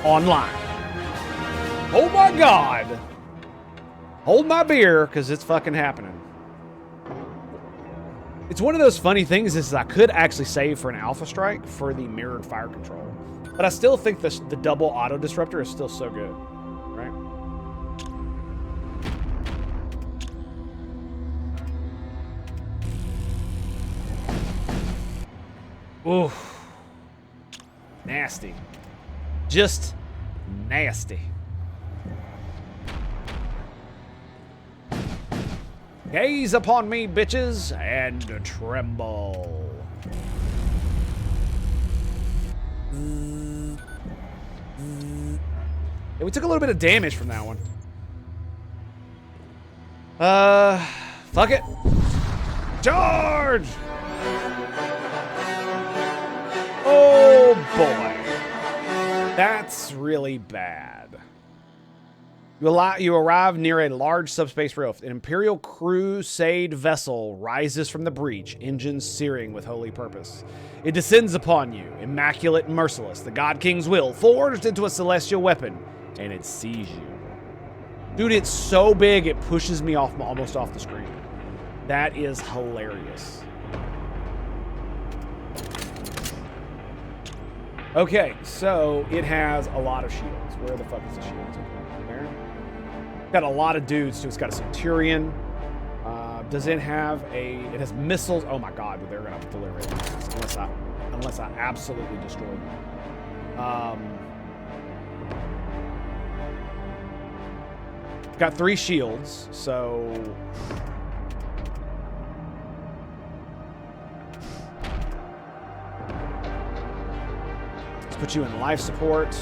online. Oh my God. Hold my beer, because it's fucking happening. It's one of those funny things is I could actually save for an alpha strike for the mirrored fire control. But I still think the double auto disruptor is still so good, right? Oof. Nasty. Just nasty. Gaze upon me, bitches, and tremble. Yeah, we took a little bit of damage from that one. Fuck it. Charge! Oh boy. That's really bad. You arrive near a large subspace rift. An Imperial crusade vessel rises from the breach, engines searing with holy purpose. It descends upon you, immaculate and merciless, the God King's will, forged into a celestial weapon, and it sees you. Dude, it's so big it pushes me almost off the screen. That is hilarious. Okay, so it has a lot of shields. Where the fuck is the shields? There. Got a lot of dudes too. It's got a Centurion, Does it have a... It has missiles. Oh my god, they're going to obliterate this unless I absolutely destroy them. Got 3 shields, so... Let's put you in life support.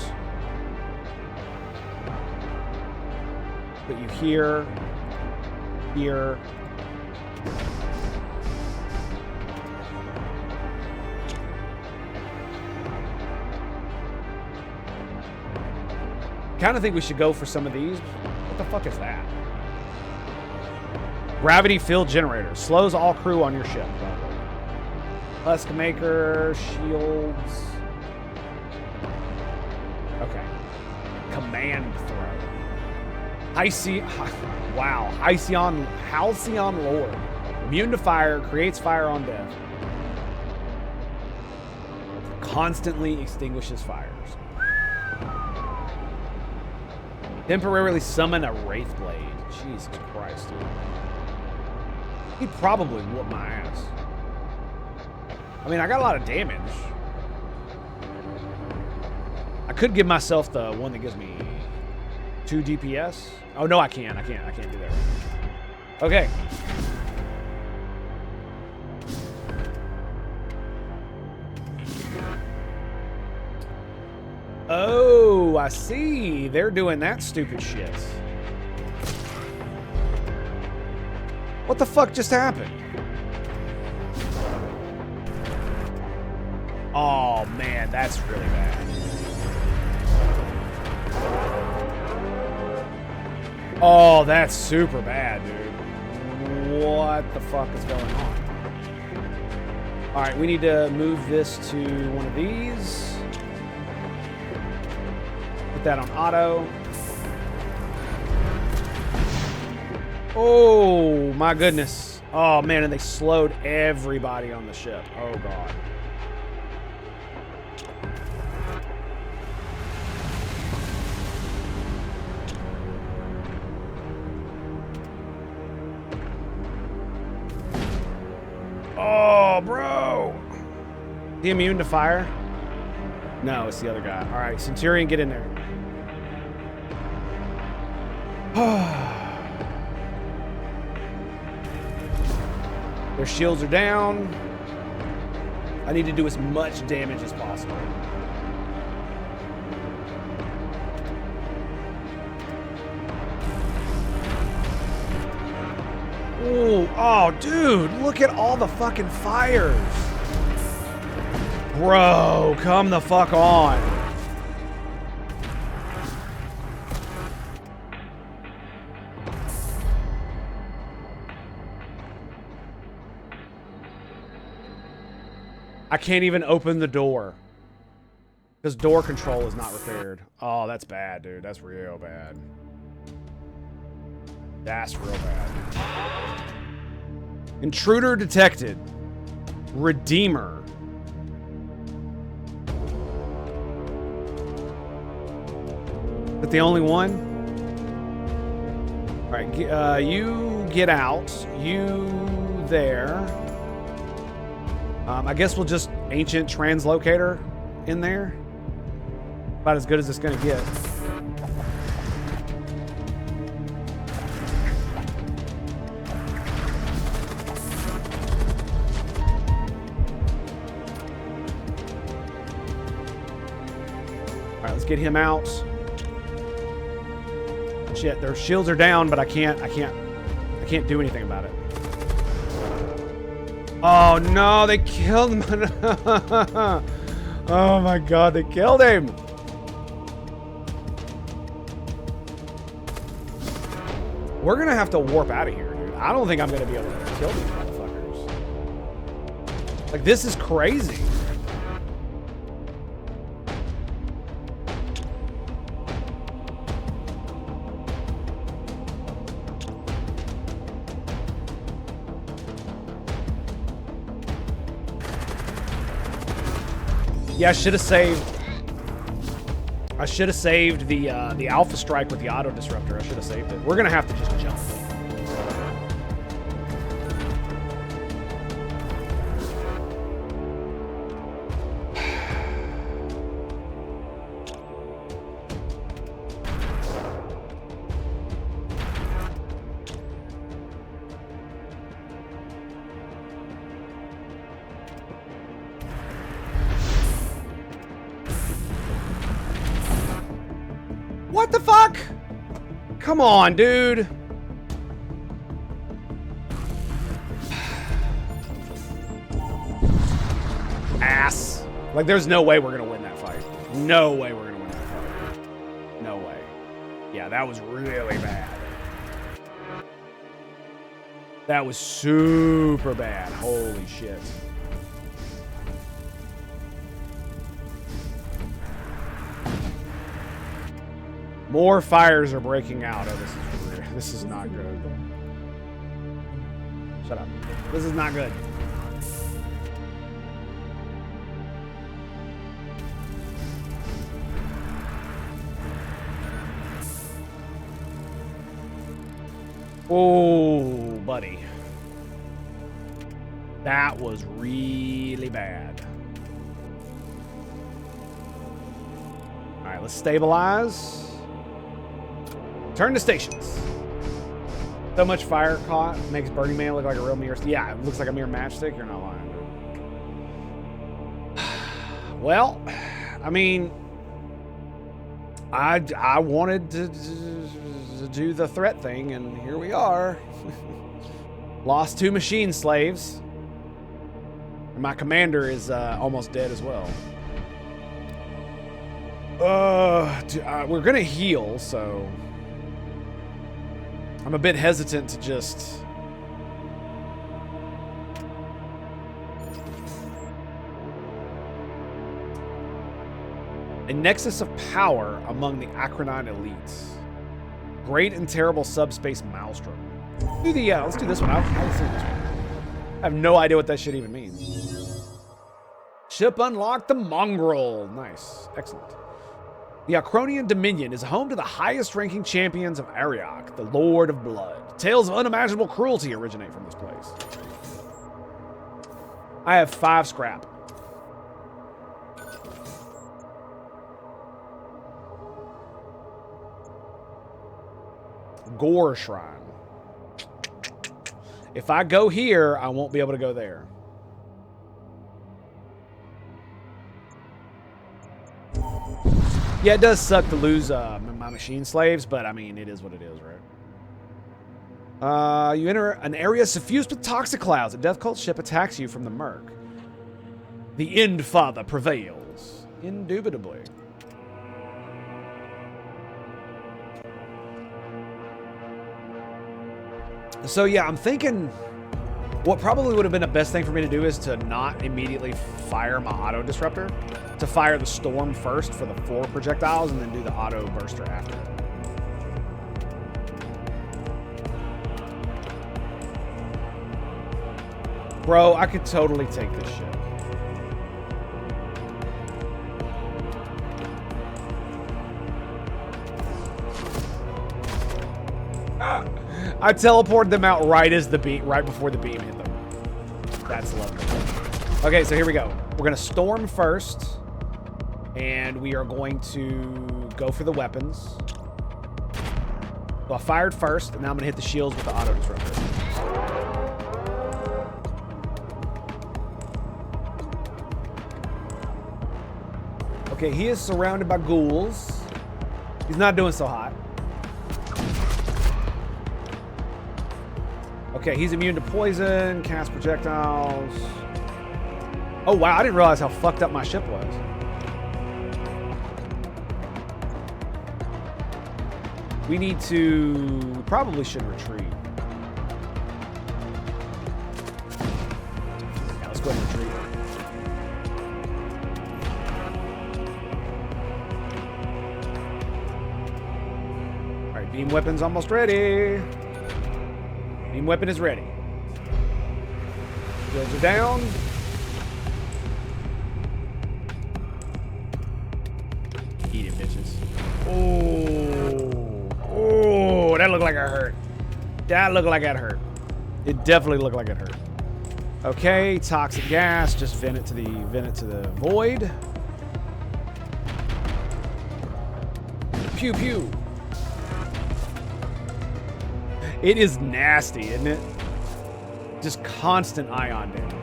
Put you here. Here. Kind of think we should go for some of these. What the fuck is that? Gravity field generator. Slows all crew on your ship. Husk maker. Shields. Okay. Command throw. Wow. Halcyon Lord. Immune to fire. Creates fire on death. Constantly extinguishes fires. Temporarily summon a Wraith Blade. Jesus Christ, dude. He'd probably whoop my ass. I mean, I got a lot of damage. I could give myself the one that gives me 2 DPS. Oh, no, I can't. I can't do that. Okay. Oh, I see. They're doing that stupid shit. What the fuck just happened? Oh, man, that's really bad. Oh, that's super bad, dude. What the fuck is going on? All right, we need to move this to one of these. Put that on auto. Oh, my goodness. Oh, man, and they slowed everybody on the ship. Oh, God. Oh, bro. Is he immune to fire? No, it's the other guy. All right, Centurion, get in there. Their shields are down. I need to do as much damage as possible. Ooh, oh, dude, look at all the fucking fires. Bro, come the fuck on. I can't even open the door because door control is not repaired. Oh, that's bad, dude. That's real bad. That's real bad. Intruder detected. Redeemer. But the only one? All right, you get out. You there. I guess we'll just ancient translocator in there. About as good as it's gonna get. All right, let's get him out. Shit, their shields are down, but I can't do anything about it. Oh no, they killed him. Oh my god, they killed him. We're gonna have to warp out of here, dude. I don't think I'm gonna be able to kill these motherfuckers. Like, this is crazy. Yeah, I should have saved the Alpha Strike with the auto disruptor. I should have saved it. We're gonna have to just jump. What the fuck? Come on, dude. Ass. Like, there's no way we're gonna win that fight. No way we're gonna win that fight. No way. Yeah, that was really bad. That was super bad. Holy shit. More fires are breaking out. Oh, this is not good. Shut up. This is not good. Oh, buddy. That was really bad. All right, let's stabilize. Turn to stations. So much fire caught makes Burning Man look like a real mirror. Yeah, it looks like a mere matchstick. You're not lying. Well, I mean, I wanted to do the threat thing, and here we are. Lost 2 machine slaves. And my commander is almost dead as well. We're gonna heal, so I'm a bit hesitant to just... A nexus of power among the Acronine elites. Great and terrible subspace maelstrom. Let's do this one. Let's do this one. I have no idea what that shit even means. Ship unlocked, the Mongrel. Nice. Excellent. The Acronian Dominion is home to the highest-ranking champions of Ariok, the Lord of Blood. Tales of unimaginable cruelty originate from this place. I have 5 scrap. Gore Shrine. If I go here, I won't be able to go there. Yeah, it does suck to lose my machine slaves, but I mean, it is what it is, right? You enter an area suffused with toxic clouds. A death cult ship attacks you from the murk. The End Father prevails. Indubitably. So yeah, I'm thinking what probably would have been the best thing for me to do is to not immediately fire my auto disruptor, to fire the storm first for the 4 projectiles and then do the auto burster after. Bro, I could totally take this shit. I teleported them out right before the beam hit them. That's lovely. Okay, so here we go. We're gonna storm first, and we are going to go for the weapons. So I fired first, and now I'm gonna hit the shields with the auto disruptor. Okay, he is surrounded by ghouls. He's not doing so hot. Okay, he's immune to poison, cast projectiles. Oh wow, I didn't realize how fucked up my ship was. We probably should retreat. Yeah, let's go ahead and retreat. All right, beam weapon's almost ready. Beam weapon is ready. Shields are down. Eat it, bitches. Oh, that looked like it hurt. That looked like it hurt. It definitely looked like it hurt. Okay, toxic gas. Just vent it to the void. Pew pew. It is nasty, isn't it? Just constant ion damage.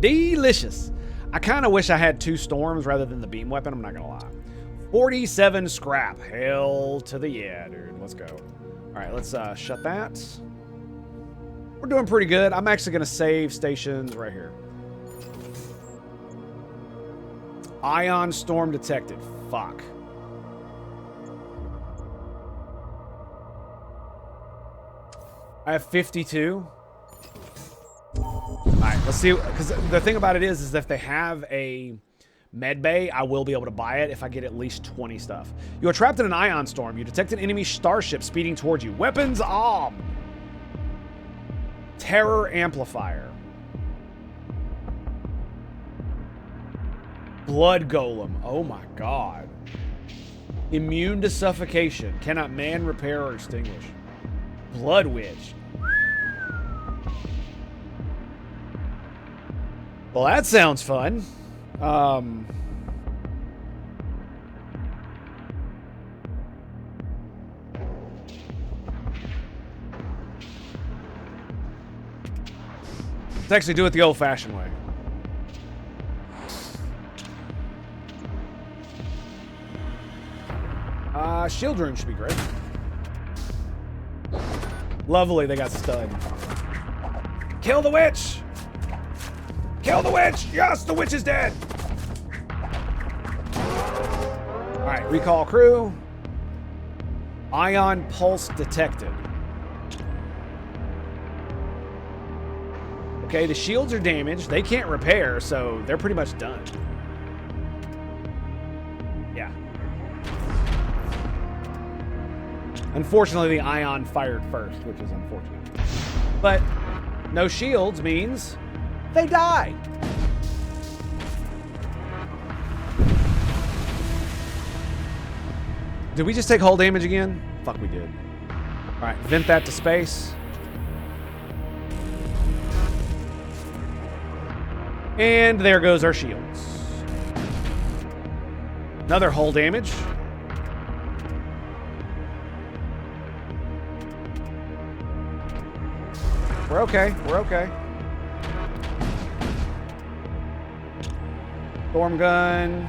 Delicious. I kind of wish I had 2 storms rather than the beam weapon. I'm not going to lie. 47 scrap. Hell to the yeah, dude. Let's go. All right, let's shut that. We're doing pretty good. I'm actually going to save stations right here. Ion storm detected. Fuck. I have 52. All right, let's see. Because the thing about it is if they have a med bay, I will be able to buy it if I get at least 20 stuff. You are trapped in an ion storm. You detect an enemy starship speeding towards you. Weapons armed. Terror amplifier. Blood golem. Oh my god. Immune to suffocation. Cannot man, repair, or extinguish. Blood witch. Well, that sounds fun. Let's actually do it the old-fashioned way. Shield rune should be great. Lovely, they got stunned. Kill the witch! Kill the witch! Yes, the witch is dead! Alright, recall crew. Ion pulse detected. Okay, the shields are damaged. They can't repair, so they're pretty much done. Yeah. Unfortunately, the ion fired first, which is unfortunate. But no shields means they die. Did we just take hull damage again? Fuck, we did. All right, vent that to space. And there goes our shields. Another hull damage. We're okay. We're okay. Storm gun.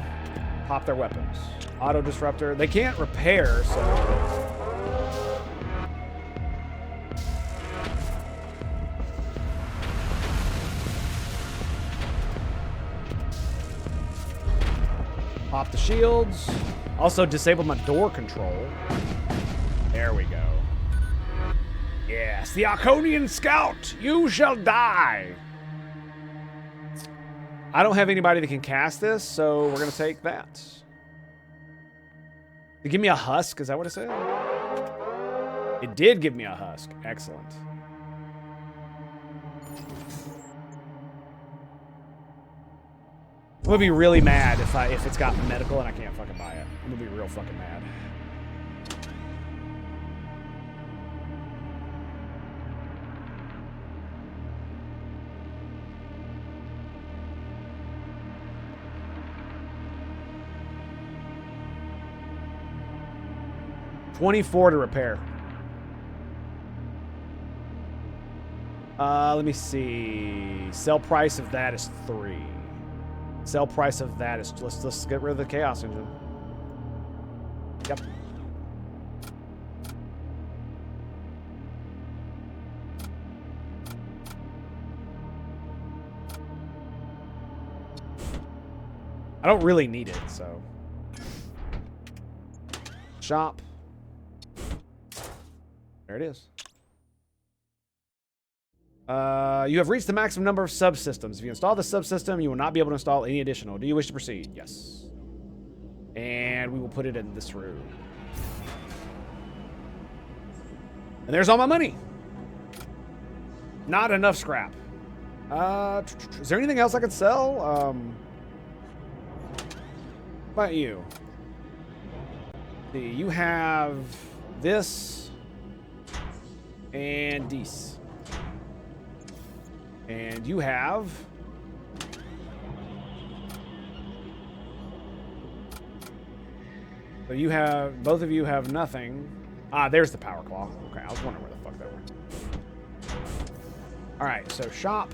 Pop their weapons. Auto disruptor. They can't repair, so... Pop the shields. Also disable my door control. There we go. Yes, the Arconian Scout! You shall die! I don't have anybody that can cast this, so we're going to take that. Did it give me a husk? Is that what it said? It did give me a husk. Excellent. I'm going to be really mad if it's got medical and I can't fucking buy it. I'm going to be real fucking mad. $24 to repair. Let me see. Sell price of that is 3. Sell price of that is... Let's get rid of the Chaos Engine. Yep. I don't really need it, so... Shop. There it is. You have reached the maximum number of subsystems. If you install the subsystem, you will not be able to install any additional. Do you wish to proceed? Yes. And we will put it in this room. And there's all my money. Not enough scrap. Is there anything else I could sell? How about you? See, you have this and this. And you have... So you have... Both of you have nothing. Ah, there's the power claw. Okay, I was wondering where the fuck they were. Alright, so shop.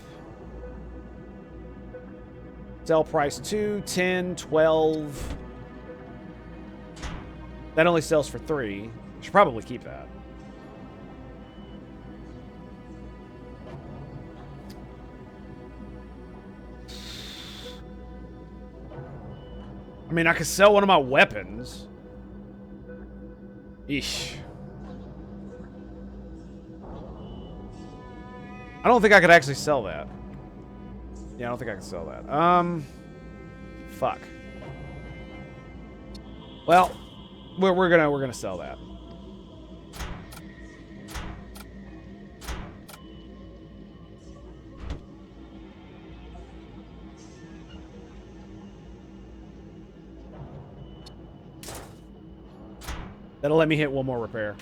FTL price 2, 10, 12. That only sells for 3. Should probably keep that. I mean, I could sell one of my weapons. Eesh. I don't think I could actually sell that. Yeah, I don't think I can sell that. Fuck. Well, we're gonna sell that. That'll let me hit one more repair.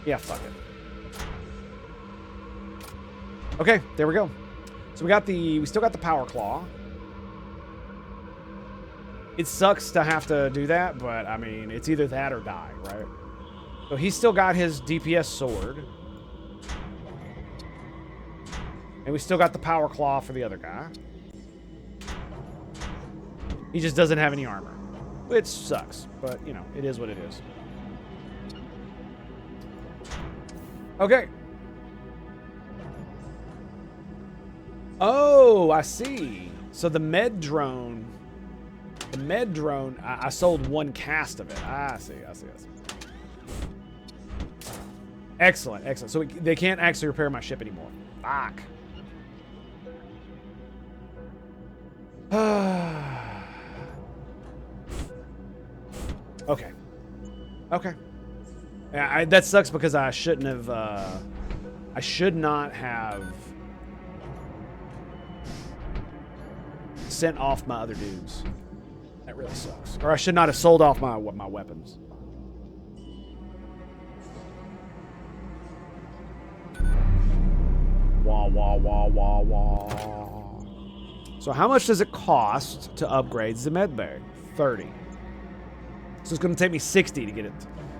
Yeah, fuck it. Okay, there we go. So we still got the power claw. It sucks to have to do that, but I mean, it's either that or die, right? So he's still got his DPS sword. And we still got the power claw for the other guy. He just doesn't have any armor, which sucks, but you know, it is what it is. Okay. Oh, I see. So the med drone, I sold one cast of it. I see. Excellent. So they can't actually repair my ship anymore. Fuck. Okay. Yeah, that sucks because I shouldn't have, I should not have sent off my other dudes. That really sucks. Or I should not have sold off my weapons. Wah. So how much does it cost to upgrade the med bay? 30. So it's going to take me 60 to get it.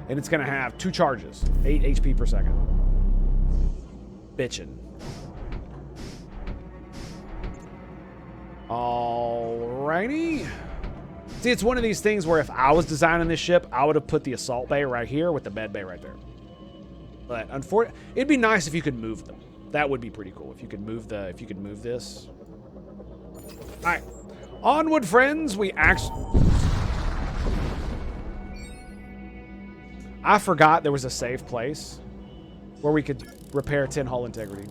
And it's going to have 2 charges. 8 HP per second. Bitchin'. Alrighty. See, it's one of these things where if I was designing this ship, I would have put the assault bay right here with the med bay right there. But unfortunately, it'd be nice if you could move them. That would be pretty cool if you could move this. All right. Onward, friends. I forgot there was a safe place where we could repair 10 hull integrity.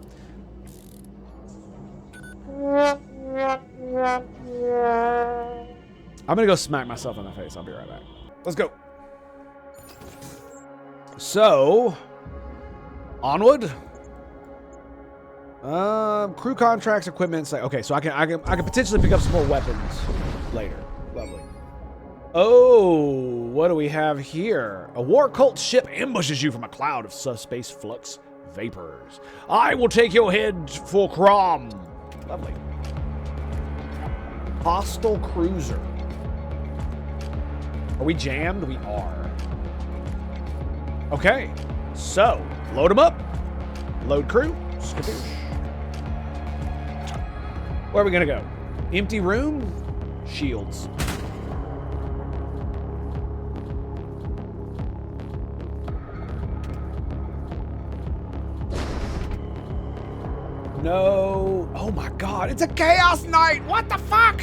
I'm gonna go smack myself in the face. I'll be right back. Let's go. So, onward. Crew contracts, equipment. Okay, so I can potentially pick up some more weapons later. Lovely. Oh, what do we have here? A war cult ship ambushes you from a cloud of subspace flux vapors. I will take your head for Crom. Lovely. Hostile cruiser. Are we jammed? We are. Okay, so load them up. Load crew. Skadoosh. Where are we gonna go? Empty room. Shields. No. Oh my god, it's a Chaos Knight! What the fuck?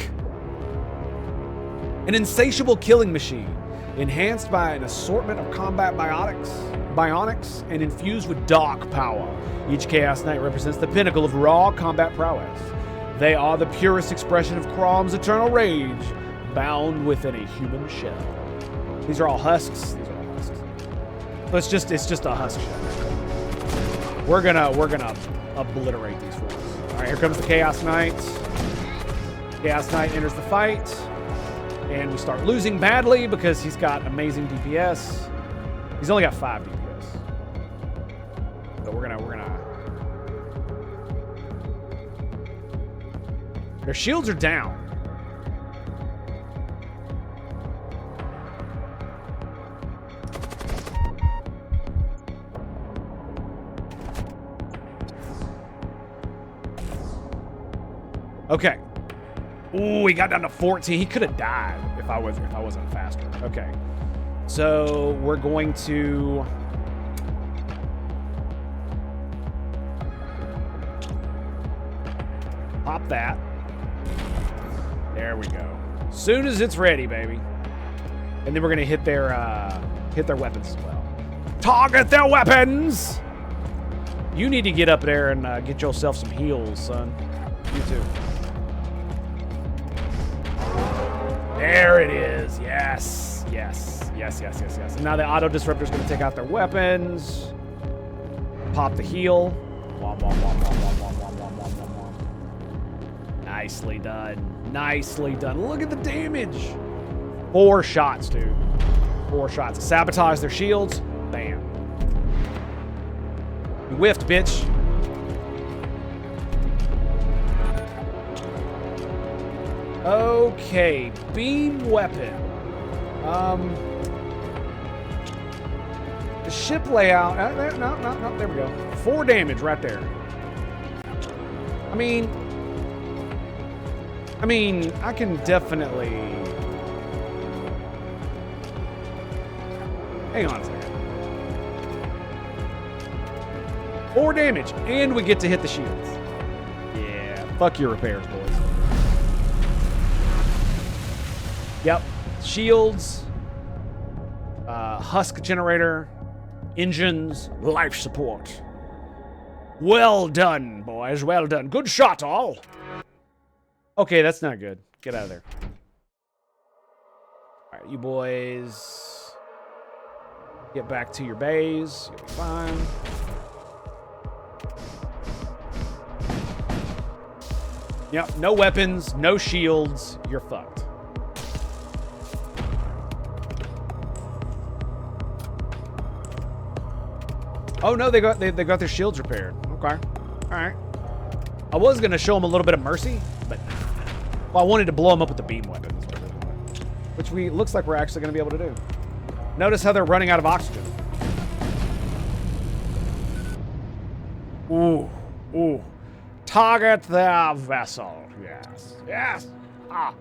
An insatiable killing machine, enhanced by an assortment of combat bionics, and infused with dark power. Each Chaos Knight represents the pinnacle of raw combat prowess. They are the purest expression of Crom's eternal rage, bound within a human shell. These are all husks. So it's just a husk shell. We're gonna obliterate these fools. All right, here comes the Chaos Knight. Chaos Knight enters the fight, and we start losing badly because he's got amazing DPS. He's only got 5 DPS. So we're gonna. Their shields are down. Okay. Ooh, he got down to 14. He could have died if I wasn't faster. Okay. So we're going to pop that. There we go. Soon as it's ready, baby. And then we're gonna hit their weapons as well. Target their weapons! You need to get up there and get yourself some heals, son. You too. There it is. Yes. Yes. Yes, yes, yes, yes. And now the auto disruptor is gonna take out their weapons. Pop the heal. Wom, wom, wom, wom, wom, wom, wom, wom, wom, wom, wom. Nicely done. Nicely done. Look at the damage. 4 shots, dude. 4 shots. Sabotage their shields. Bam. You whiffed, bitch. Okay. Beam weapon. The ship layout. No. There we go. 4 damage right there. I mean, I can definitely... Hang on a second. 4 damage, and we get to hit the shields. Yeah, fuck your repairs, boys. Yep, shields, husk generator, engines, life support. Well done, boys, well done. Good shot, all. Okay, that's not good. Get out of there. All right, you boys... Get back to your bays. You'll be fine. Yep, no weapons, no shields. You're fucked. Oh no, they got their shields repaired. Okay, all right. I was gonna show them a little bit of mercy, but well, I wanted to blow them up with the beam weapon, which looks like we're actually gonna be able to do. Notice how they're running out of oxygen. Ooh, ooh. Target their vessel. Yes, yes. Ah.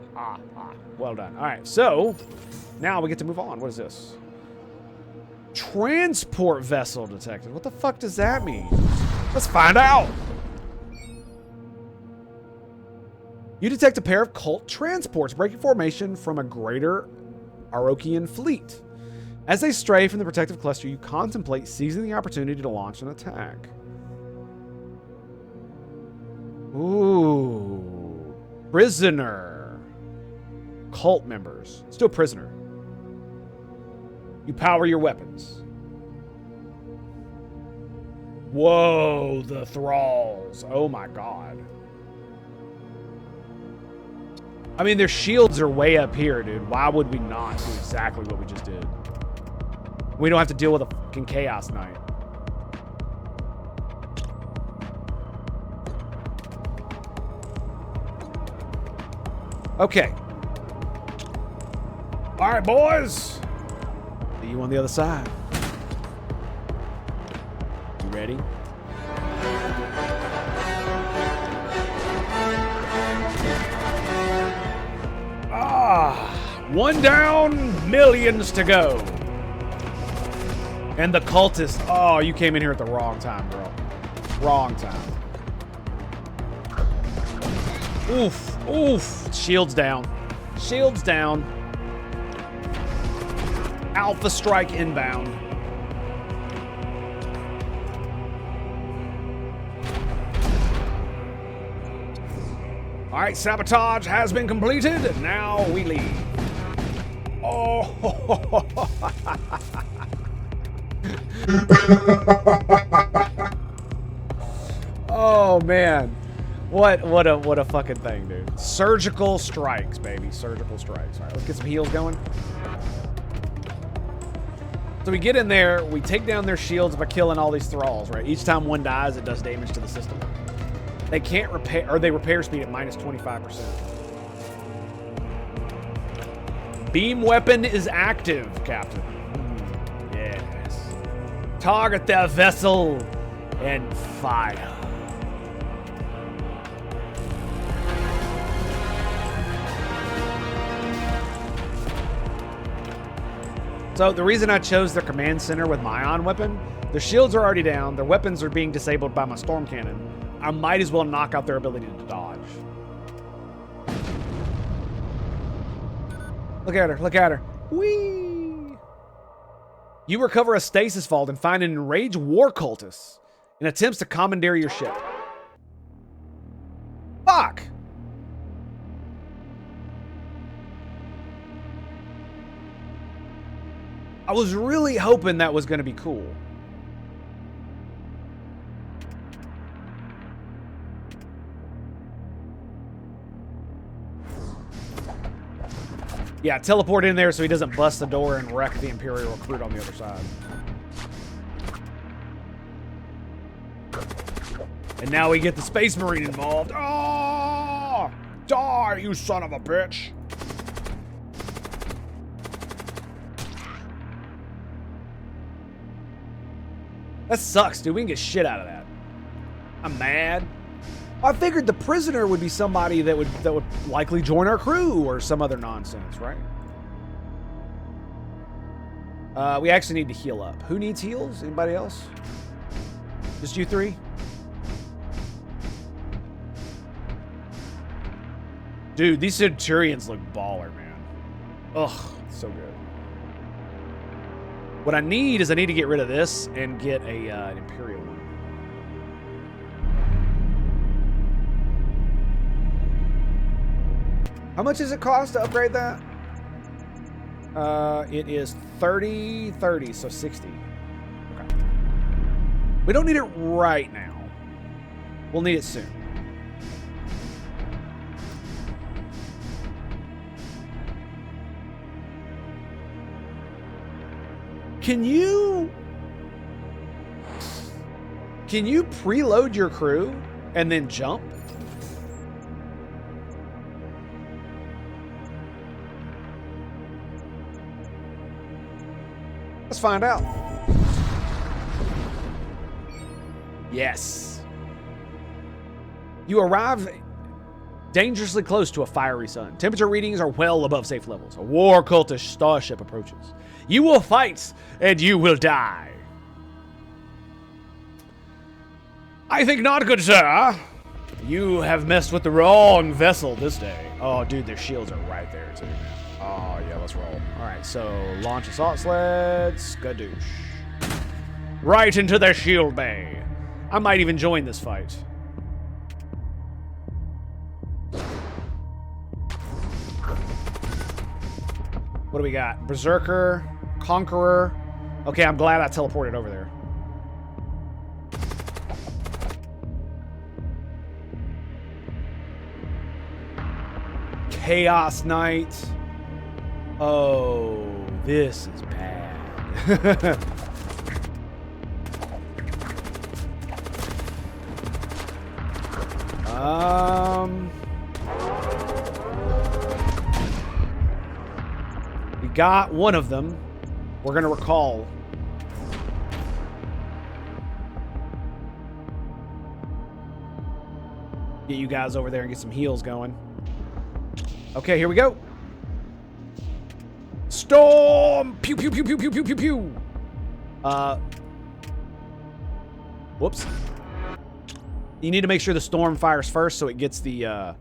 Well done. All right, so now we get to move on. What is this? Transport vessel detected. What the fuck does that mean? Let's find out. You detect a pair of cult transports breaking formation from a greater Arokian fleet. As they stray from the protective cluster, you contemplate seizing the opportunity to launch an attack. Ooh. Prisoner. Cult members. Still prisoner. You power your weapons. Whoa, the thralls. Oh my god. I mean, their shields are way up here, dude. Why would we not do exactly what we just did? We don't have to deal with a fucking Chaos Knight. Okay. All right, boys. See you on the other side. You ready? One down, millions to go. And the cultist. Oh, you came in here at the wrong time, girl. Wrong time. Oof, oof. Shields down. Shields down. Alpha strike inbound. All right, sabotage has been completed. Now we leave. Oh. Oh man. What a fucking thing, dude. Surgical strikes, baby. Surgical strikes. All right, let's get some heals going. So we get in there, we take down their shields by killing all these thralls, right? Each time one dies, it does damage to the system. They can't repair, or they repair speed at minus 25%. Beam weapon is active, Captain. Yes. Target their vessel and fire. So the reason I chose their command center with my ion weapon, their shields are already down, their weapons are being disabled by my storm cannon. I might as well knock out their ability to dodge. Look at her, look at her. Whee! You recover a stasis vault and find an enraged war cultist in attempts to commandeer your ship. Fuck! I was really hoping that was going to be cool. Yeah, teleport in there so he doesn't bust the door and wreck the Imperial recruit on the other side. And now we get the Space Marine involved. Oh! Die, you son of a bitch! That sucks, dude. We can get shit out of that. I'm mad. I figured the prisoner would be somebody that would likely join our crew or some other nonsense, right? We actually need to heal up. Who needs heals? Anybody else? Just you three? Dude, these Centurions look baller, man. Ugh, so good. What I need is I need to get rid of this and get an Imperial one. How much does it cost to upgrade that? It is 30, so 60. Okay. We don't need it right now. We'll need it soon. Can you preload your crew and then jump? Let's find out. Yes. You arrive dangerously close to a fiery sun. Temperature readings are well above safe levels. A war cultist starship approaches. You will fight, and you will die. I think not, good sir. You have messed with the wrong vessel this day. Oh, dude, their shields are right there, too. Oh, yeah, let's roll. All right, so launch assault sleds. Skadoosh. Right into their shield bay. I might even join this fight. What do we got? Berserker, Conqueror. Okay, I'm glad I teleported over there. Chaos Knight. Oh, this is bad. We got one of them. We're gonna recall. Get you guys over there and get some heals going. Okay, here we go. Storm! Pew, pew, pew, pew, pew, pew, pew, pew. Whoops. You need to make sure the storm fires first so it gets the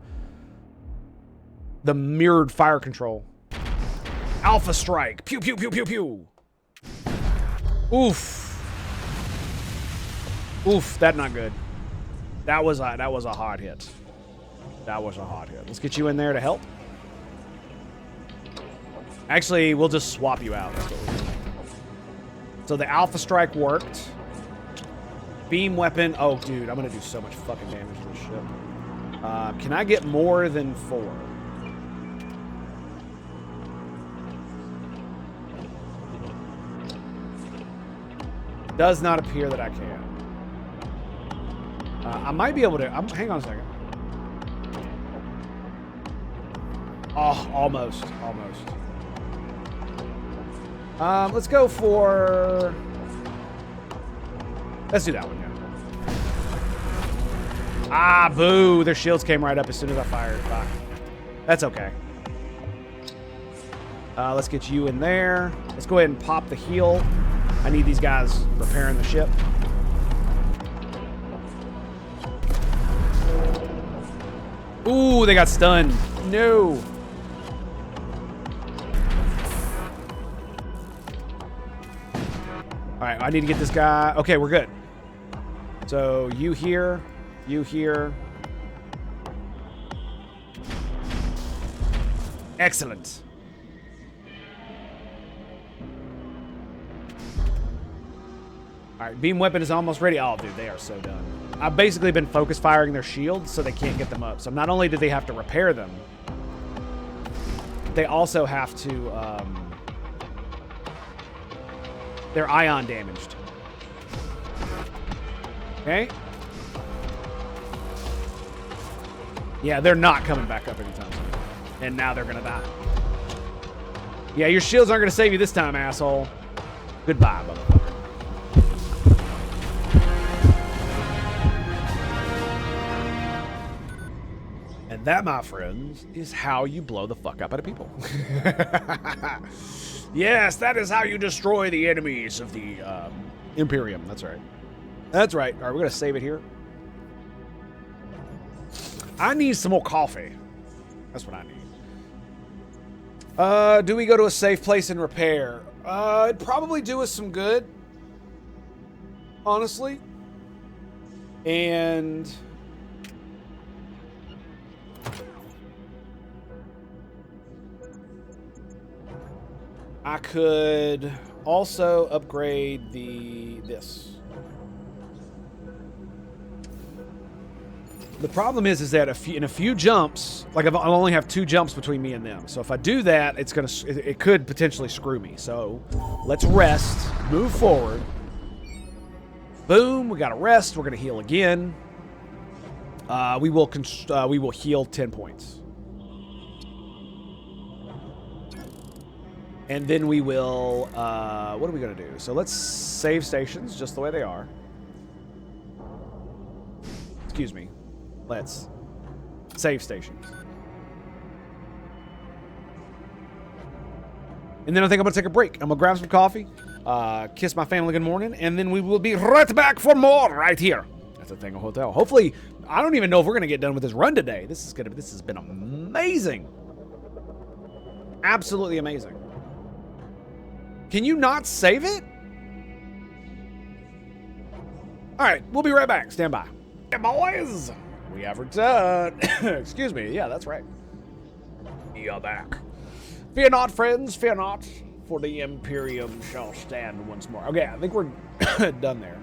mirrored fire control. Alpha strike. Pew, pew, pew, pew, pew. Oof. Oof, that's not good. That was a hard hit. That was a hard hit. Let's get you in there to help. Actually, we'll just swap you out. That's what we'll do. So the Alpha Strike worked. Beam weapon. Oh, dude, I'm going to do so much fucking damage to this ship. Can I get more than 4? Does not appear that I can. I might be able to. Hang on a second. Oh, almost. Almost. Let's go for... Let's do that one, yeah. Ah, boo. Their shields came right up as soon as I fired. Fuck. That's okay. Let's get you in there. Let's go ahead and pop the heal. I need these guys repairing the ship. Ooh, they got stunned. No. All right, I need to get this guy. Okay, we're good. So you here, you here. Excellent. All right, beam weapon is almost ready. Oh, dude, they are so done. I've basically been focus firing their shields so they can't get them up. So not only do they have to repair them, they also have to, they're ion damaged. Okay. Yeah, they're not coming back up anytime soon. And now they're gonna die. Yeah, your shields aren't gonna save you this time, asshole. Goodbye, motherfucker. And that, my friends, is how you blow the fuck up out of people. Yes, that is how you destroy the enemies of the Imperium. That's right. That's right. All right, we're going to save it here. I need some more coffee. That's what I need. Do we go to a safe place and repair? It'd probably do us some good. Honestly. And... I could also upgrade this. The problem is that in a few jumps, like I'll only have 2 jumps between me and them. So if I do that, it could potentially screw me. So let's rest, move forward. Boom, we got to rest. We're going to heal again. We will heal 10 points. And then we will, what are we going to do? So let's save stations just the way they are. Excuse me. Let's save stations. And then I think I'm going to take a break. I'm going to grab some coffee, kiss my family good morning, and then we will be right back for more right here at the Tango Hotel. Hopefully, I don't even know if we're going to get done with this run today. This has been amazing. Absolutely amazing. Can you not save it? All right, we'll be right back. Stand by. Yeah, boys, we have returned. Excuse me. Yeah, that's right. You're back. Fear not, friends. Fear not, for the Imperium shall stand once more. Okay, I think we're done there.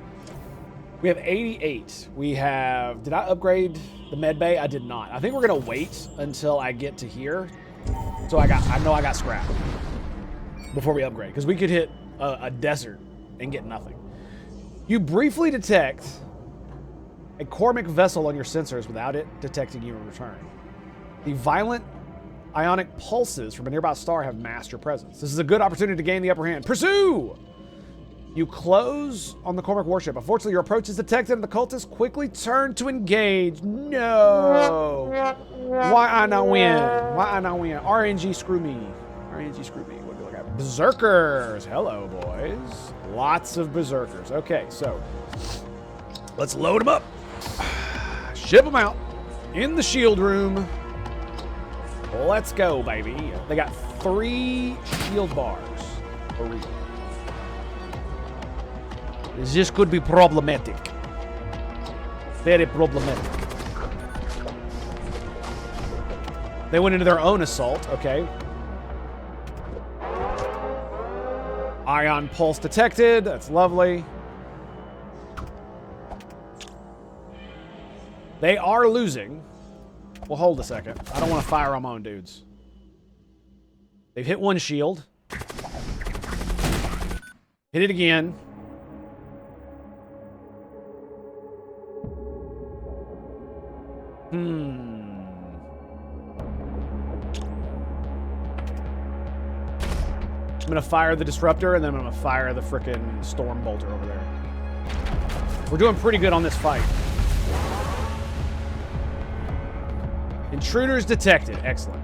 We have 88. We have... Did I upgrade the med bay? I did not. I think we're going to wait until I get to here. So I know I got scrap before we upgrade, because we could hit a desert and get nothing. You briefly detect a Cormic vessel on your sensors without it detecting you in return. The violent ionic pulses from a nearby star have masked your presence. This is a good opportunity to gain the upper hand. Pursue! You close on the Cormic warship. Unfortunately, your approach is detected and the cultists quickly turn to engage. No! Why I not win? Why I not win? RNG screw me. RNG screw me. What do we look at? Berserkers. Hello, boys. Lots of berserkers. Okay, so let's load them up. Ship them out in the shield room. Let's go, baby. They got 3 shield bars. For real. This could be problematic. Very problematic. They went into their own assault. Okay. Ion pulse detected. That's lovely. They are losing. Well, hold a second. I don't want to fire on my own dudes. They've hit 1 shield. Hit it again. I'm gonna fire the disruptor, and then I'm gonna fire the frickin' storm bolter over there. We're doing pretty good on this fight. Intruders detected. Excellent.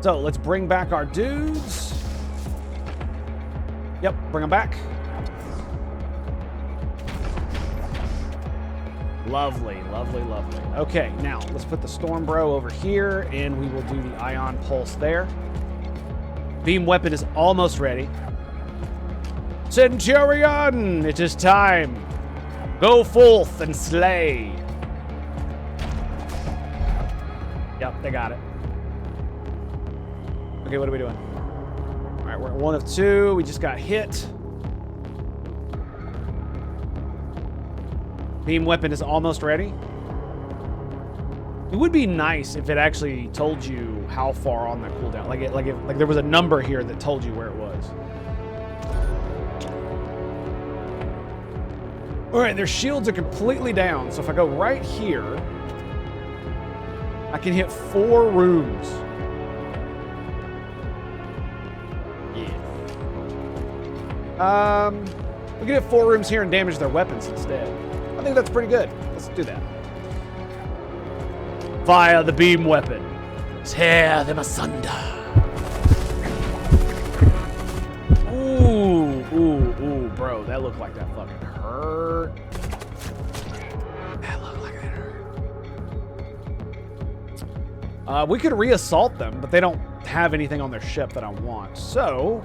So let's bring back our dudes. Yep, bring them back. Lovely, lovely, lovely. Okay, now let's put the Storm Bro over here, and we will do the Ion Pulse there. Beam weapon is almost ready. Centurion, it is time. Go forth and slay. Yep, they got it. Okay, what are we doing? All right, we're at 1 of 2. We just got hit. Beam weapon is almost ready. It would be nice if it actually told you how far on the cooldown. Like there was a number here that told you where it was. All right, their shields are completely down. So if I go right here, I can hit 4 rooms. Yeah. We can hit 4 rooms here and damage their weapons instead. I think that's pretty good. Let's do that. Via the beam weapon. Tear them asunder. Ooh, bro. That looked like that fucking hurt. That looked like that hurt. We could reassault them, but they don't have anything on their ship that I want. So,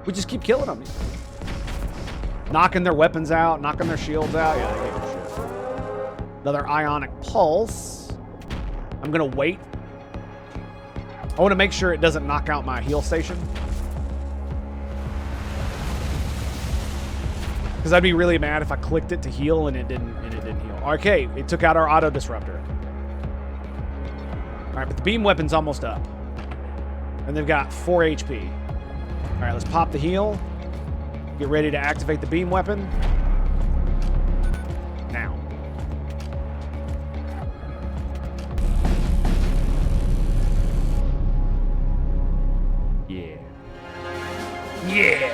we just keep killing them. Knocking their weapons out, knocking their shields out. Yeah, they take their shit. Another Ionic Pulse. I'm going to wait. I want to make sure it doesn't knock out my heal station. Because I'd be really mad if I clicked it to heal and it didn't heal. Okay, it took out our auto disruptor. All right, but the beam weapon's almost up. And they've got 4 HP. All right, let's pop the heal. Get ready to activate the beam weapon. Now. Yeah. Yeah.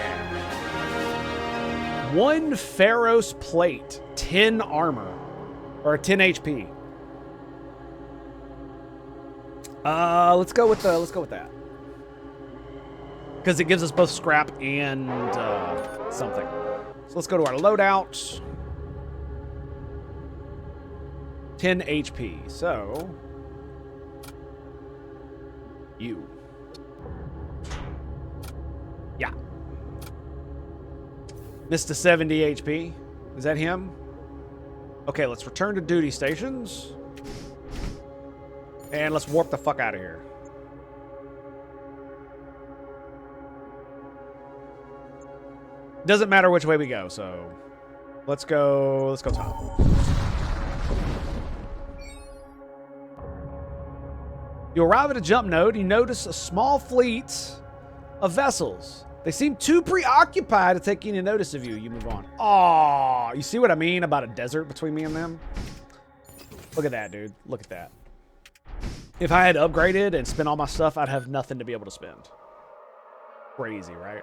1 Pharos plate, 10 armor, or 10 HP. Let's go with that. Because it gives us both scrap and something. So let's go to our loadout. 10 HP. So, you. Yeah. Missed a 70 HP. Is that him? Okay, let's return to duty stations. And let's warp the fuck out of here. Doesn't matter which way we go, so let's go top. You arrive at a jump node, you notice a small fleet of vessels. They seem too preoccupied to take any notice of you. You move on. Aw, you see what I mean about a desert between me and them? Look at that, dude. Look at that. If I had upgraded and spent all my stuff, I'd have nothing to be able to spend. Crazy, right?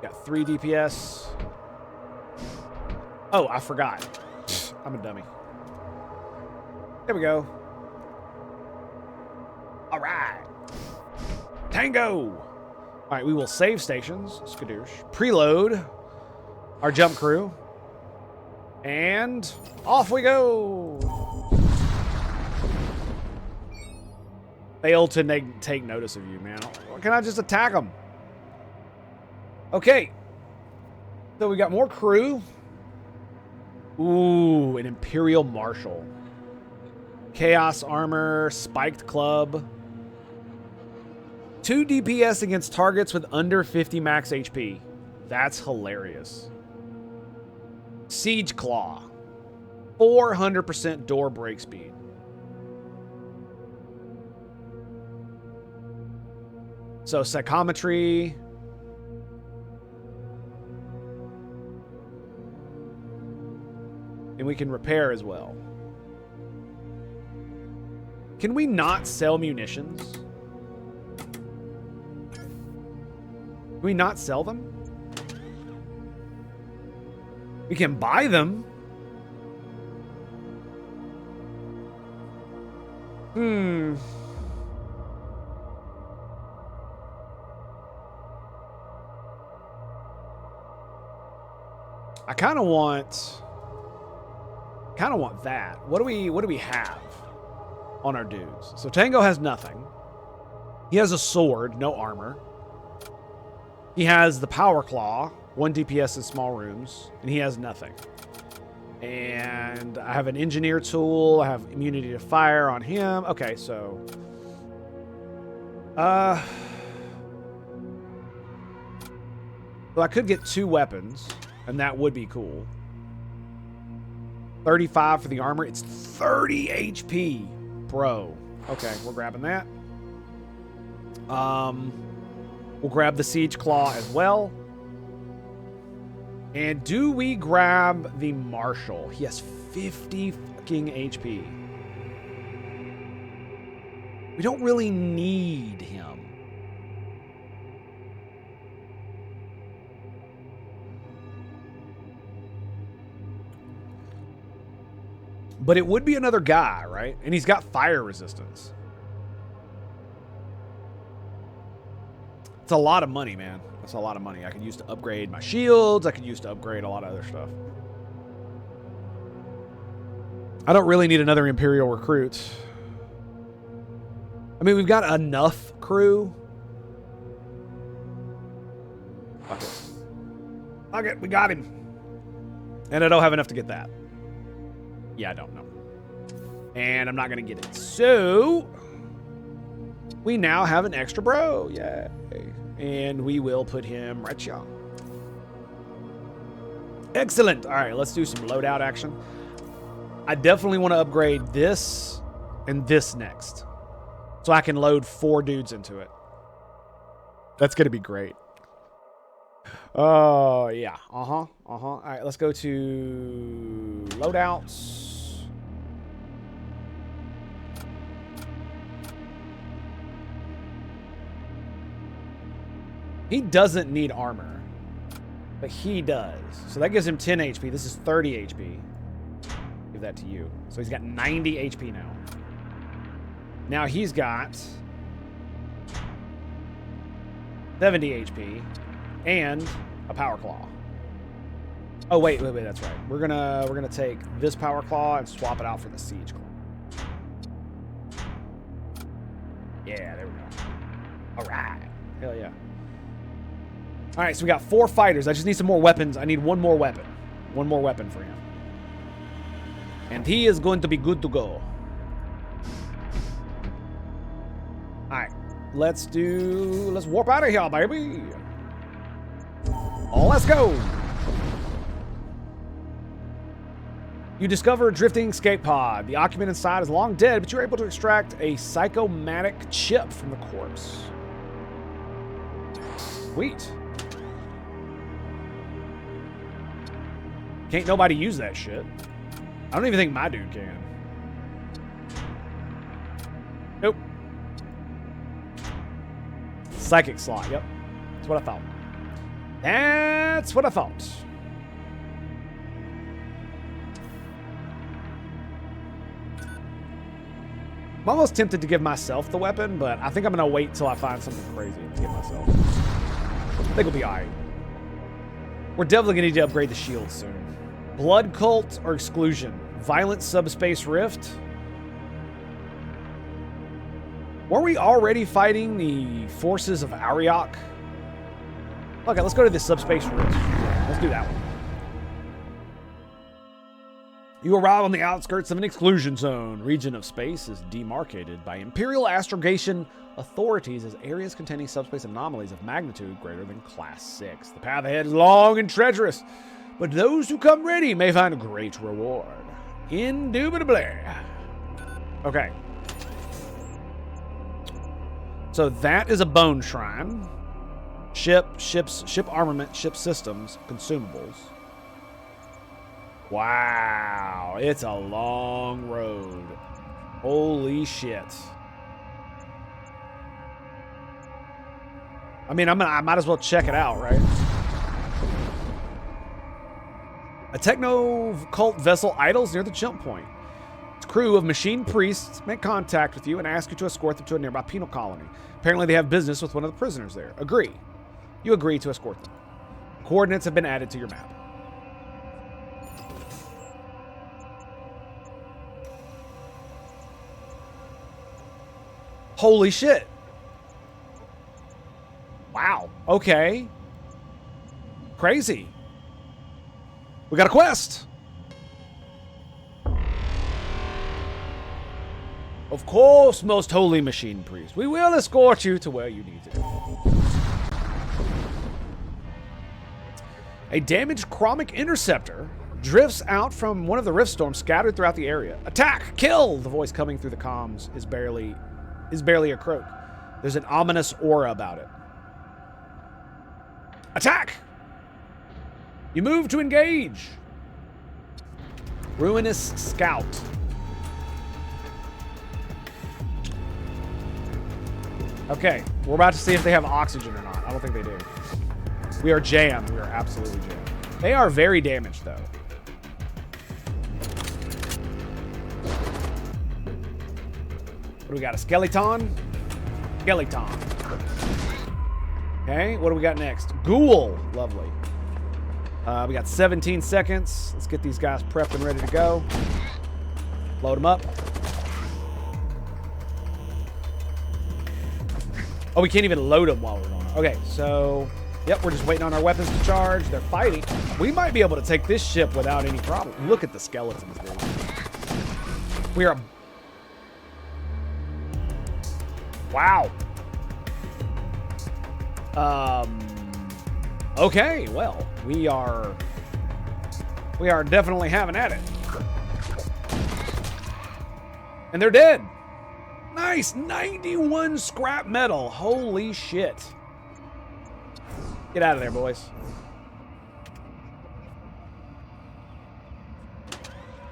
Got 3 DPS. Oh, I forgot. I'm a dummy. There we go. All right. Tango. All right, we will save stations. Skadoosh. Preload our jump crew. And off we go. Fail to take notice of you, man. Can I just attack them? Okay. So we got more crew. Ooh, an Imperial Marshal. Chaos armor, spiked club. 2 DPS against targets with under 50 max HP. That's hilarious. Siege Claw. 400% door break speed. So psychometry. And we can repair as well. Can we not sell munitions? Can we not sell them? We can buy them. I kind of want that. What do we have on our dudes? So Tango has nothing. He has a sword, no armor. He has the power claw, 1 DPS in small rooms, and he has nothing. And I have an engineer tool. I have immunity to fire on him. Okay, so so I could get 2 weapons, and that would be cool. 35 for the armor. It's 30 HP, bro. Okay, we're grabbing that. We'll grab the siege claw as well. And do we grab the marshal? He has 50 fucking HP. We don't really need him. But it would be another guy, right? And he's got fire resistance. It's a lot of money, man. That's a lot of money. I could use to upgrade my shields. I could use to upgrade a lot of other stuff. I don't really need another Imperial recruit. I mean, we've got enough crew. Fuck it. Fuck it, we got him. And I don't have enough to get that. Yeah, I don't know. And I'm not going to get it. So, we now have an extra bro. Yay. And we will put him right here. Excellent. All right, let's do some loadout action. I definitely want to upgrade this and this next, so I can load 4 dudes into it. That's going to be great. Oh, yeah. All right, let's go to loadouts. He doesn't need armor, but he does. So that gives him 10 HP. This is 30 HP. Give that to you. So he's got 90 HP now. Now he's got 70 HP and a power claw. Oh wait, that's right. We're gonna take this power claw and swap it out for the siege claw. Yeah, there we go. All right. Hell yeah. All right, so we got 4 fighters. I just need some more weapons. I need 1 more weapon. 1 more weapon for him. And he is going to be good to go. All right, let's warp out of here, baby. Oh, let's go. You discover a drifting escape pod. The occupant inside is long dead, but you're able to extract a psychomatic chip from the corpse. Sweet. Can't nobody use that shit. I don't even think my dude can. Nope. Psychic slot, yep. That's what I thought. That's what I thought. I'm almost tempted to give myself the weapon, but I think I'm going to wait till I find something crazy to give myself. I think we'll be alright. We're definitely going to need to upgrade the shield soon. Blood Cult or Exclusion? Violent Subspace Rift? Were we already fighting the forces of Ariok? Okay, let's go to the Subspace Rift. Let's do that one. You arrive on the outskirts of an exclusion zone. Region of space is demarcated by Imperial astrogation authorities as areas containing subspace anomalies of magnitude greater than Class 6. The path ahead is long and treacherous, but those who come ready may find a great reward. Indubitably. Okay. So that is a bone shrine. Ship armament, ship systems, consumables. Wow, it's a long road. Holy shit. I mean, I might as well check it out, right? A techno cult vessel idles near the jump point. Its crew of machine priests make contact with you and ask you to escort them to a nearby penal colony. Apparently they have business with one of the prisoners there. Agree. You agree to escort them. Coordinates have been added to your map. Holy shit. Wow. Okay. Crazy. We got a quest. Of course, most holy machine priest. We will escort you to where you need to go. A damaged chromic interceptor drifts out from one of the rift storms scattered throughout the area. Attack! Kill! The voice coming through the comms is barely a croak. There's an ominous aura about it. Attack! You move to engage. Ruinous Scout. Okay, we're about to see if they have oxygen or not. I don't think they do. We are jammed. We are absolutely jammed. They are very damaged, though. What do we got? A skeleton? Skeleton. Okay, what do we got next? Ghoul. Lovely. We got 17 seconds. Let's get these guys prepped and ready to go. Load them up. Oh, we can't even load them while we're on it. Okay, so, yep, we're just waiting on our weapons to charge. They're fighting. We might be able to take this ship without any problem. Look at the skeletons, dude. We are... Wow. Okay, well, we are definitely having at it. And they're dead. Nice, 91 scrap metal. Holy shit. Get out of there, boys.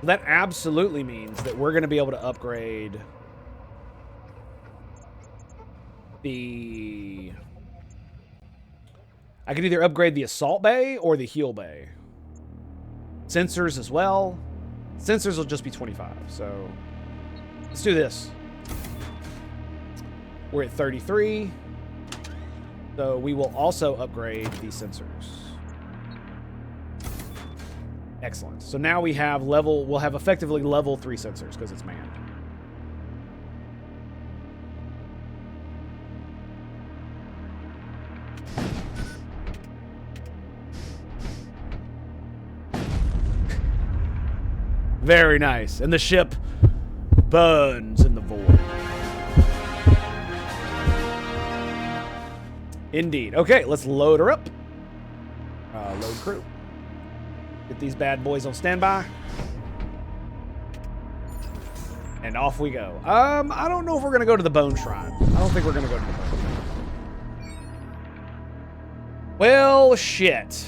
That absolutely means that we're going to be able to upgrade the... I can either upgrade the assault bay or the heal bay. Sensors as well. Sensors will just be 25, so let's do this. We're at 33, so we will also upgrade the sensors. Excellent. So now we have we'll have effectively level 3 sensors because it's manned. Very nice. And the ship burns in the void. Indeed. Okay, let's load her up. Load crew. Get these bad boys on standby. And off we go. I don't know if we're going to go to the Bone Shrine. I don't think we're going to go to the Bone Shrine. Well, shit.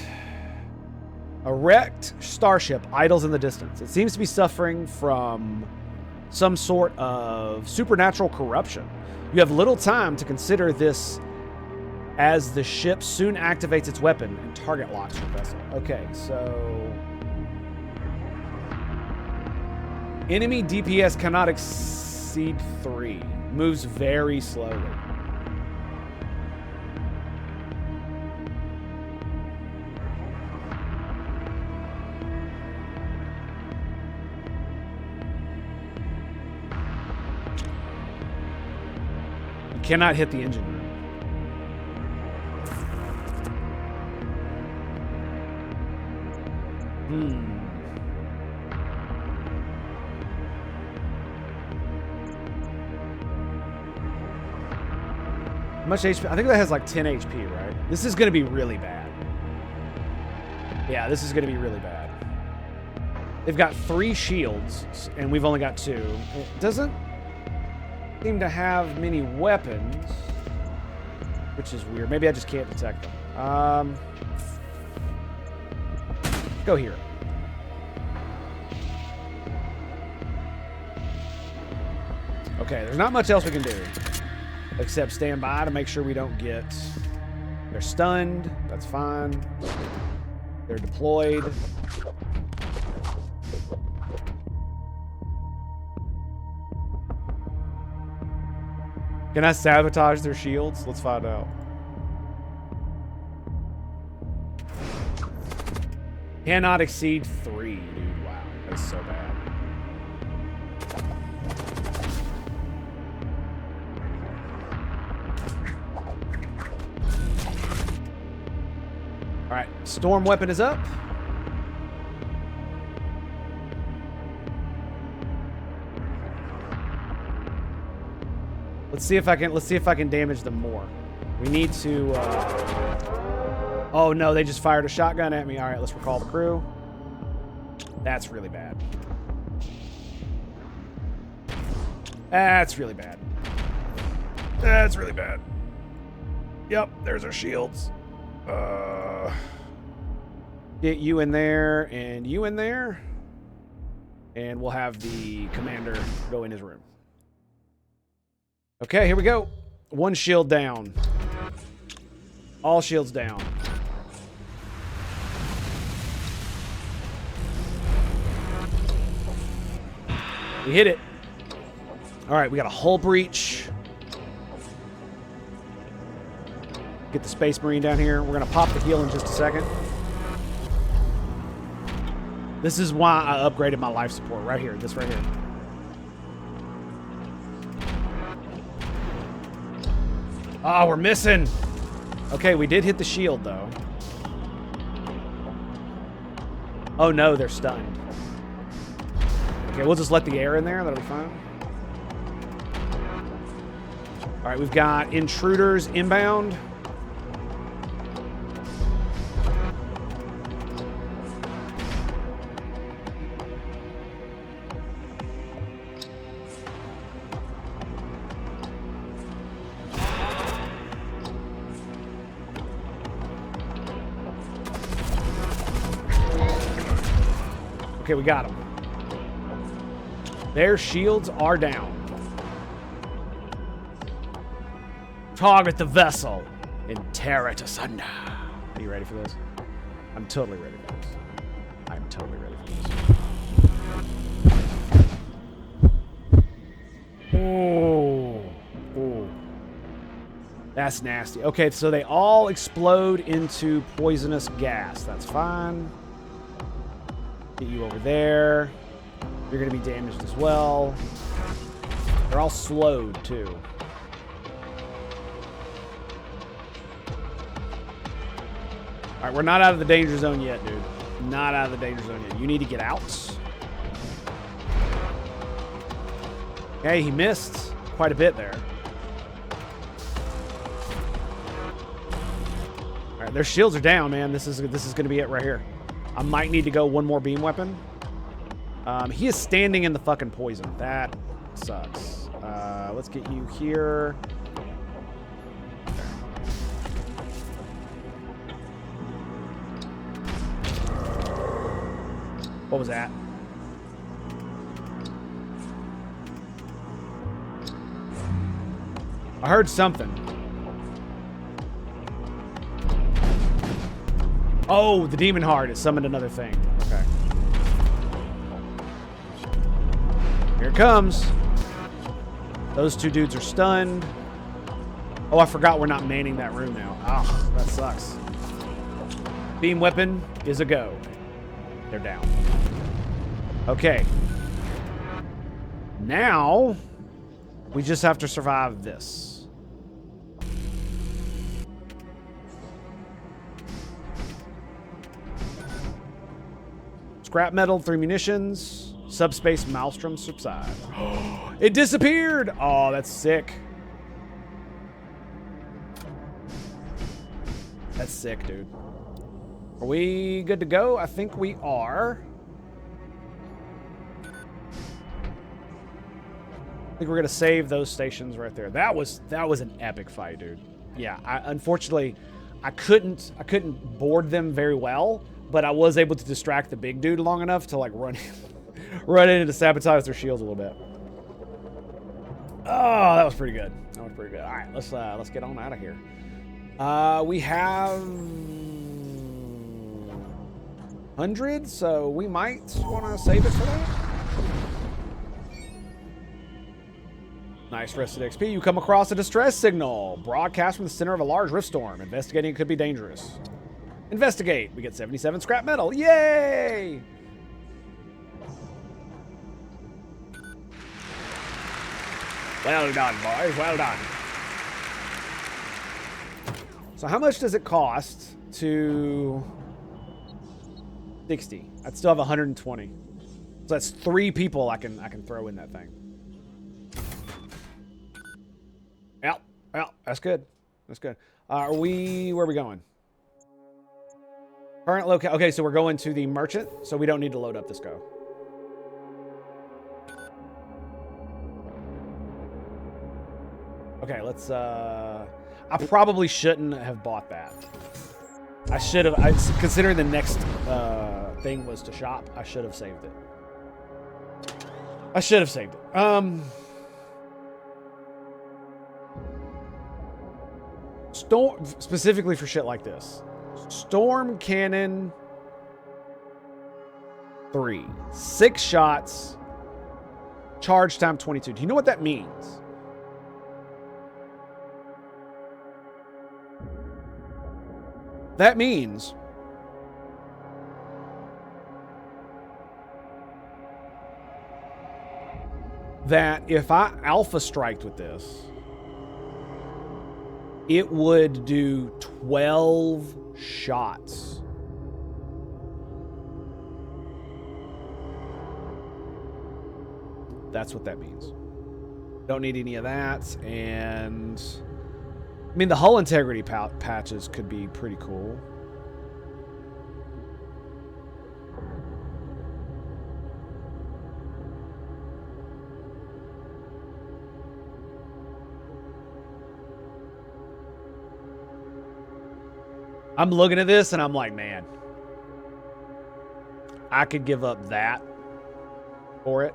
A wrecked starship idles in the distance. It seems to be suffering from some sort of supernatural corruption. You have little time to consider this as the ship soon activates its weapon and target locks your vessel. Okay, so... Enemy DPS cannot exceed 3. Moves very slowly. You cannot hit the engine room. How much HP? I think that has like 10 HP, right? This is going to be really bad. Yeah, this is going to be really bad. They've got 3 shields, and we've only got 2. It doesn't seem to have many weapons, which is weird. Maybe I just can't detect them. Go here. Okay, there's not much else we can do except stand by to make sure we don't get... They're stunned. That's fine. They're deployed. Can I sabotage their shields? Let's find out. Cannot exceed 3, dude. Wow, that's so bad. All right, storm weapon is up. Let's see if I can damage them more. We need to. Oh no, they just fired a shotgun at me. All right, let's recall the crew. That's really bad. That's really bad. That's really bad. Yep, there's our shields. Get you in there and you in there. And we'll have the commander go in his room. Okay, here we go. One shield down. All shields down. We hit it. All right, we got a hull breach. Get the Space Marine down here. We're going to pop the heal in just a second. This is why I upgraded my life support right here. This right here. Oh, we're missing. Okay, we did hit the shield, though. Oh, no, they're stunned. Okay, we'll just let the air in there. That'll be fine. All right, we've got intruders inbound. Okay, we got them. Their shields are down. Target the vessel and tear it asunder. Are you ready for this? I'm totally ready for this. I'm totally ready for this. Oh. Oh. That's nasty. Okay, so they all explode into poisonous gas. That's fine. Get you over there. You're going to be damaged as well. They're all slowed, too. All right, we're not out of the danger zone yet, dude. Not out of the danger zone yet. You need to get out. Okay, he missed quite a bit there. All right, their shields are down, man. This is going to be it right here. I might need to go one more beam weapon. He is standing in the fucking poison. That sucks. Let's get you here. What was that? I heard something. Oh, the demon heart. It summoned another thing. Okay. Here it comes. Those two dudes are stunned. Oh, I forgot we're not manning that room now. Oh, that sucks. Beam weapon is a go. They're down. Okay. Now, we just have to survive this. Scrap metal, 3 munitions. Subspace maelstrom subside. It disappeared! Oh, that's sick. That's sick, dude. Are we good to go? I think we are. I think we're gonna save those stations right there. That was an epic fight, dude. Yeah, unfortunately, I couldn't board them very well, but I was able to distract the big dude long enough to like run in to sabotage their shields a little bit. Oh, that was pretty good. That was pretty good. All right, let's get on out of here. We have 100, so we might want to save it for that. Nice rested XP. You come across a distress signal. Broadcast from the center of a large rift storm. Investigating could be dangerous. Investigate. We get 77 scrap metal. Yay! Well done, boys. Well done. So how much does it cost to 60? I'd still have 120. So that's 3 people I can throw in that thing. Yeah, that's good. That's good. Where are we going? Current locale. Okay, so we're going to the merchant, so we don't need to load up this go. Okay, let's I probably shouldn't have bought that. I should have, considering the next thing was to shop, I should have saved it. Storm, specifically for shit like this. Storm Cannon 3. 6 shots. Charge time 22. Do you know what that means? That means that if I alpha striked with this, it would do 12 shots. That's what that means. Don't need any of that. And I mean, the hull integrity patches could be pretty cool. I'm looking at this and I'm like, man, I could give up that for it.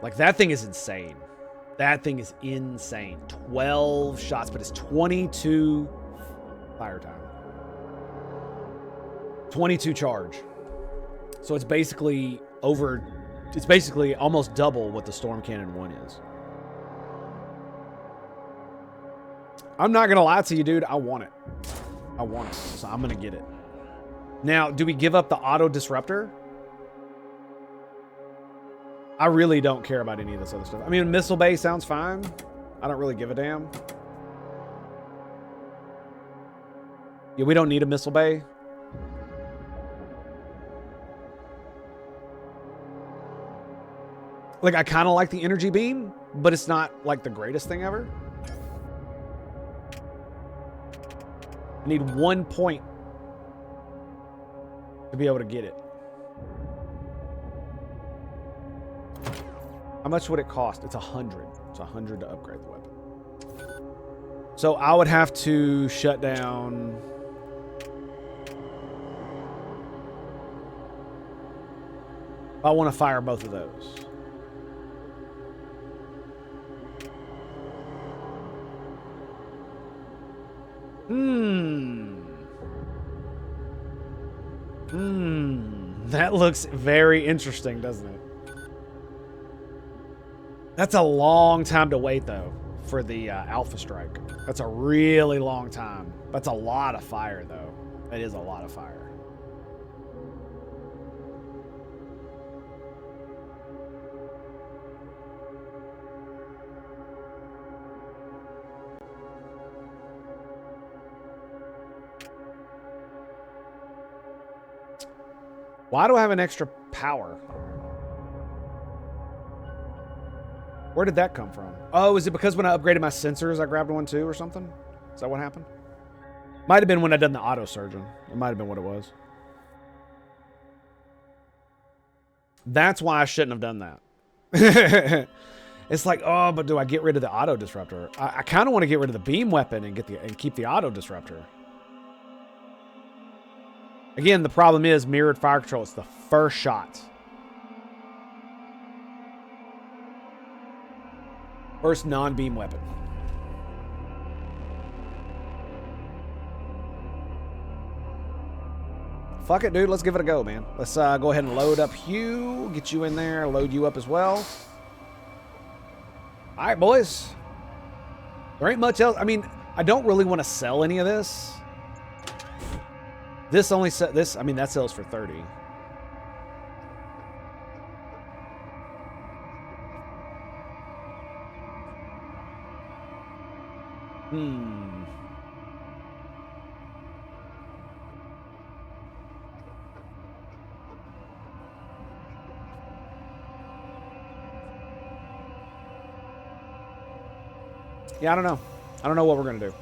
Like, that thing is insane. That thing is insane. 12 shots, but it's 22 fire time. 22 charge. So it's basically almost double what the Storm Cannon 1 is. I'm not going to lie to you, dude. I want it. So I'm going to get it. Now, do we give up the auto disruptor? I really don't care about any of this other stuff. I mean, missile bay sounds fine. I don't really give a damn. Yeah, we don't need a missile bay. Like, I kind of like the energy beam, but it's not like the greatest thing ever. I need 1 point to be able to get it. How much would it cost? It's 100. It's 100 to upgrade the weapon. So I would have to shut down. I want to fire both of those. That looks very interesting, doesn't it? That's a long time to wait, though, for the Alpha Strike. That's a really long time. That's a lot of fire, though. That is a lot of fire. Why do I have an extra power? Where did that come from? Oh, is it because when I upgraded my sensors, I grabbed one too or something? Is that what happened? Might have been when I done the auto surgeon. It might have been what it was. That's why I shouldn't have done that. It's like, oh, but do I get rid of the auto disruptor? I kind of want to get rid of the beam weapon and keep the auto disruptor. Again, the problem is mirrored fire control. It's the first shot. First non-beam weapon. Fuck it, dude. Let's give it a go, man. Let's go ahead and load up Hugh. Get you in there. Load you up as well. All right, boys. There ain't much else. I mean, I don't really want to sell any of this. This only this. I mean, that sells for 30. Yeah, I don't know. I don't know what we're going to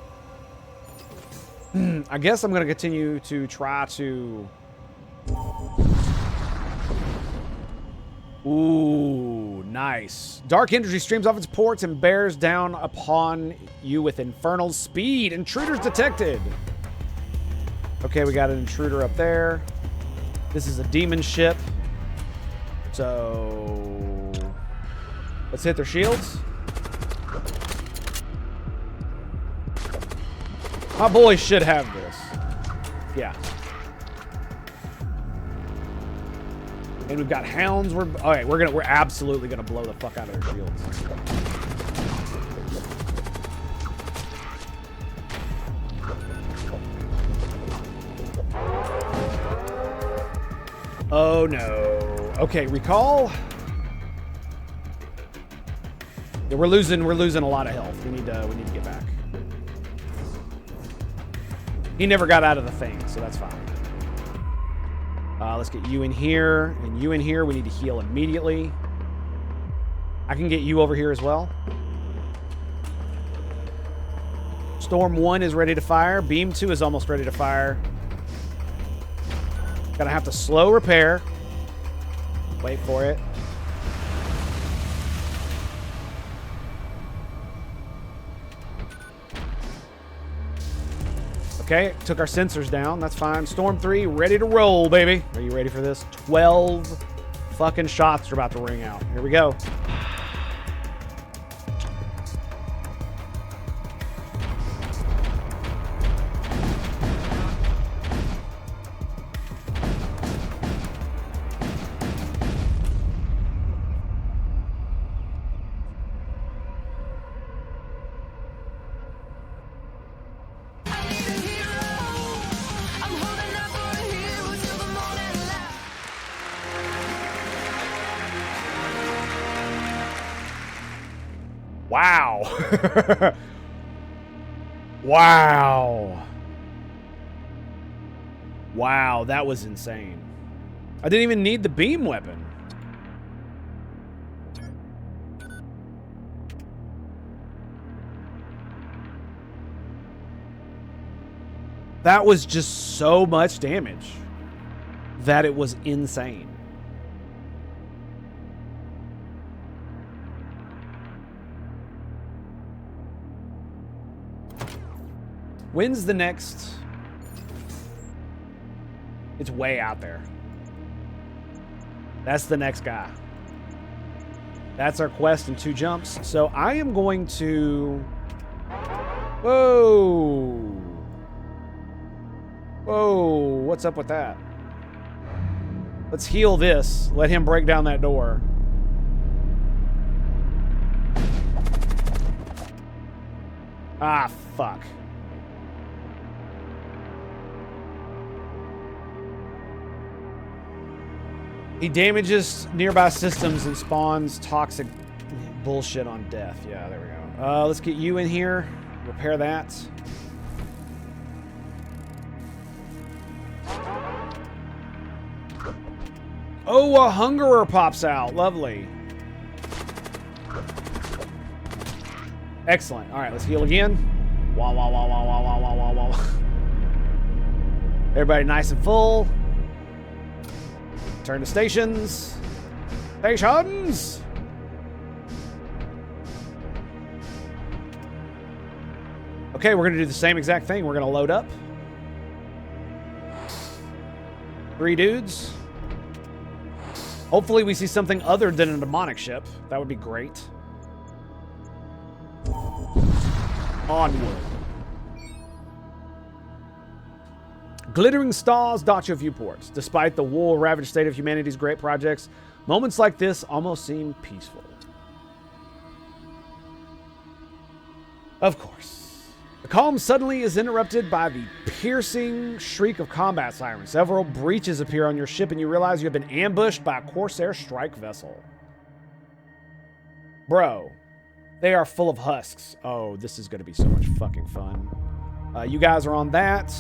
do. I guess I'm going to continue to try to... Ooh, nice. Dark energy streams off its ports and bears down upon you with infernal speed. Intruders detected. Okay, we got an intruder up there. This is a demon ship. So... let's hit their shields. My boys should have this. Yeah. And we've got hounds. Alright, we're absolutely gonna blow the fuck out of their shields. Oh no. Okay, recall. Yeah, we're losing a lot of health. We need to get back. He never got out of the thing, so that's fine. Let's get you in here, and you in here. We need to heal immediately. I can get you over here as well. Storm 1 is ready to fire. Beam 2 is almost ready to fire. Gonna have to slow repair. Wait for it. Okay, took our sensors down. That's fine. Storm 3, ready to roll, baby. Are you ready for this? 12 fucking shots are about to ring out. Here we go. Wow. Wow. Wow, that was insane. I didn't even need the beam weapon. That was just so much damage that it was insane. When's the next? It's way out there. That's the next guy. That's our quest in 2 jumps. So I am going to... Whoa. Whoa, what's up with that? Let's heal this. Let him break down that door. Ah, fuck. He damages nearby systems and spawns toxic bullshit on death. Yeah, there we go. Let's get you in here. Repair that. Oh, a hungerer pops out. Lovely. Excellent. All right, let's heal again. Wah, wah, wah, wah, wah, wah, wah, wah, wah. Everybody nice and full. Turn to stations. Stations! Okay, we're going to do the same exact thing. We're going to load up. 3 dudes. Hopefully we see something other than a demonic ship. That would be great. Onward. Glittering stars dot your viewports. Despite the war-ravaged state of humanity's great projects, moments like this almost seem peaceful. Of course. The calm suddenly is interrupted by the piercing shriek of combat sirens. Several breaches appear on your ship, and you realize you have been ambushed by a Corsair strike vessel. Bro, they are full of husks. Oh, this is going to be so much fucking fun. You guys are on that.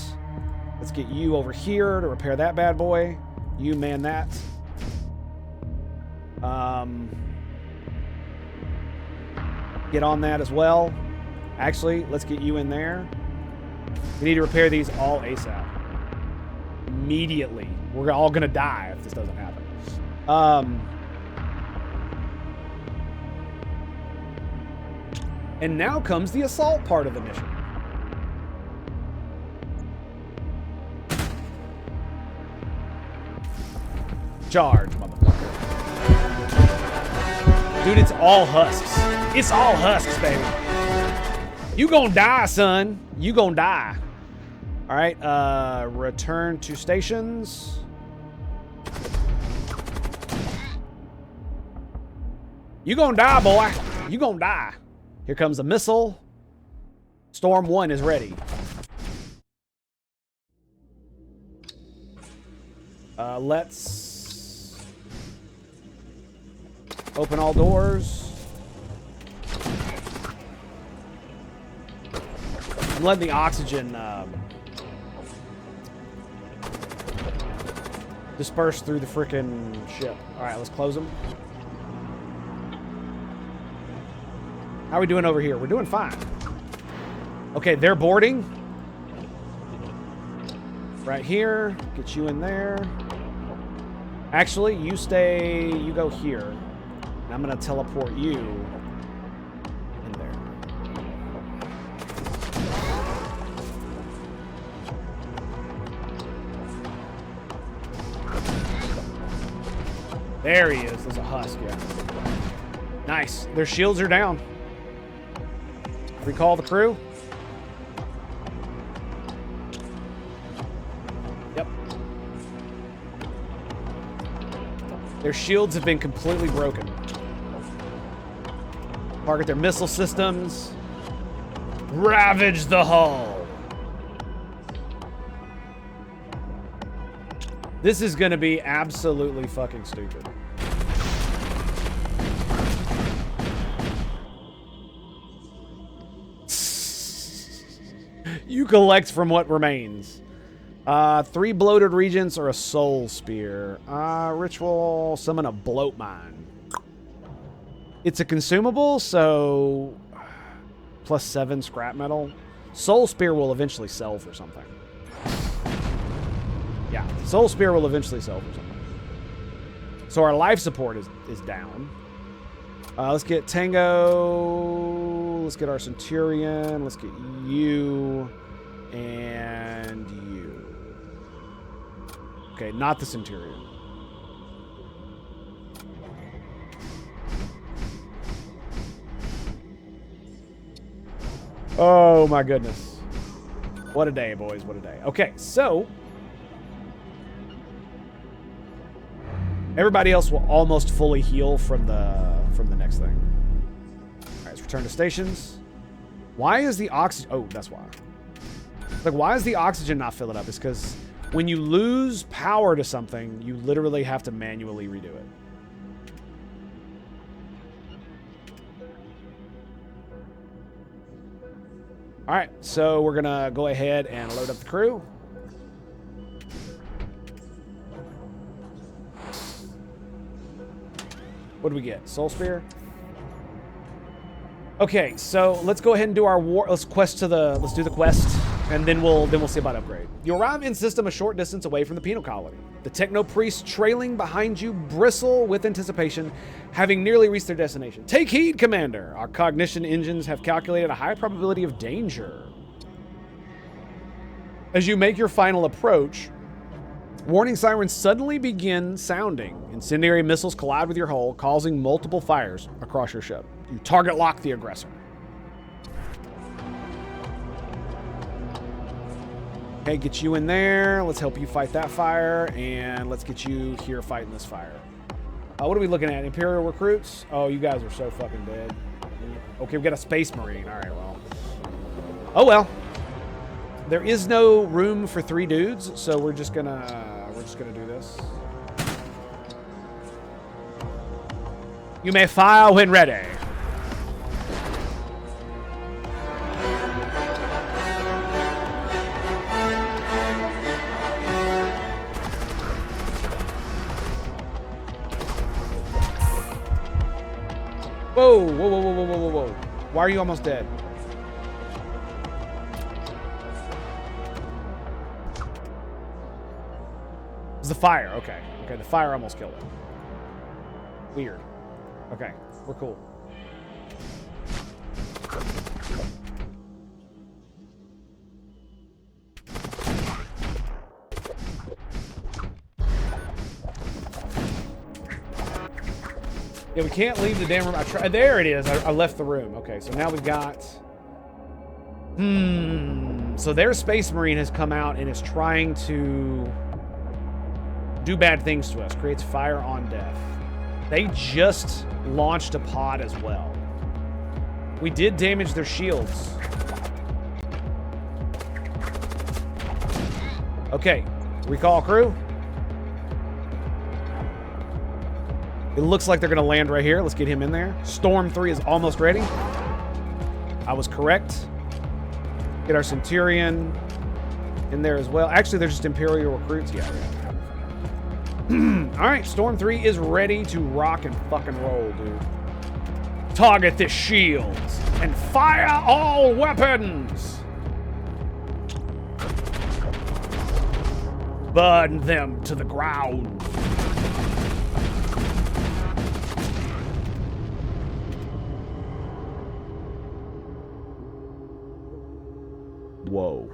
Let's get you over here to repair that bad boy. You man that. Get on that as well. Actually, let's get you in there. We need to repair these all ASAP. Immediately. We're all going to die if this doesn't happen. And now comes the assault part of the mission. Charge, motherfucker. Dude, it's all husks. It's all husks, baby. You gonna die, son. You gonna die. All right, return to stations. You gonna die, boy. You gonna die. Here comes a missile. Storm 1 is ready. Let's open all doors. I'm letting the oxygen disperse through the frickin' ship. All right, let's close them. How are we doing over here? We're doing fine. Okay, they're boarding. Right here. Get you in there. Actually, you stay, you go here. And I'm going to teleport you in there. There he is. There's a husk, yeah. Nice. Their shields are down. Recall the crew. Yep. Their shields have been completely broken. Target their missile systems. Ravage the hull. This is going to be absolutely fucking stupid. You collect from what remains. 3 bloated regents or a soul spear. Ritual, summon a bloat mine. It's a consumable, so +7 scrap metal. Soul spear will eventually sell for something. Yeah, soul spear will eventually sell for something. So our life support is down. Let's get Tango. Let's get our Centurion. Let's get you. And you. Okay, not the Centurion. Oh my goodness. What a day, boys. What a day. Okay, so everybody else will almost fully heal from the next thing. All right, let's return to stations. Why is the oxygen... Oh, that's why. Like, why is the oxygen not filling up? It's because when you lose power to something, you literally have to manually redo it. All right, so we're going to go ahead and load up the crew. What do we get? Soul Spear? Okay, so let's go ahead and do our war. Let's do the quest, and then we'll see about upgrade. You arrive in system a short distance away from the penal colony. The techno priests trailing behind you bristle with anticipation, having nearly reached their destination. Take heed, Commander. Our cognition engines have calculated a high probability of danger. As you make your final approach, warning sirens suddenly begin sounding. Incendiary missiles collide with your hull, causing multiple fires across your ship. You target lock the aggressor. Okay, get you in there. Let's help you fight that fire, and let's get you here fighting this fire. What are we looking at? Imperial recruits? Oh, you guys are so fucking dead. Okay, we got a Space Marine. All right, well. Oh, well. There is no room for 3 dudes, so we're just gonna do this. You may fire when ready. Whoa, whoa, whoa, whoa, whoa, whoa, whoa, whoa. Why are you almost dead? It's the fire. Okay. Okay, the fire almost killed it. Weird. Okay, we're cool. Yeah, we can't leave the damn room. There it is. I left the room. Okay, so now we've got... So their Space Marine has come out and is trying to do bad things to us. Creates fire on death. They just launched a pod as well. We did damage their shields. Okay, recall crew. It looks like they're going to land right here. Let's get him in there. Storm 3 is almost ready. I was correct. Get our Centurion in there as well. Actually, they're just Imperial recruits. Yeah. All right, Storm 3 is ready to rock and fucking roll, dude. Target the shields and fire all weapons. Burn them to the ground. Whoa.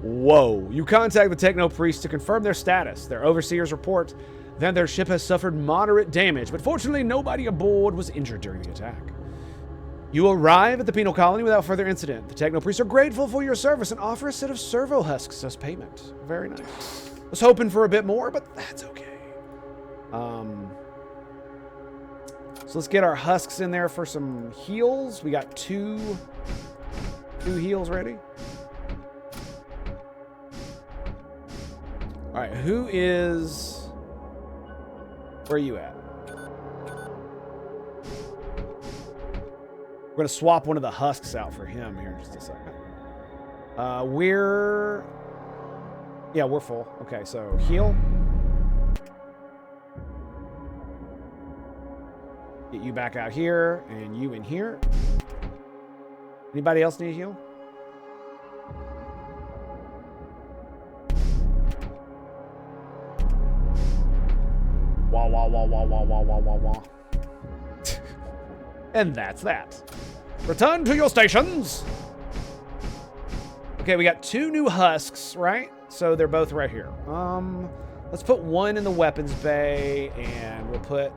Whoa. You contact the Techno Priest to confirm their status. Their overseers report that their ship has suffered moderate damage, but fortunately nobody aboard was injured during the attack. You arrive at the penal colony without further incident. The Techno Priests are grateful for your service and offer a set of servo husks as payment. Very nice. Was hoping for a bit more, but that's okay. So let's get our husks in there for some heals. We got two heals ready. All right, who is... Where are you at? We're going to swap one of the husks out for him here in just a second. Yeah, we're full. Okay, so heal. Get you back out here, and you in here. Anybody else need a heal? Wah, wah, wah, wah, wah, wah, wah, wah, wah. And that's that. Return to your stations. Okay, we got two new husks, right? So they're both right here. Let's put one in the weapons bay, and we'll put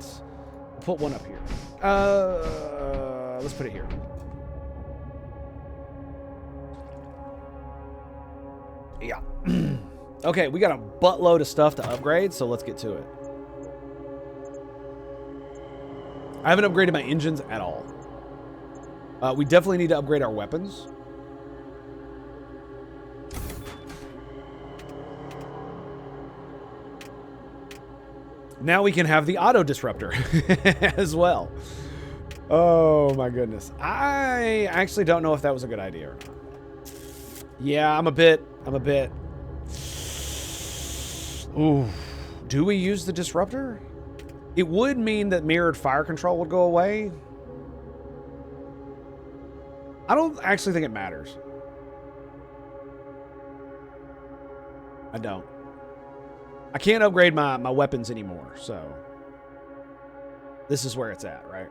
one up here. Let's put it here. Yeah. Okay, we got a buttload of stuff to upgrade, so let's get to it. I haven't upgraded my engines at all. We definitely need to upgrade our weapons. Now we can have the auto disruptor as well. Oh my goodness. I actually don't know if that was a good idea or not. Yeah, I'm a bit. Ooh. Do we use the disruptor? It would mean that mirrored fire control would go away. I don't actually think it matters. I don't. I can't upgrade my weapons anymore, so this is where it's at, right?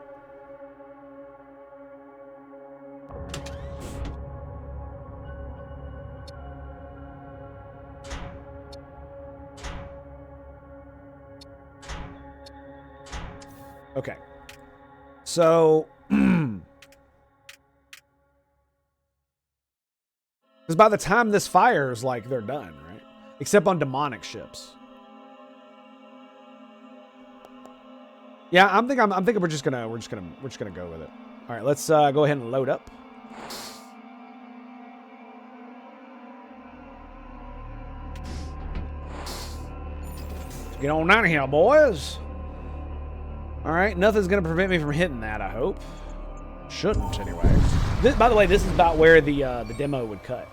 Okay. So Because by the time this fires, like, they're done, right? Except on demonic ships. Yeah, I'm thinking we're just gonna go with it. All right, let's go ahead and load up. Let's get on out of here, boys. All right, nothing's gonna prevent me from hitting that, I hope. Shouldn't, anyway. By the way, this is about where the demo would cut.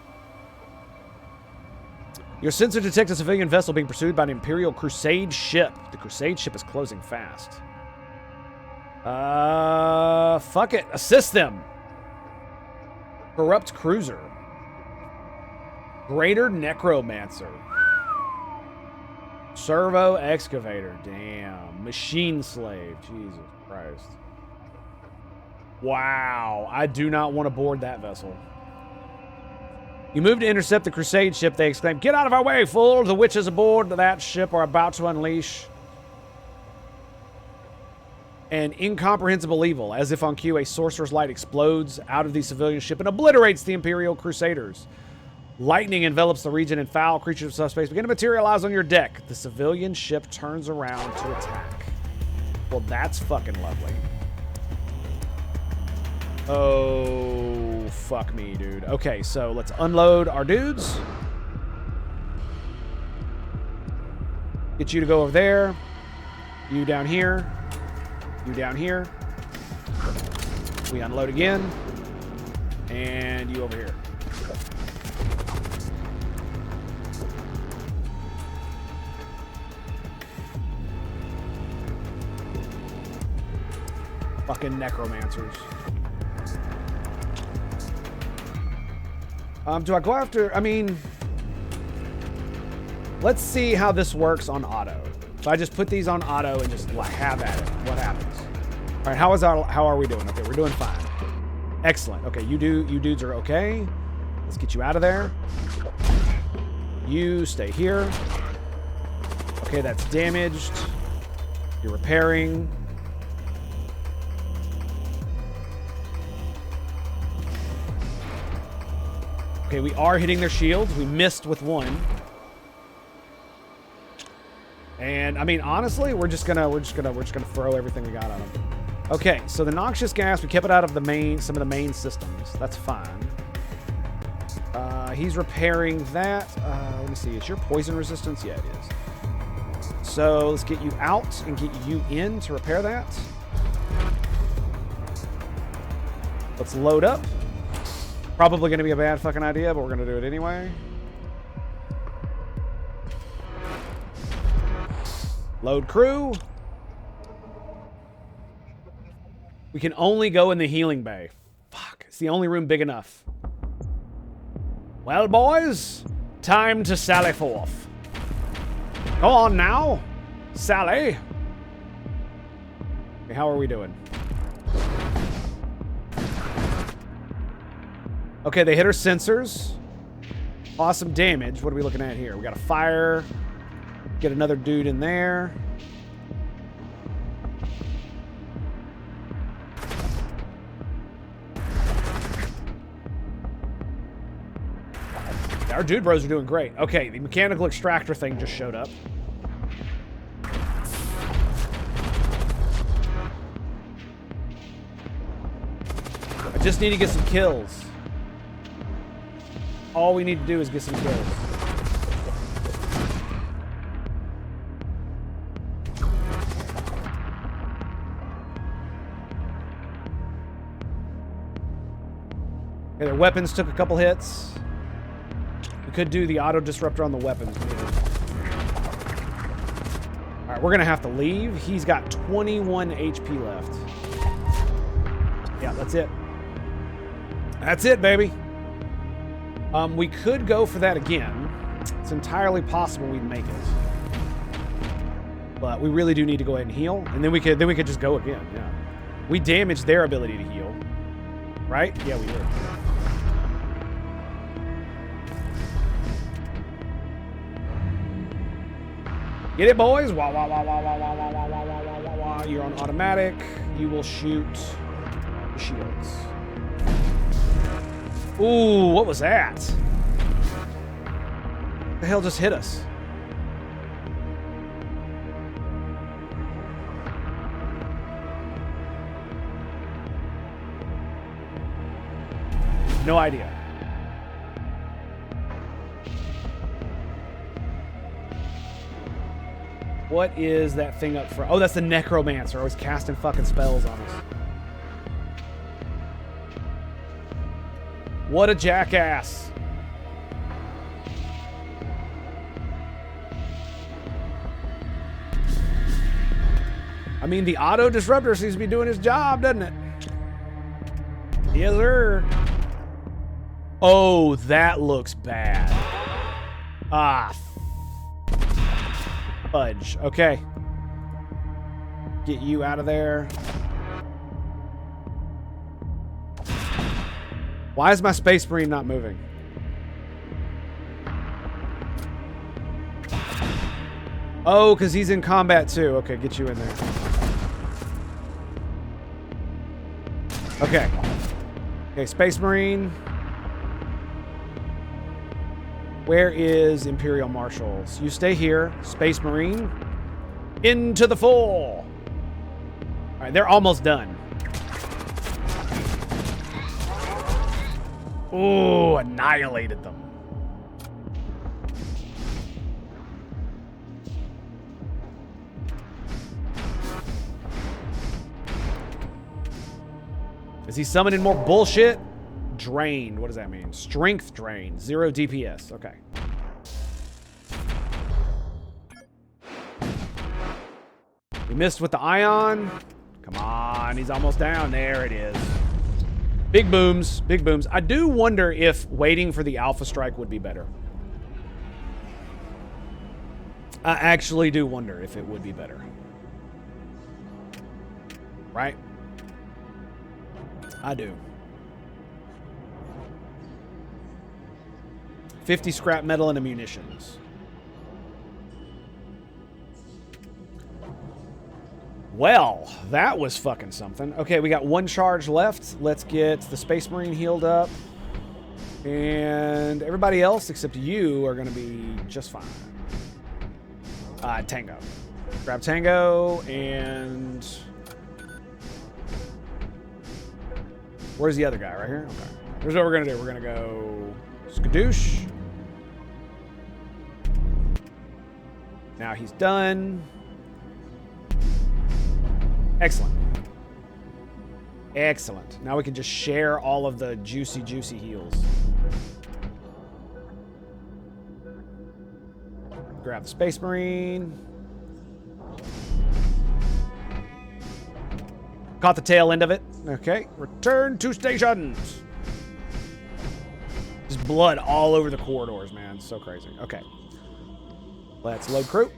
Your sensor detects a civilian vessel being pursued by an Imperial Crusade ship. The Crusade ship is closing fast. Fuck it. Assist them. Corrupt cruiser. Greater Necromancer. Servo excavator. Damn. Machine slave. Jesus Christ. Wow. I do not want to board that vessel. You move to intercept the Crusade ship. They exclaim, "Get out of our way, fool! The witches aboard that ship are about to unleash an incomprehensible evil." As if on cue, a sorcerer's light explodes out of the civilian ship and obliterates the Imperial Crusaders. Lightning envelops the region and foul creatures of subspace begin to materialize on your deck. The civilian ship turns around to attack. Well, that's fucking lovely. Oh, fuck me, dude. Okay, so let's unload our dudes. Get you to go over there. You down here. You down here. We unload again. And you over here. Fucking necromancers. Do I go after... I mean... Let's see how this works on auto. If I just put these on auto and just like have at it, what happens? All right, how are we doing? Okay, we're doing fine. Excellent. Okay, you dudes are okay. Let's get you out of there. You stay here. Okay, that's damaged. You're repairing. Okay, we are hitting their shields. We missed with one. And I mean, honestly, we're just gonna throw everything we got on them. Okay, so the noxious gas, we kept it out of some of the main systems. That's fine. He's repairing that. Let me see. Is your poison resistance? Yeah, it is. So let's get you out and get you in to repair that. Let's load up. Probably going to be a bad fucking idea, but we're going to do it anyway. Load crew. We can only go in the healing bay. Fuck, it's the only room big enough. Well, boys, time to sally forth. Go on now, Sally. Okay, how are we doing? Okay, they hit our sensors. Awesome damage. What are we looking at here? We got a fire. Get another dude in there. Our dude bros are doing great. Okay, the mechanical extractor thing just showed up. I just need to get some kills. All we need to do is get some kills. Okay, their weapons took a couple hits. We could do the auto disruptor on the weapons. All right, we're gonna have to leave. He's got 21 HP left. Yeah, that's it. That's it, baby. We could go for that again. It's entirely possible we'd make it. But we really do need to go ahead and heal. And then we could just go again, yeah. We damaged their ability to heal. Right? Yeah, we did. Get it, boys? Wah, wah, wah, wah, wah, wah, wah, wah, wah, wah, wah, wah. You're on automatic. You will shoot the shields. Ooh, what was that? The hell just hit us? No idea. What is that thing up front? Oh, that's the necromancer. Always casting fucking spells on us. What a jackass. I mean, the auto disruptor seems to be doing his job, doesn't it? Yes, sir. Oh, that looks bad. Ah, fudge. Okay. Get you out of there. Why is my Space Marine not moving? Oh, because he's in combat too. Okay, get you in there. Okay. Okay, Space Marine. Where is Imperial Marshals? You stay here. Space Marine. Into the fore. All right, they're almost done. Ooh, annihilated them. Is he summoning more bullshit? Drained. What does that mean? Strength drain. 0 DPS. Okay. We missed with the ion. Come on. He's almost down. There it is. Big booms. Big booms. I do wonder if waiting for the Alpha Strike would be better. I actually do wonder if it would be better. Right? I do. 50 scrap metal and munitions. Well, that was fucking something. Okay, we got 1 charge left. Let's get the Space Marine healed up. And everybody else except you are going to be just fine. Tango. Grab Tango and... Where's the other guy? Right here? Okay. Here's what we're going to do. We're going to go skadoosh. Now he's done. Excellent. Excellent. Now we can just share all of the juicy, juicy heals. Grab the Space Marine. Caught the tail end of it. Okay. Return to stations. Just blood all over the corridors, man. So crazy. Okay. Let's load crew.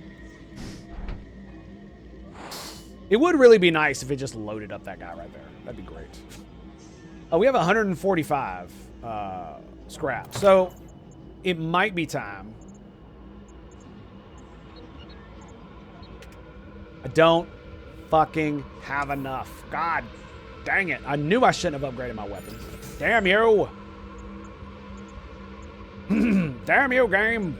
It would really be nice if it just loaded up that guy right there. That'd be great. Oh, we have 145 scrap. So it might be time. I don't fucking have enough. God dang it. I knew I shouldn't have upgraded my weapons. Damn you. Damn you, game.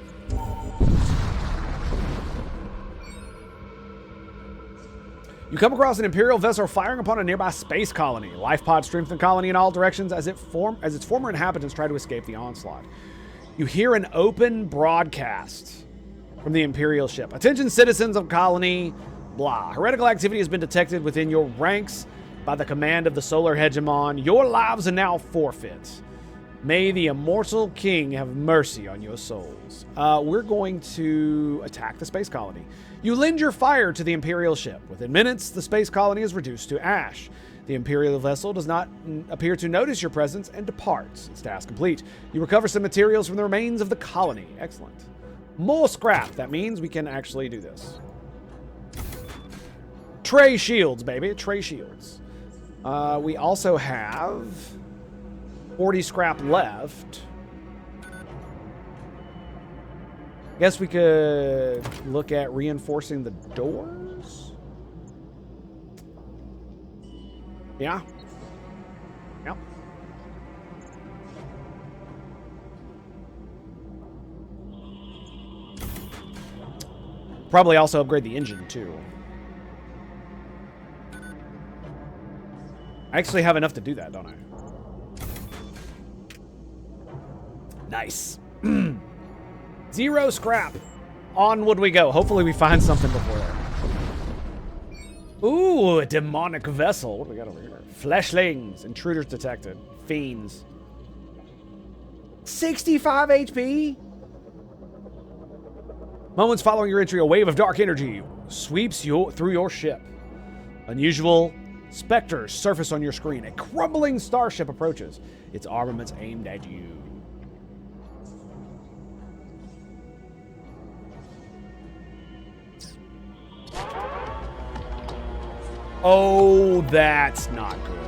You come across an Imperial vessel firing upon a nearby space colony. Life pods stream from the colony in all directions as its former inhabitants try to escape the onslaught. You hear an open broadcast from the Imperial ship. Attention citizens of colony, blah. Heretical activity has been detected within your ranks by the command of the solar hegemon. Your lives are now forfeit. May the immortal king have mercy on your souls. We're going to attack the space colony. You lend your fire to the Imperial ship. Within minutes, the space colony is reduced to ash. The Imperial vessel does not appear to notice your presence and departs. Its task complete. You recover some materials from the remains of the colony. Excellent. More scrap. That means we can actually do this. Tray shields, baby. Tray shields. We also have 40 scrap left. Guess we could look at reinforcing the doors. Yeah. Yep. probably also upgrade the engine, too. I actually have enough to do that, don't I? Nice. 0 scrap. Onward we go. Hopefully we find something before there. Ooh, a demonic vessel. What do we got over here? Fleshlings. Intruders detected. Fiends. 65 HP. Moments following your entry, a wave of dark energy sweeps you through your ship. Unusual specters surface on your screen. A crumbling starship approaches. Its armaments aimed at you. Oh, that's not good.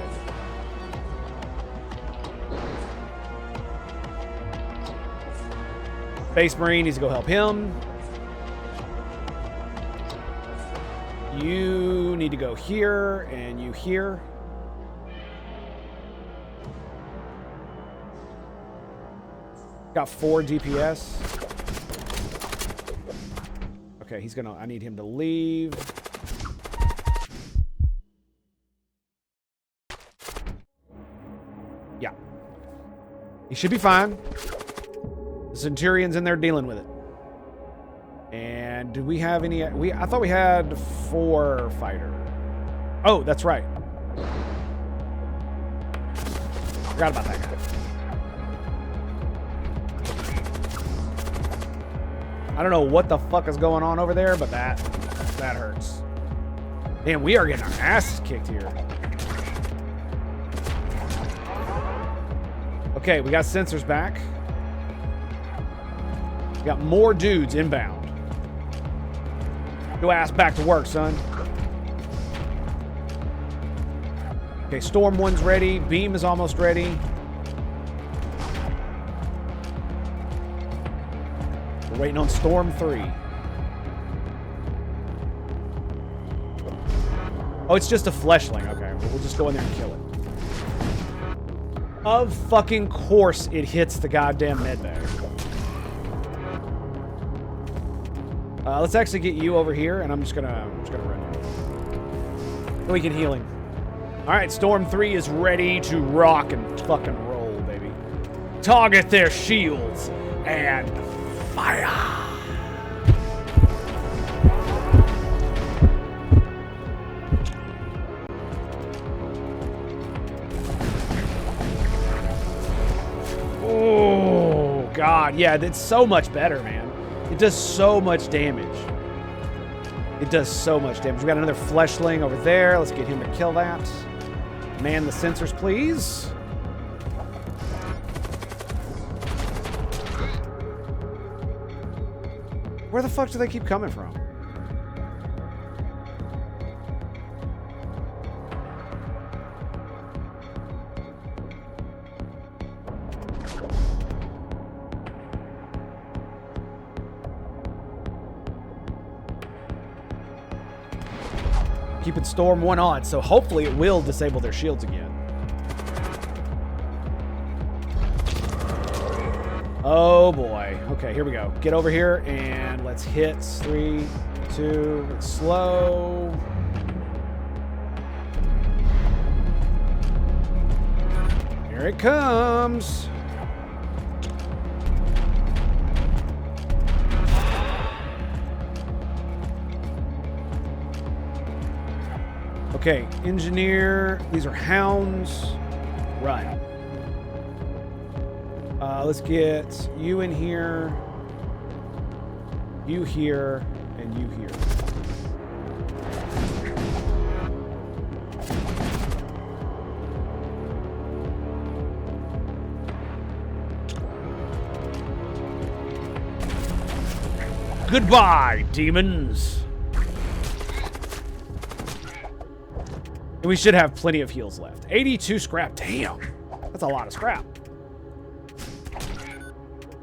Space Marine needs to go help him. You need to go here, and you here. Got 4 DPS. Okay, he's gonna... I need him to leave. Yeah. He should be fine. The Centurion's in there dealing with it. And do we have any... I thought we had 4 fighter. Oh, that's right. Forgot about that guy. I don't know what the fuck is going on over there, but that hurts. Damn, we are getting our asses kicked here. Okay, we got sensors back. We got more dudes inbound. Your ass back to work, son. Okay, Storm 1's ready. Beam is almost ready. We're waiting on Storm 3. Oh, it's just a fleshling. Okay, we'll just go in there and kill it. Of fucking course it hits the goddamn medbay. Let's actually get you over here, and I'm just gonna run you. So we can heal him. All right, Storm 3 is ready to rock and fucking roll, baby. Target their shields and fire. Oh, God. Yeah, it's so much better, man. It does so much damage. It does so much damage. We got another fleshling over there. Let's get him to kill that. Man the sensors, please. Where the fuck do they keep coming from? Keeping Storm 1 on, so hopefully it will disable their shields again. Oh boy. Okay, here we go. Get over here and let's hit 3, 2, it's slow. Here it comes. Okay, engineer. These are hounds. Run. Let's get you in here, you here, and you here. Goodbye, demons. And we should have plenty of heals left. 82 scrap. Damn. That's a lot of scrap.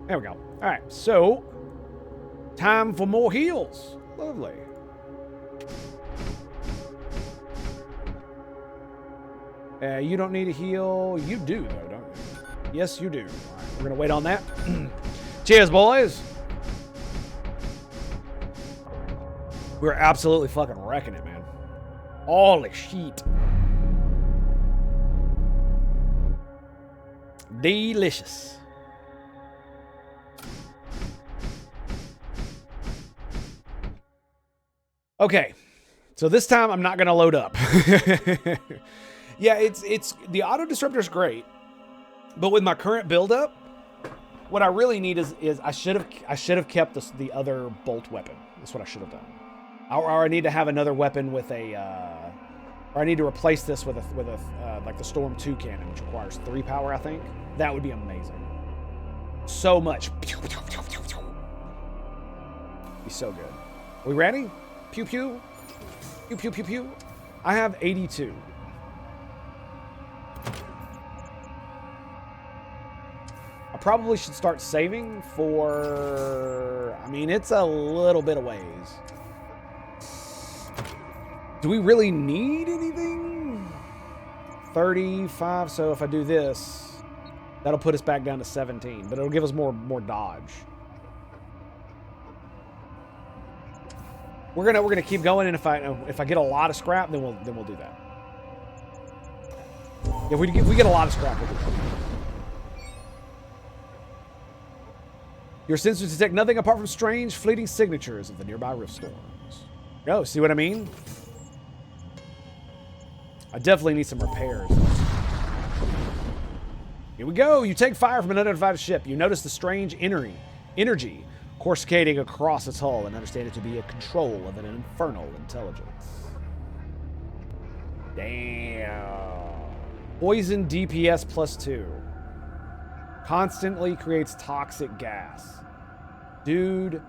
There we go. All right, so time for more heals. Lovely. You don't need a heal. You do, though, don't you? Yes, you do. All right, we're going to wait on that. Cheers, boys. We're absolutely fucking wrecking it, man. Holy shit. Delicious. Okay. So this time I'm not going to load up. Yeah, it's the auto disruptor's great. But with my current buildup, what I really need is I should have kept the other bolt weapon. That's what I should have done. Or I need to have another weapon with a, or I need to replace this with a like the Storm 2 cannon, which requires 3 power. I think that would be amazing. So much. Be so good. Are we ready? Pew pew, pew pew pew pew. I have 82. I probably should start saving for, I mean, it's a little bit of ways. Do we really need anything? 35, so if I do this, that'll put us back down to 17, but it'll give us more dodge. We're gonna keep going, and if I get a lot of scrap, then we'll do that. If we get a lot of scrap, we'll do that. Your sensors detect nothing apart from strange, fleeting signatures of the nearby rift storms. Oh, see what I mean? I definitely need some repairs. Here we go. You take fire from an unidentified ship. You notice the strange energy coruscating across its hull and understand it to be a control of an infernal intelligence. Damn. Poison DPS +2. Constantly creates toxic gas. Dude.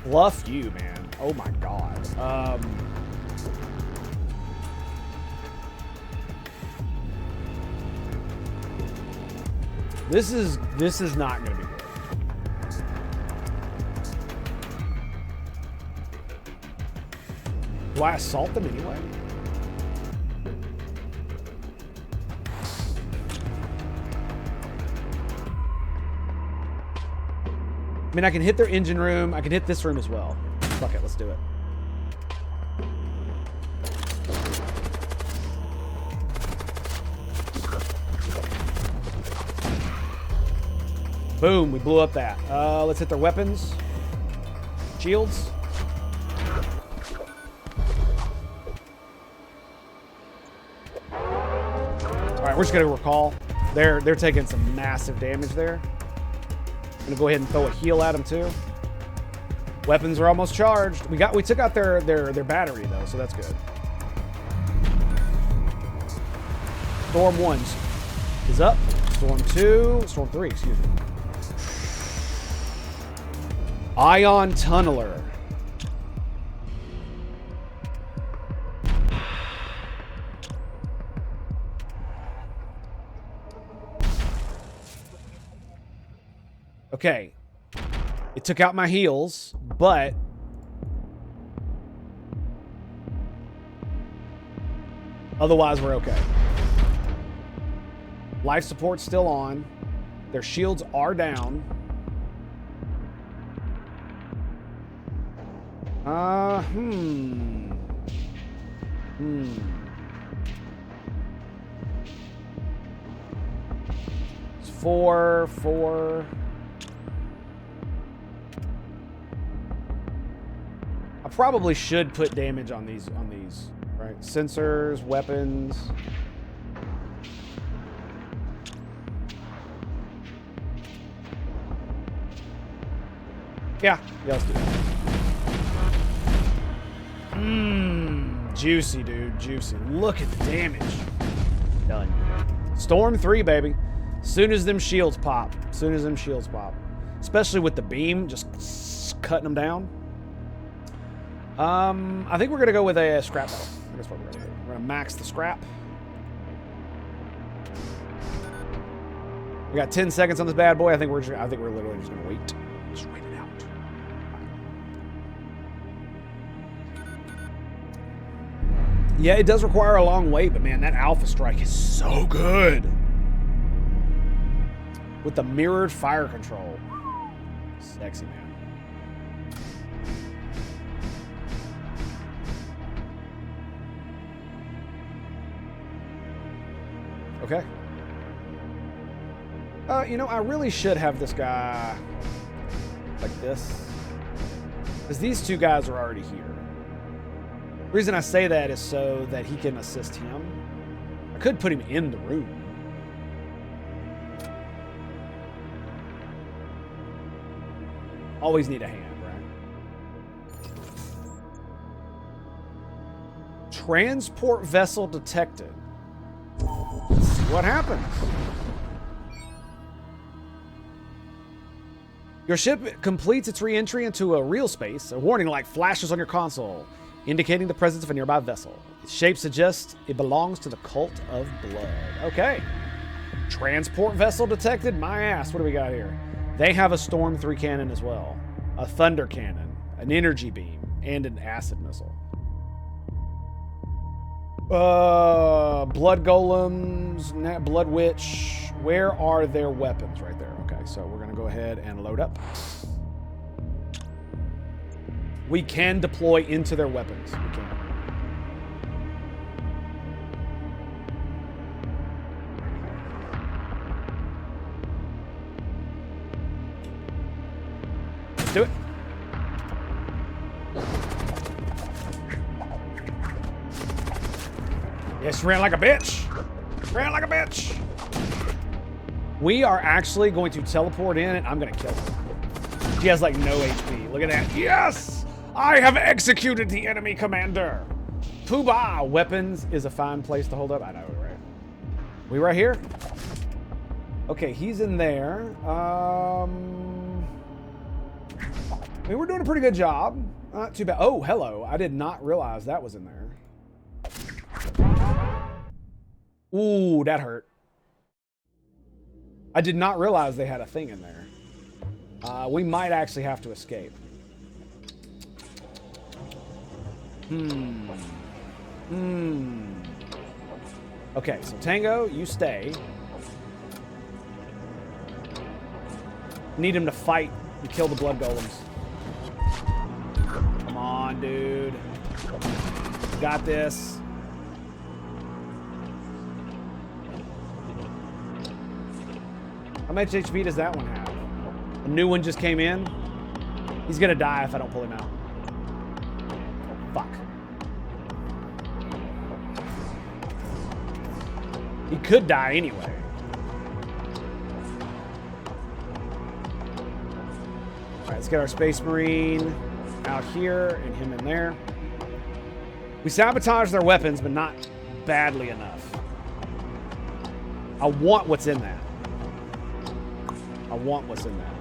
Bluff you, man. Oh my god. This is not gonna be good. Do I assault them anyway? I mean, I can hit their engine room. I can hit this room as well. Fuck it, let's do it. Boom, we blew up that. Let's hit their weapons. Shields. Alright, we're just gonna recall. They're taking some massive damage there. I'm gonna go ahead and throw a heal at them too. Weapons are almost charged. We took out their battery though, so that's good. Storm 1 is up. Storm 2, Storm 3, excuse me. Ion Tunneler. Okay. It took out my heals, but otherwise we're okay. Life support's still on. Their shields are down. It's 4. I probably should put damage on these, right? Sensors, weapons. Yeah, let's do that. Juicy, dude, juicy. Look at the damage. Done. Storm 3, baby. Soon as them shields pop. Especially with the beam, just cutting them down. I think we're gonna go with a scrap metal. That's what we're gonna do. We're gonna max the scrap. We got 10 seconds on this bad boy. I think we're literally just gonna wait. Just wait it out. Yeah, it does require a long wait, but man, that Alpha Strike is so good. With the mirrored fire control. Sexy, man. Okay. You know, I really should have this guy like this. Because these two guys are already here. The reason I say that is so that he can assist him. I could put him in the room. Always need a hand, right? Transport vessel detected. Let's see what happens. Your ship completes its re-entry into a real space. A warning light flashes on your console, indicating the presence of a nearby vessel. Its shape suggests it belongs to the Cult of Blood. Okay. Transport vessel detected? My ass. What do we got here? They have a Storm 3 cannon as well. A Thunder cannon, an energy beam, and an acid missile. Blood golems, blood witch. Where are their weapons? Right there. Okay, so we're going to go ahead and load up. We can deploy into their weapons. We can. Let's do it. Yes, ran like a bitch. Ran like a bitch. We are actually going to teleport in and I'm going to kill her. She has like no HP. Look at that. Yes! I have executed the enemy commander. Poobah! Weapons is a fine place to hold up. I know, right? We right here? Okay, he's in there. I mean, we're doing a pretty good job. Not too bad. Oh, hello. I did not realize that was in there. Ooh, that hurt. I did not realize they had a thing in there. We might actually have to escape. Okay, so Tango, you stay. Need him to fight and kill the blood golems. Come on, dude. Got this. How much HP does that one have? A new one just came in. He's gonna die if I don't pull him out. Fuck. He could die anyway. All right, let's get our Space Marine out here and him in there. We sabotage their weapons, but not badly enough. I want what's in that. I want what's in that.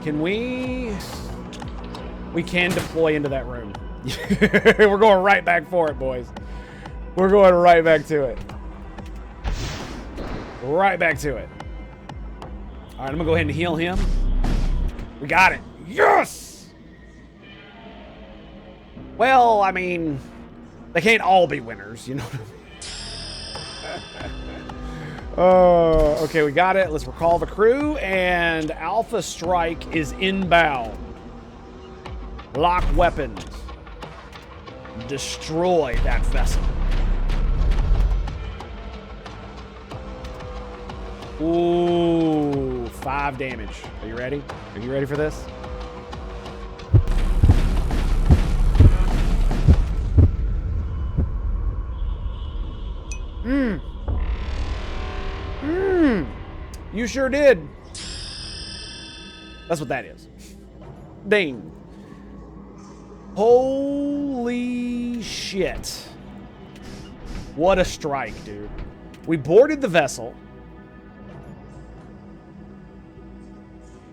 Can we can deploy into that room. We're going right back for it, boys. We're going right back to it. Right back to it. All right, I'm gonna go ahead and heal him. We got it. Yes! Well, I mean, they can't all be winners, you know what I mean? Oh, okay, we got it. Let's recall the crew, and Alpha Strike is inbound. Lock weapons. Destroy that vessel. Ooh, 5 damage. Are you ready? Are you ready for this? You sure did. That's what that is. Ding. Holy shit. What a strike, dude. We boarded the vessel.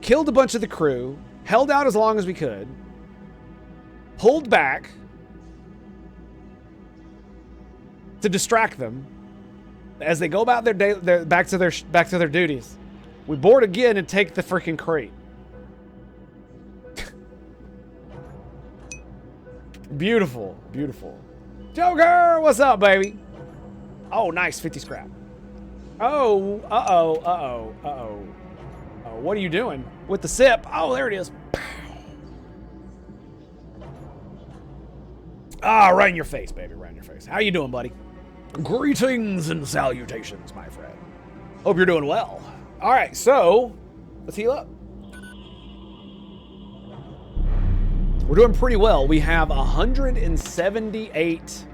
Killed a bunch of the crew. Held out as long as we could. Pulled back to distract them as they go about their day, back to their duties. We board again and take the freaking crate. Beautiful, beautiful. Joker, what's up, baby? Oh, nice, 50 scrap. Oh, uh-oh. Oh, what are you doing with the sip? Oh, there it is. Ah, right in your face, baby. Right in your face. How you doing, buddy? Greetings and salutations, my friend. Hope you're doing well. All right, so let's heal up. We're doing pretty well. We have 178.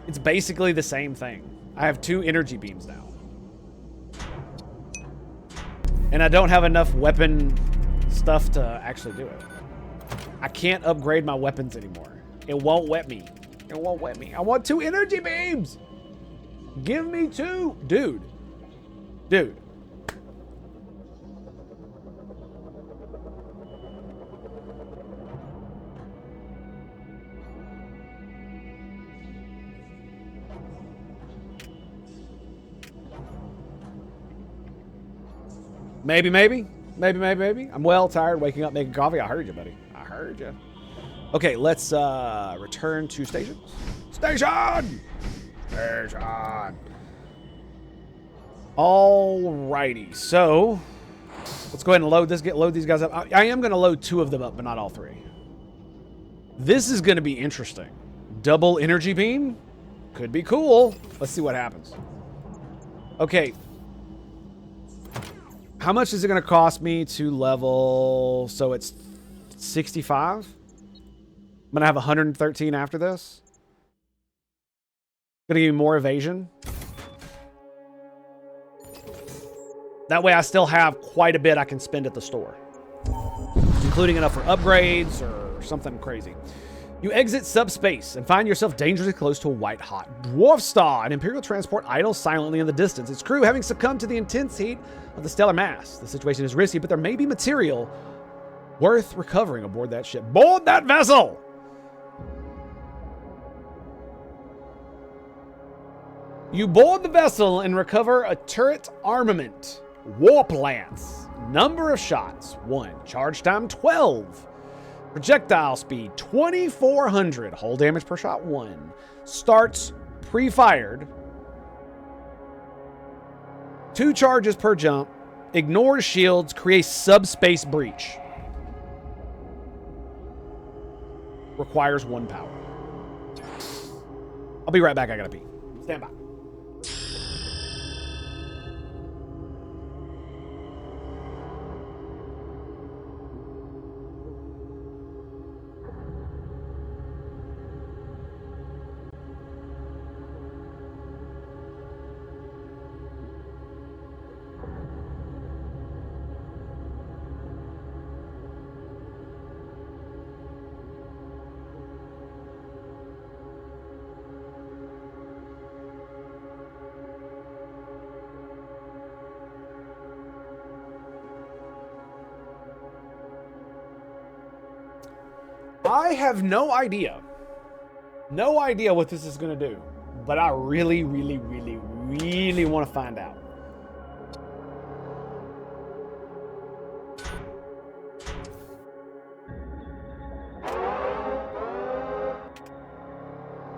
It's basically the same thing. I have 2 energy beams now. And I don't have enough weapon stuff to actually do it. I can't upgrade my weapons anymore. It won't wet me. It won't wet me. I want 2 energy beams. Give me 2. Dude. Dude. Maybe. I'm well tired, waking up, making coffee. I heard you, buddy. I heard you. Okay, let's return to stations. Station! Alrighty, so let's go ahead and load these guys up. I am going to load 2 of them up, but not all 3. This is going to be interesting. Double energy beam? Could be cool. Let's see what happens. Okay. How much is it going to cost me to level... So it's 65? I'm going to have 113 after this. Going to give me more evasion. That way I still have quite a bit I can spend at the store. Including enough for upgrades or something crazy. You exit subspace and find yourself dangerously close to a white-hot dwarf star. An Imperial transport idles silently in the distance, its crew having succumbed to the intense heat of the stellar mass. The situation is risky, but there may be material worth recovering aboard that ship. Board that vessel! You board the vessel and recover a turret armament. Warp lance. Number of shots, 1. Charge time, 12. Projectile speed, 2,400. Hull damage per shot, 1. Starts pre-fired. 2 charges per jump. Ignores shields. Creates subspace breach. Requires 1 power. I'll be right back. I gotta pee. Stand by. I have no idea. No idea what this is going to do. But I really want to find out.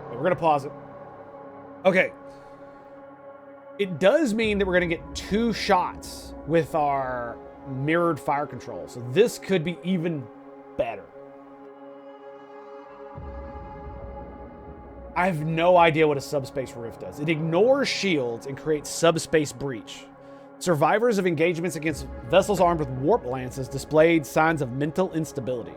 We're going to pause it. Okay. It does mean that we're going to get 2 shots with our mirrored fire control. So this could be even better. I have no idea what a subspace rift does. It ignores shields and creates subspace breach. Survivors of engagements against vessels armed with warp lances displayed signs of mental instability.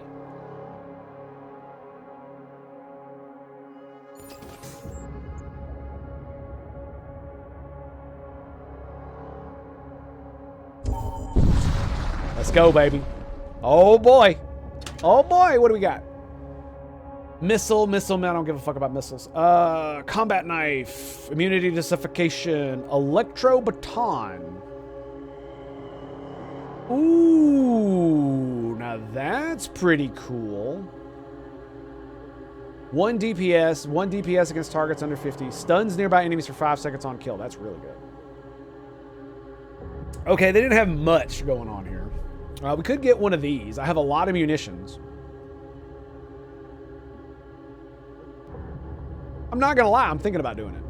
Let's go, baby. Oh boy. Oh boy, what do we got? Missile, man, I don't give a fuck about missiles. Combat knife, immunity to suffocation, electro baton. Ooh, now that's pretty cool. 1 DPS against targets under 50, stuns nearby enemies for 5 seconds on kill. That's really good. Okay, they didn't have much going on here. We could get one of these. I have a lot of munitions. I'm not going to lie. I'm thinking about doing it.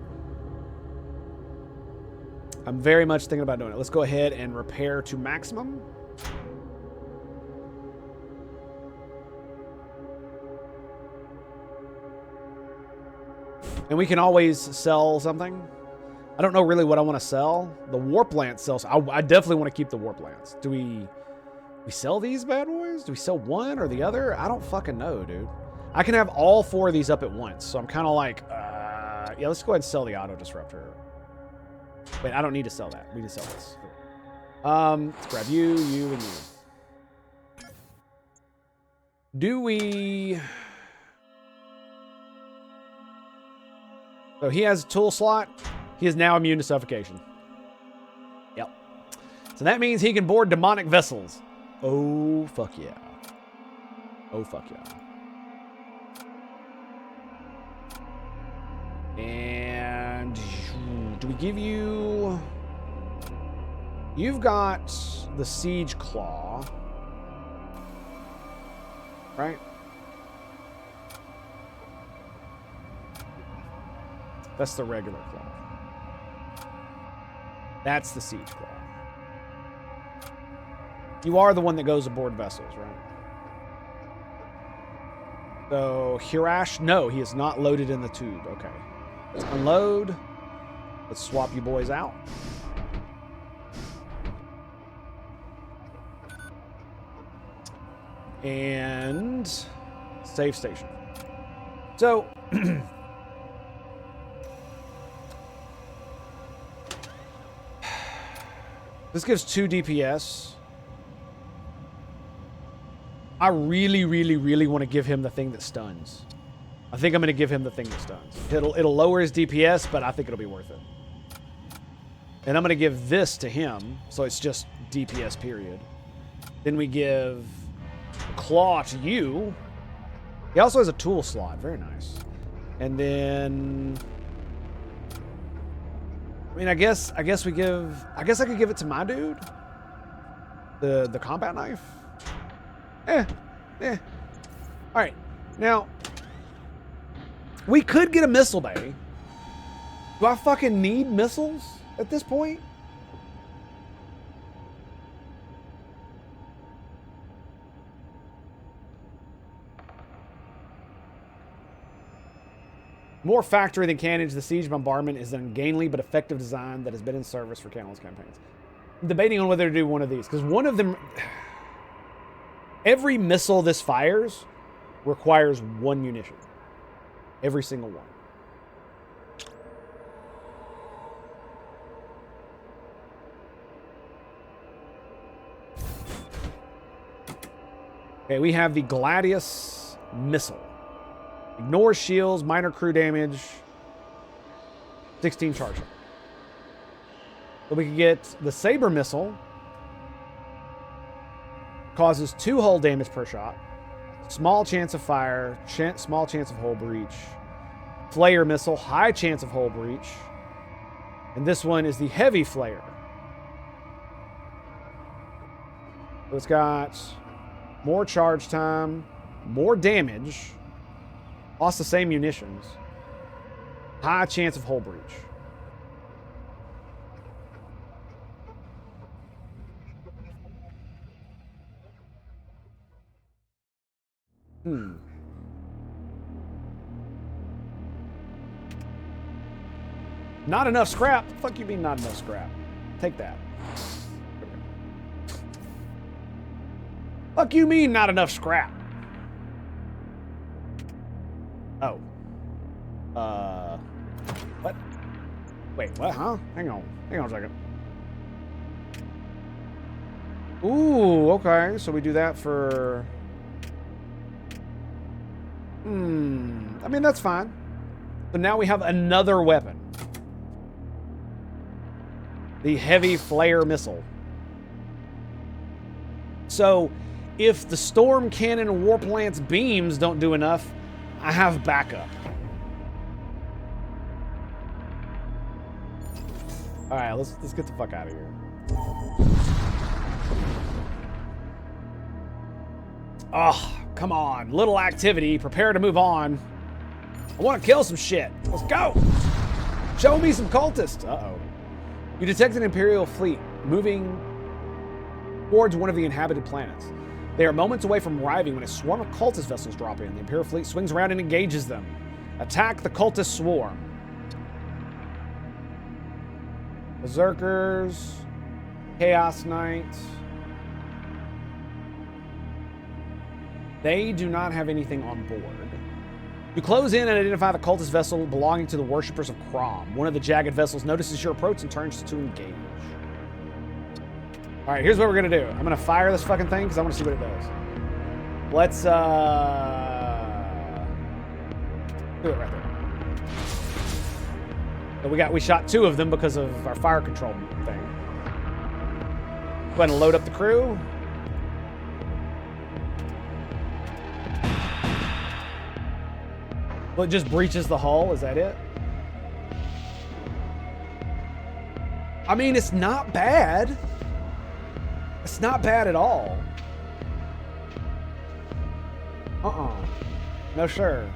I'm very much thinking about doing it. Let's go ahead and repair to maximum. And we can always sell something. I don't know really what I want to sell. The warp lance sells. I definitely want to keep the warp lance. Do we sell these bad boys? Do we sell one or the other? I don't fucking know, dude. I can have all 4 of these up at once. So I'm kind of like, yeah, let's go ahead and sell the auto disruptor. Wait, I don't need to sell that. We need to sell this. Let's grab you, you, and you. Do we... So he has a tool slot. He is now immune to suffocation. Yep. So that means he can board demonic vessels. Oh, fuck yeah. Oh, fuck yeah. And do we give you... You've got the Siege Claw. Right? That's the regular claw. That's the Siege Claw. You are the one that goes aboard vessels, right? So, Hirash, no, he is not loaded in the tube. Okay. Let's unload. Let's swap you boys out. And save station. So, this gives 2 DPS. I really, really, really want to give him the thing that stuns. I think I'm going to give him the thing that stuns. It'll lower his DPS, but I think it'll be worth it. And I'm going to give this to him, so it's just DPS period. Then we give Claw to you. He also has a tool slot. Very nice. And then... I mean, I guess we give... I guess I could give it to my dude. The combat knife. All right. Now, we could get a missile bay. Do I fucking need missiles at this point? More factory than cannons, the Siege Bombardment is an ungainly but effective design that has been in service for countless campaigns. I'm debating on whether to do one of these, because one of them... Every missile this fires requires 1 munition. Every single one. Okay, we have the Gladius Missile. Ignores shields, minor crew damage, 16 charge. So we can get the Saber Missile. Causes 2 hull damage per shot. Small chance of fire, small chance of hull breach. Flayer Missile, high chance of hull breach. And this one is the Heavy Flayer. So it's got more charge time, more damage, lost the same munitions, high chance of hull breach. Not enough scrap? Fuck you mean not enough scrap? Take that. Fuck you mean not enough scrap? Oh. What? Wait, what, huh? Hang on a second. Ooh, okay, so we do that for... I mean, that's fine. But now we have another weapon. The Heavy Flayer Missile. So, if the Storm Cannon and Warp Lance beams don't do enough, I have backup. Alright, let's get the fuck out of here. Oh, come on. Little activity. Prepare to move on. I want to kill some shit. Let's go. Show me some cultists. Uh-oh. You detect an Imperial fleet moving towards one of the inhabited planets. They are moments away from arriving when a swarm of cultist vessels drop in. The Imperial fleet swings around and engages them. Attack the cultist swarm. Berserkers. Chaos Knights. They do not have anything on board. You close in and identify the cultist vessel belonging to the worshippers of Crom. One of the jagged vessels notices your approach and turns to engage. All right, here's what we're gonna do. I'm gonna fire this fucking thing because I want to see what it does. Let's do it right there. So we shot 2 of them because of our fire control thing. Go ahead and load up the crew. Well, it just breaches the hull. Is that it? I mean, it's not bad. It's not bad at all. No, sir.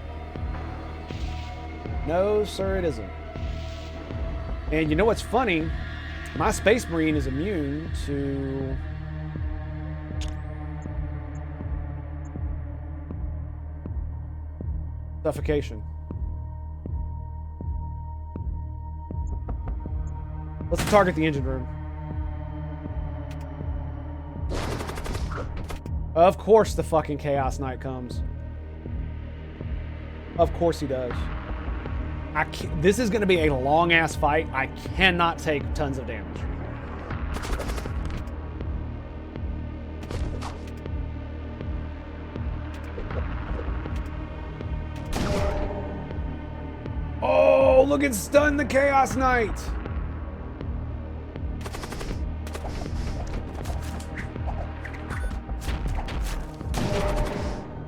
No, sir, it isn't. And you know what's funny? My Space Marine is immune to... suffocation. Let's target the engine room. Of course the fucking Chaos Knight comes. Of course he does. This is going to be a long-ass fight. I cannot take tons of damage. Oh, look, it stunned the Chaos Knight.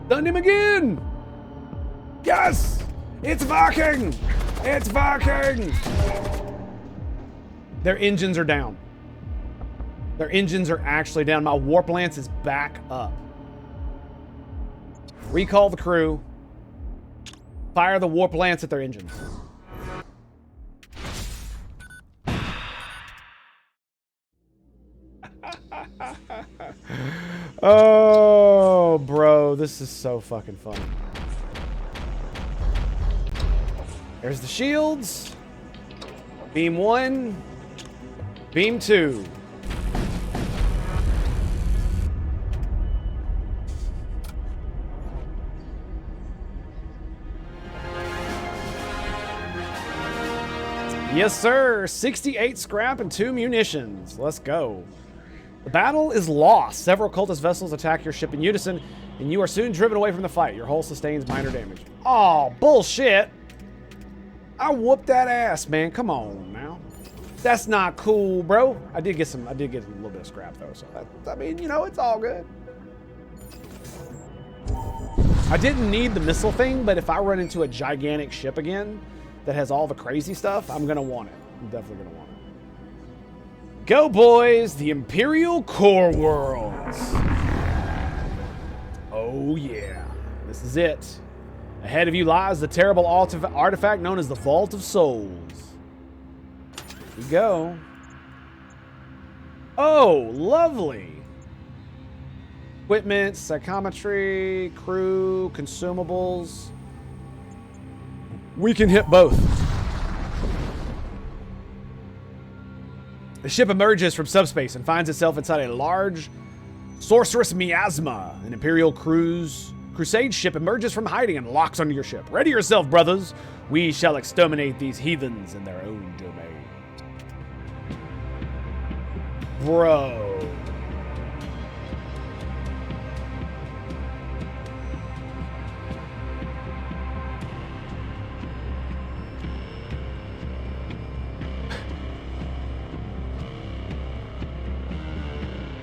Stunned him again. Yes, it's working. It's working. Their engines are down. Their engines are actually down. My warp lance is back up. Recall the crew. Fire the warp lance at their engines. Oh, bro, this is so fucking funny. There's the shields. Beam 1. Beam 2. Yes, sir. 68 scrap and 2 munitions. Let's go. The battle is lost. Several cultist vessels attack your ship in unison, and you are soon driven away from the fight. Your hull sustains minor damage. Oh, bullshit. I whooped that ass, man. Come on now. That's not cool, bro. I did get a little bit of scrap though, so I mean, you know, it's all good. I didn't need the missile thing, but if I run into a gigantic ship again that has all the crazy stuff, I'm gonna want it. I'm definitely gonna want it. Go, boys! The Imperial Core Worlds. Oh yeah, this is it. Ahead of you lies the terrible artifact known as the Vault of Souls. Here we go. Oh, lovely. Equipment, psychometry, crew, consumables. We can hit both. The ship emerges from subspace and finds itself inside a large sorceress miasma. An Imperial crusade ship emerges from hiding and locks onto your ship. Ready yourself, brothers. We shall exterminate these heathens in their own domain. Bro.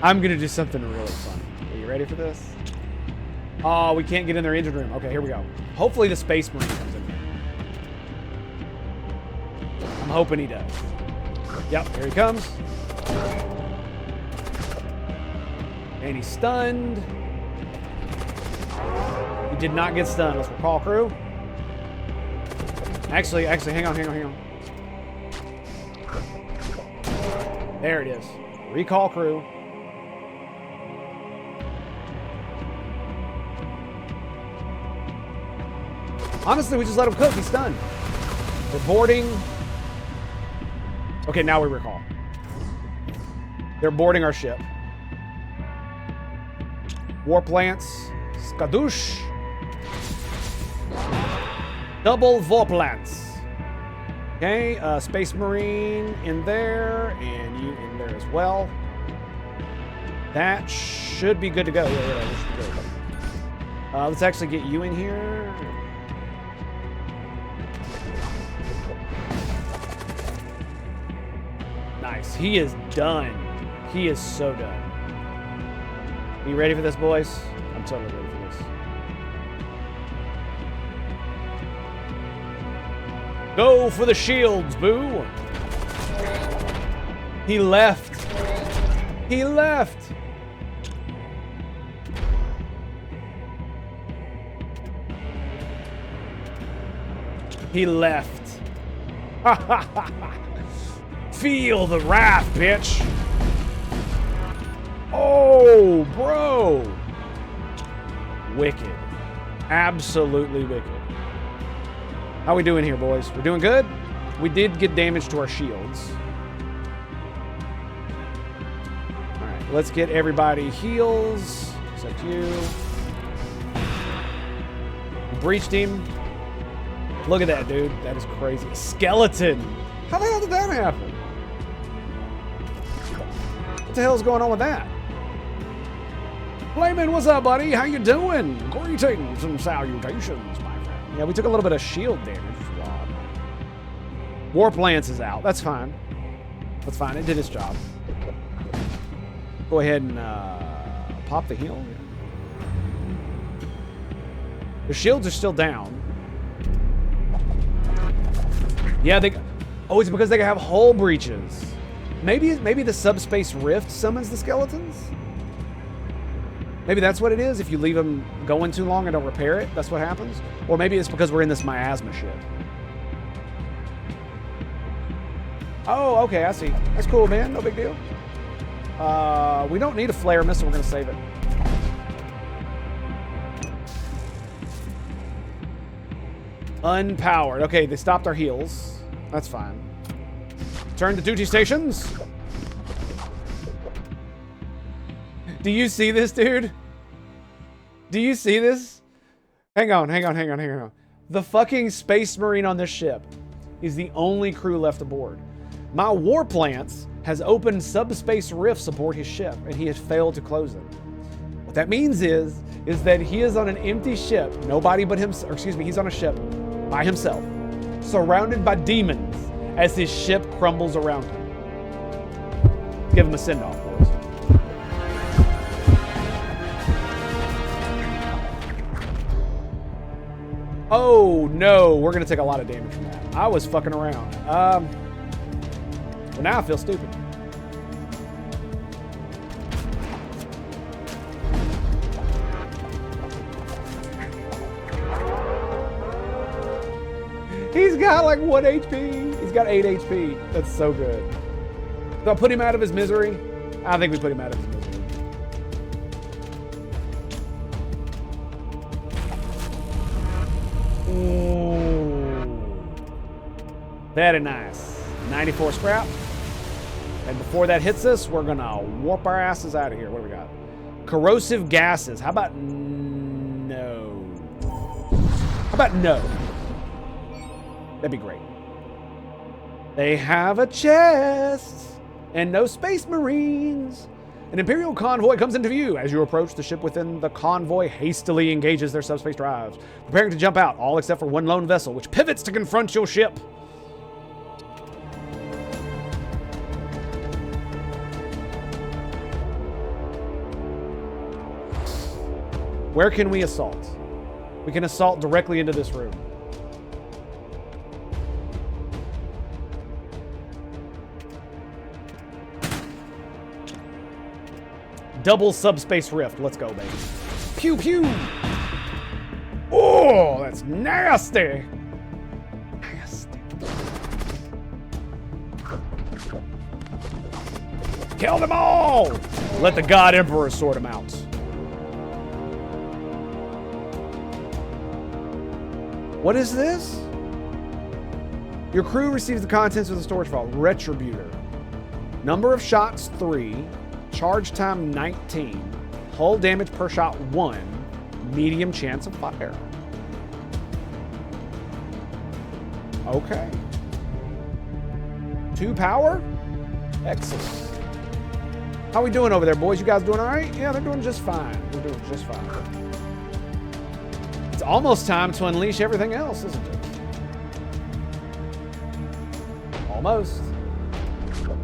I'm gonna do something really funny. Are you ready for this? Oh, we can't get in their engine room. Okay, here we go. Hopefully the Space Marine comes in here. I'm hoping he does. Yep, here he comes. And he's stunned. He did not get stunned. Let's recall crew. Actually, hang on. There it is. Recall crew. Honestly, we just let him cook. He's stunned. We're boarding. Okay, now we recall. They're boarding our ship. Warp lance. Skadoosh. Double warp lance. Okay, Space Marine in there, and you in there as well. That should be good to go. Yeah, we should be good. Let's actually get you in here. Nice. He is done. He is so done. Are you ready for this, boys? I'm totally ready for this. Go for the shields, boo. He left. He left. He left. Feel the wrath, bitch. Oh, bro. Wicked. Absolutely wicked. How we doing here, boys? We're doing good? We did get damage to our shields. All right, let's get everybody heals, except you. Breached him. Look at that, dude. That is crazy. Skeleton. How the hell did that happen? What the hell is going on with that? Flamin', what's up, buddy? How you doing? Greetings and salutations, my friend. Yeah, we took a little bit of shield damage. Warp lance is out. That's fine. That's fine. It did its job. Go ahead and pop the heal. The shields are still down. Yeah, they... Oh, it's because they have hull breaches. Maybe the subspace rift summons the skeletons? Maybe that's what it is. If you leave them going too long and don't repair it, that's what happens. Or maybe it's because we're in this miasma ship. Oh, okay, I see. That's cool, man. No big deal. We don't need a flare missile. We're going to save it. Unpowered. Okay, they stopped our heals. That's fine. Turn to duty stations. Do you see this, dude? Do you see this? Hang on. The fucking Space Marine on this ship is the only crew left aboard. My warp lance has opened subspace rift aboard his ship, and he has failed to close it. What that means is that he is on an empty ship, nobody but him, or excuse me, he's on a ship by himself, surrounded by demons as his ship crumbles around him. Give him a send-off, boys. Oh, no, we're going to take a lot of damage from that. I was fucking around. Well, now I feel stupid. He's got like 1 HP. He's got 8 HP. That's so good. So I put him out of his misery. I think we put him out of his misery. Ooh. Very nice. 94 scrap. And before that hits us, we're gonna warp our asses out of here. What do we got? Corrosive gases. How about no? How about no? That'd be great. They have a chest and no Space Marines. An Imperial convoy comes into view. As you approach, the ship within the convoy hastily engages their subspace drives, preparing to jump out, all except for one lone vessel, which pivots to confront your ship. Where can we assault? We can assault directly into this room. Double subspace rift. Let's go, baby. Pew, pew. Oh, that's nasty. Nasty. Kill them all. Let the God Emperor sort them out. What is this? Your crew receives the contents of the storage vault. Retributor. Number of shots 3. Charge time 19. Hull damage per shot 1. Medium chance of fire. Okay. 2 power? Excellent. How we doing over there, boys? You guys doing all right? Yeah, they're doing just fine. They're doing just fine. It's almost time to unleash everything else, isn't it? Almost.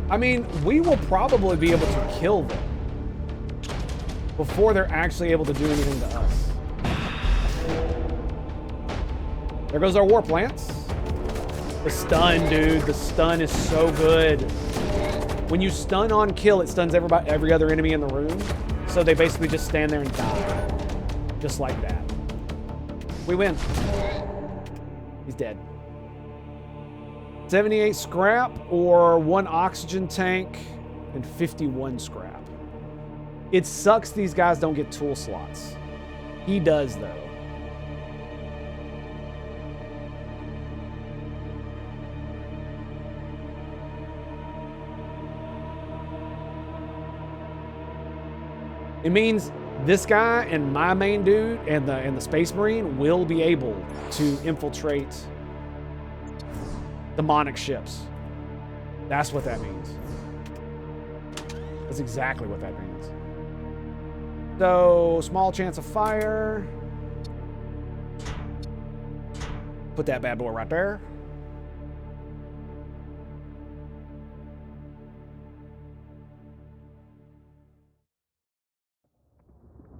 I mean, we will probably be able to kill them before they're actually able to do anything to us. There goes our warp lance. The stun, dude. The stun is so good. When you stun on kill, it stuns every other enemy in the room. So they basically just stand there and die. Just like that. We win. He's dead. 78 scrap or 1 oxygen tank and 51 scrap. It sucks these guys don't get tool slots. He does, though. It means this guy and my main dude and the Space Marine will be able to infiltrate demonic ships. That's what that means. That's exactly what that means. So, small chance of fire. Put that bad boy right there.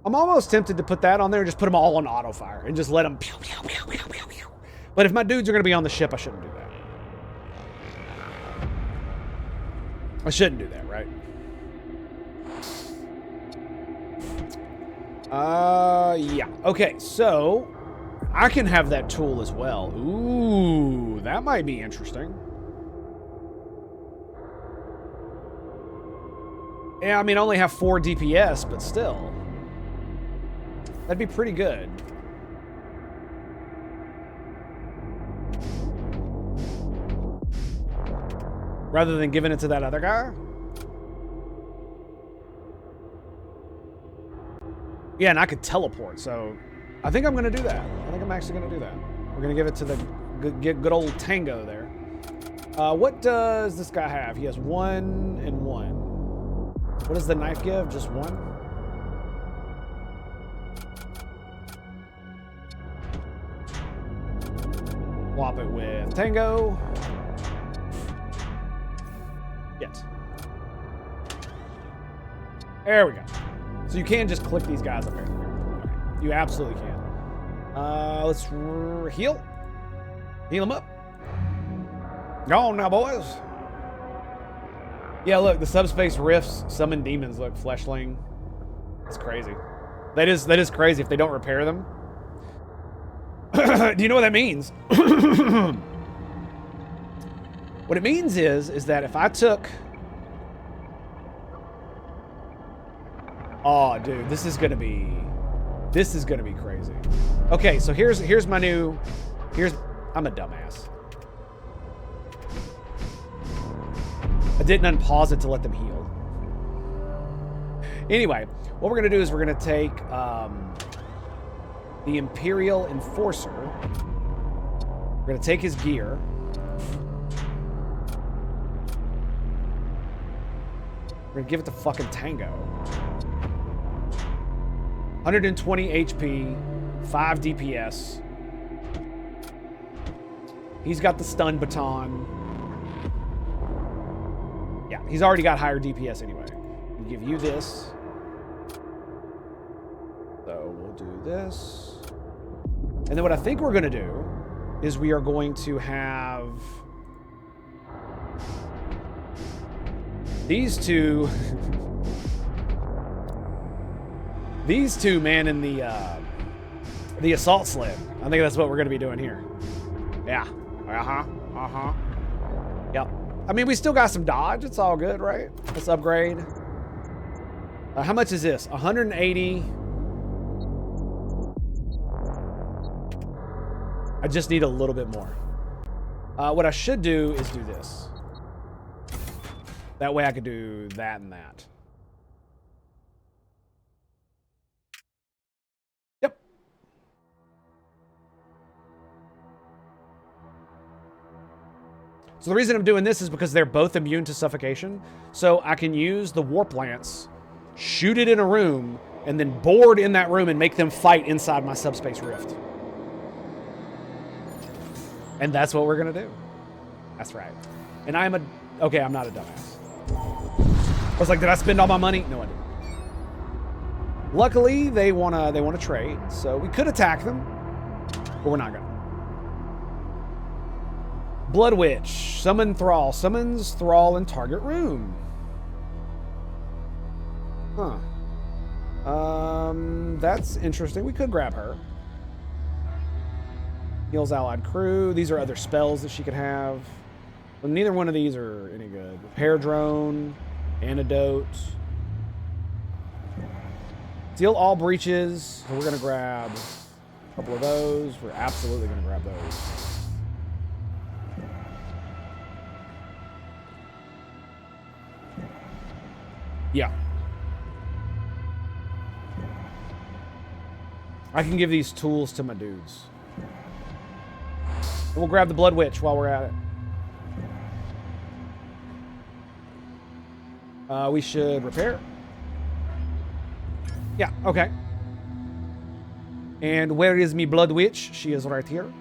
I'm almost tempted to put that on there and just put them all on auto fire and just let them pew, pew, pew, pew, pew, pew. But if my dudes are going to be on the ship, I shouldn't do that. I shouldn't do that, right? Yeah. Okay, so I can have that tool as well. Ooh, that might be interesting. Yeah, I mean, I only have 4 DPS, but still. That'd be pretty good. Rather than giving it to that other guy? Yeah, and I could teleport, so I think I'm going to do that. I think I'm actually going to do that. We're going to give it to the good old Tango there. What does this guy have? He has 1 and 1. What does the knife give? Just 1? Swap it with Tango. Yes. There we go. So you can just click these guys up here. Okay. You absolutely can. Let's heal. Heal them up. Go on now, boys. Yeah, look, the subspace rifts summon demons. Look, fleshling. That's crazy. That is crazy if they don't repair them. Do you know what that means? What it means is that if I took... Oh, dude, this is gonna be crazy. Okay, so here's my new... I'm a dumbass. I didn't unpause it to let them heal. Anyway, what we're gonna do is we're gonna take the Imperial Enforcer. We're gonna take his gear. We're gonna give it to fucking Tango. 120 HP, 5 DPS. He's got the stun baton. Yeah, he's already got higher DPS anyway. We'll give you this. So we'll do this. And then what I think we're gonna do is we are going to have these two these two man in the assault sled. I think that's what we're gonna be doing here. Yeah. Yep. I mean, we still got some dodge. It's all good, right? Let's upgrade. How much is this? 180. I just need a little bit more. What I should do is do this. That way I could do that and that. Yep. So the reason I'm doing this is because they're both immune to suffocation. So I can use the warp lance, shoot it in a room, and then board in that room and make them fight inside my subspace rift. And that's what we're gonna do. That's right. And I'm not a dumbass. I was like, did I spend all my money? No, I didn't. Luckily, they wanna trade, so we could attack them, but we're not gonna. Blood Witch, summon Thrall, summons Thrall in target room. Huh. That's interesting. We could grab her. Heals allied crew. These are other spells that she could have. But neither one of these are any good. Repair drone, antidote. Seal all breaches. So we're gonna grab a couple of those. We're absolutely gonna grab those. Yeah. I can give these tools to my dudes. We'll grab the Blood Witch while we're at it. We should repair. Yeah, okay. And where is me Blood Witch? She is right here.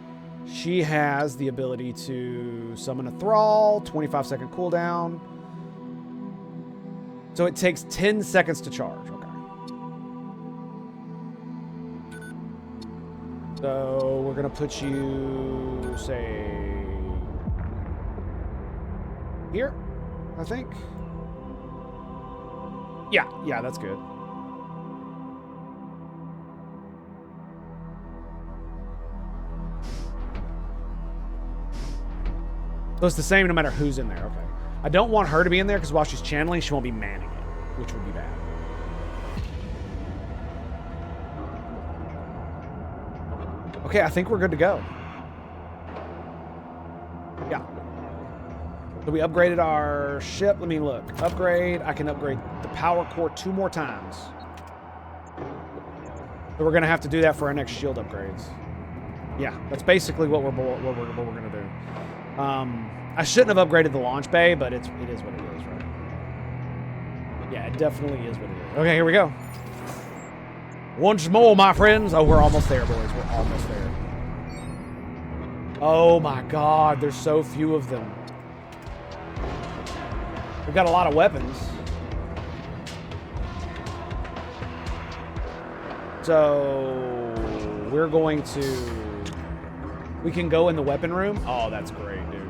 She has the ability to summon a Thrall, 25-second cooldown. So it takes 10 seconds to charge. Okay. So we're gonna put you, say, here, I think. Yeah, that's good. So it's the same no matter who's in there. Okay. I don't want her to be in there because while she's channeling, she won't be manning it, which would be bad. Okay, I think we're good to go. Yeah. So we upgraded our ship. Let me look. Upgrade. I can upgrade the power core 2 more times. So we're going to have to do that for our next shield upgrades. Yeah, that's basically what we're going to do. I shouldn't have upgraded the launch bay, but it is what it is, right? Yeah, it definitely is what it is. Okay, here we go. Once more, my friends. Oh, we're almost there, boys. We're almost there. Oh my God, there's so few of them. We've got a lot of weapons. So we're going to... We can go in the weapon room. Oh, that's great, dude.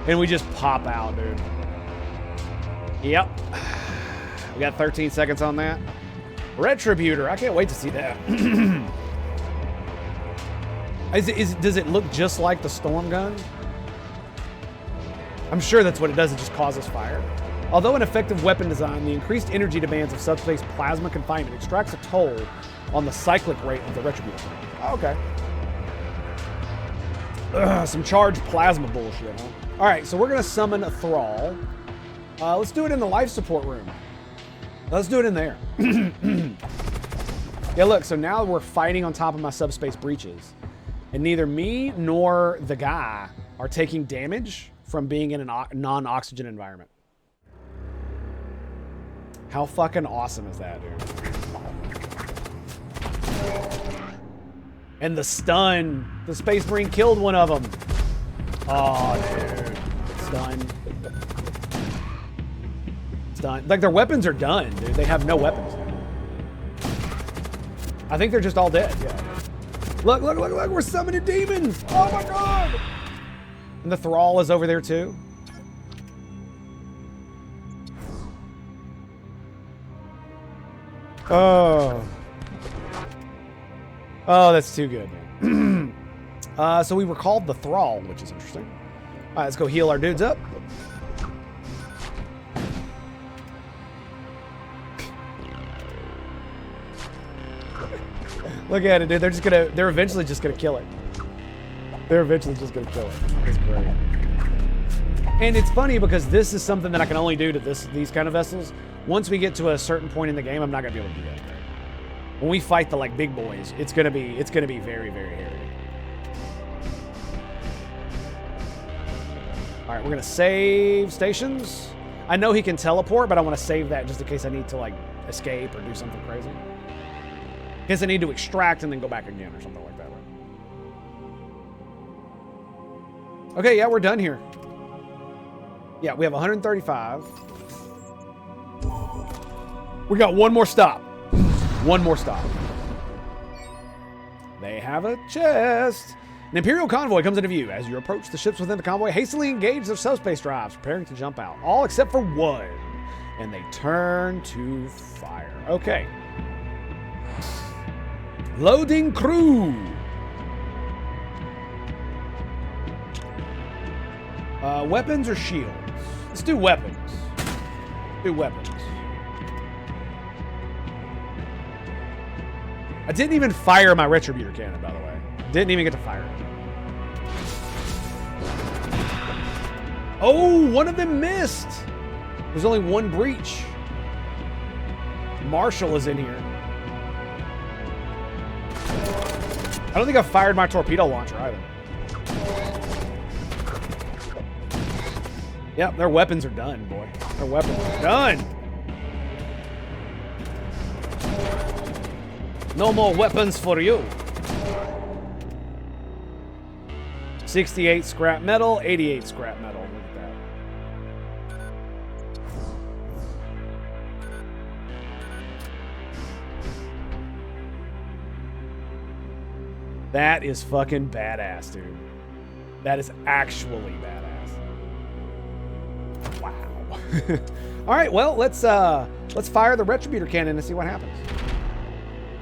And we just pop out, dude. Yep. We got 13 seconds on that. Retributor. I can't wait to see that. Does it look just like the storm gun? I'm sure that's what it does. It just causes fire. Although an effective weapon design, the increased energy demands of subspace plasma confinement extracts a toll on the cyclic rate of the Retributor. Okay. Some charged plasma bullshit, huh? All right, so we're going to summon a Thrall. Let's do it in the life support room. Let's do it in there. Yeah, look, so now we're fighting on top of my subspace breaches. And neither me nor the guy are taking damage from being in a non-oxygen environment. How fucking awesome is that, dude? And the stun. The Space Marine killed one of them. Oh, dude. It's done. It's done. Like, their weapons are done, dude. They have no weapons now. I think they're just all dead, yeah. Look, look, look, look. We're summoning demons. Oh, my God. And the Thrall is over there, too. Oh. Oh, that's too good, man. So we were called the Thrall, which is interesting. All right, let's go heal our dudes up. Look at it, dude. They're eventually just gonna kill it. They're eventually just gonna kill it. It's great. And it's funny because this is something that I can only do to these kind of vessels. Once we get to a certain point in the game, I'm not gonna be able to do that. When we fight the like big boys, it's gonna be very, very hairy. All right, we're gonna save stations. I know he can teleport, but I want to save that just in case I need to like escape or do something crazy. In case I need to extract and then go back again or something like that. Okay, yeah, we're done here. Yeah, we have 135. We got one more stop. One more stop. They have a chest. An Imperial convoy comes into view. As you approach, the ships within the convoy hastily engage their subspace drives, preparing to jump out. All except for one. And they turn to fire. Okay. Loading crew. Weapons or shields? Let's do weapons. Do weapons. I didn't even fire my Retributor cannon, by the way. Didn't even get to fire it. Oh, one of them missed. There's only one breach. Marshall is in here. I don't think I fired my torpedo launcher either. Yep, their weapons are done, boy. Their weapons are done. No more weapons for you. 68 scrap metal, 88 scrap metal. Look at that. That is fucking badass, dude. That is actually badass. Wow. All right, well, let's fire the Retributor cannon and see what happens.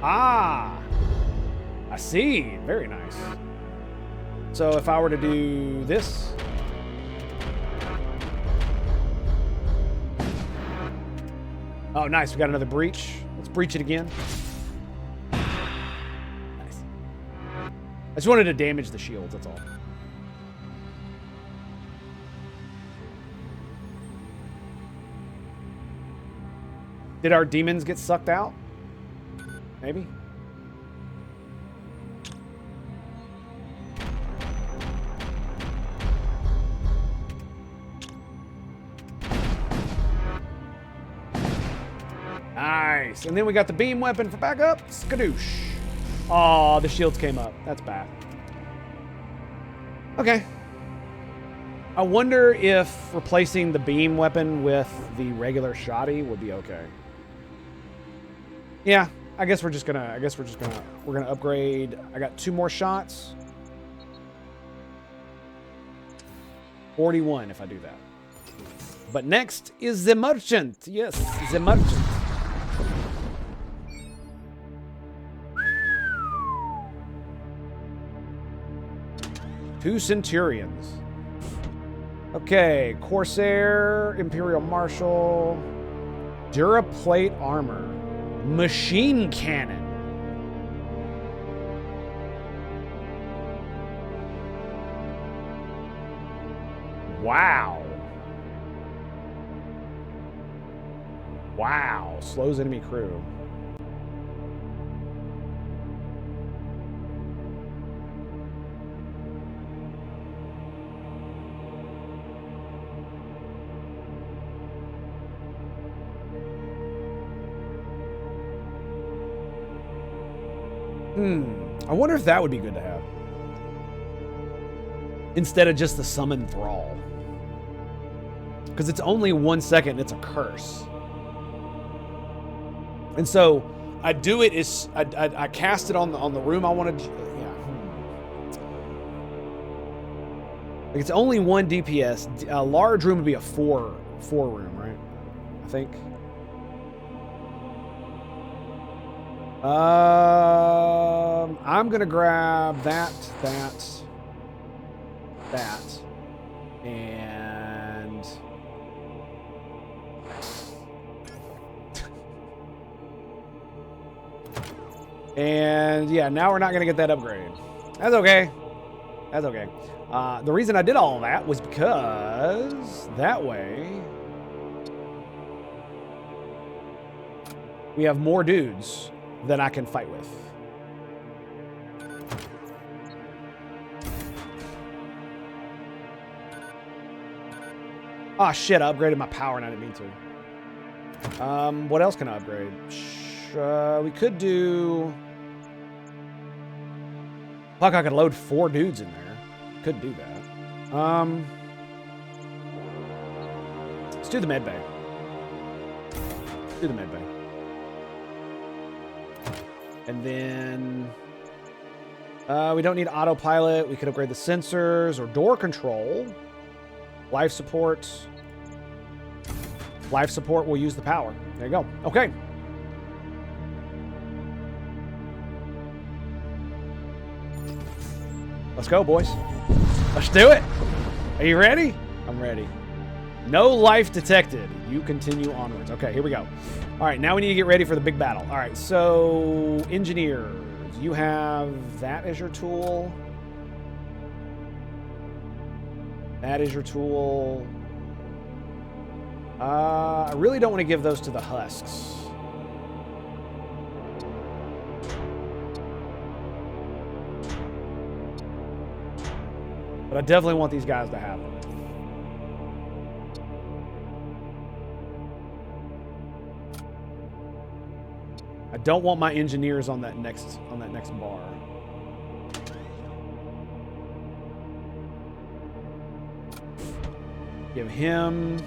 Ah, I see. Very nice. So if I were to do this. Oh, nice. We got another breach. Let's breach it again. Nice. I just wanted to damage the shields, that's all. Did our demons get sucked out? Maybe. Nice. And then we got the beam weapon for backup. Skadoosh. Aw, the shields came up. That's bad. Okay. I wonder if replacing the beam weapon with the regular shoddy would be okay. Yeah, we're gonna upgrade. I got 2 more shots. 41 if I do that. But next is the merchant. Yes, the merchant. Two Centurions. Okay, Corsair, Imperial Marshal, Duraplate armor, machine cannon. Wow. Wow, slows enemy crew. I wonder if that would be good to have. Instead of just the summon thrall. Because it's only 1 second, it's a curse. And so I do it is I cast it on the room I wanted. Yeah. Like it's only 1 DPS. A large room would be a 4 room, right? I think. I'm gonna grab that, and And yeah, now we're not going to get that upgrade. That's okay. That's okay. The reason I did all of that was because that way we have more dudes that I can fight with. Ah, shit, I upgraded my power and I didn't mean to. What else can I upgrade? We could do... Fuck, I could load 4 dudes in there. Could do that. Let's do the med bay. Let's do the med bay. And then... we don't need autopilot. We could upgrade the sensors or door control. Life support. Life support will use the power. There you go. Okay. Let's go, boys. Let's do it. Are you ready? I'm ready. No life detected. You continue onwards. Okay, here we go. All right, now we need to get ready for the big battle. All right, so engineers. You have that as your tool. That is your tool. I really don't want to give those to the husks. But I definitely want these guys to have them. I don't want my engineers on that next bar. Give him...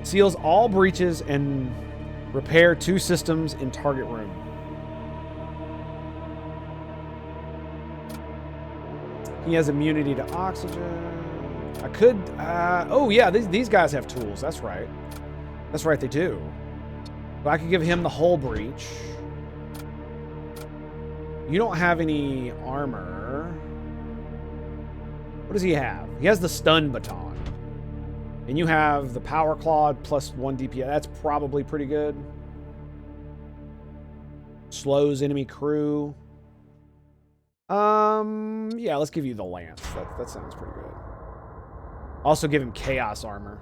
Seals all breaches and repair 2 systems in target room. He has immunity to oxygen. I could... oh, yeah, these guys have tools. That's right. That's right, they do. So I could give him the hull breach. You don't have any armor. What does he have? He has the stun baton. And you have the power claw plus 1 DPS. That's probably pretty good. Slows enemy crew. Yeah, let's give you the lance. That sounds pretty good. Also give him chaos armor.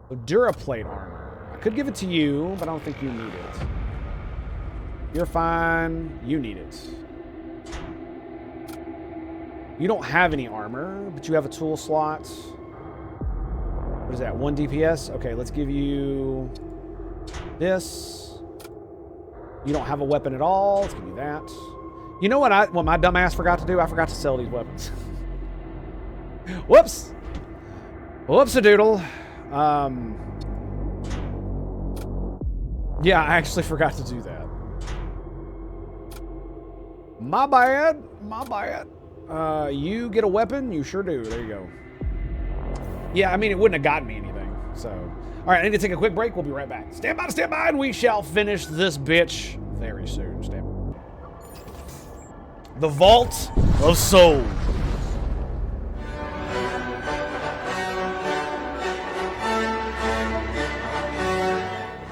So Duraplate armor. I could give it to you, but I don't think you need it. You're fine. You need it. You don't have any armor, but you have a tool slot. What is that? 1 DPS? Okay, let's give you this. You don't have a weapon at all. Let's give you that. You know what my dumb ass forgot to do? I forgot to sell these weapons. Whoops. Whoops-a-doodle. Yeah, I actually forgot to do that. My bad. My bad. You get a weapon? You sure do. There you go. Yeah, I mean, it wouldn't have gotten me anything. So, all right, I need to take a quick break. We'll be right back. Stand by, and we shall finish this bitch very soon. Stand by. The Vault of Soul.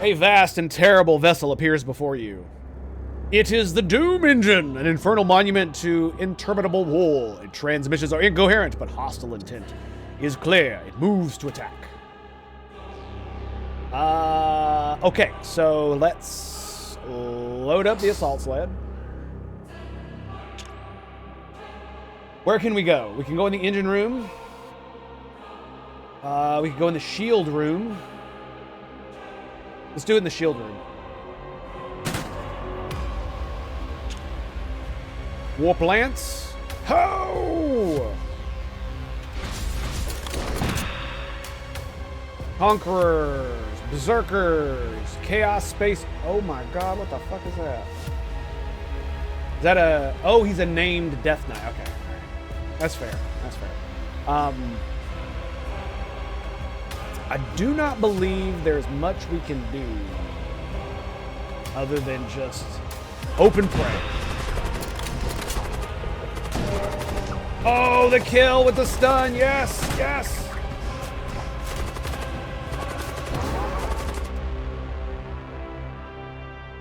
A vast and terrible vessel appears before you. It is the Doom Engine, an infernal monument to interminable war. Its transmissions are incoherent, but hostile intent is clear. It moves to attack. Okay, so let's load up the assault sled. Where can we go? We can go in the engine room. We can go in the shield room. Let's do it in the shield room. Warp Lance. Ho! Conquerors, Berserkers, Chaos Space. Oh my god, what the fuck is that? Is that a... Oh, he's a named Death Knight. Okay. That's fair. That's fair. I do not believe there's much we can do other than just open prey. Oh, the kill with the stun. Yes, yes.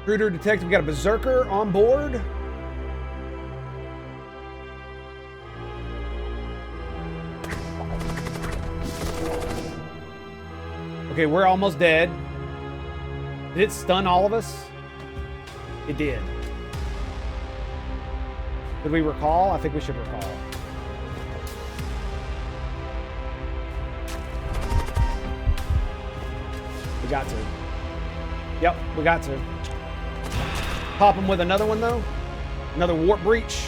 Intruder detected. We got a berserker on board. Okay, we're almost dead. Did it stun all of us? It did. Did we recall? I think we should recall. We got to. Yep, we got to. Pop him with another one, though. Another warp breach.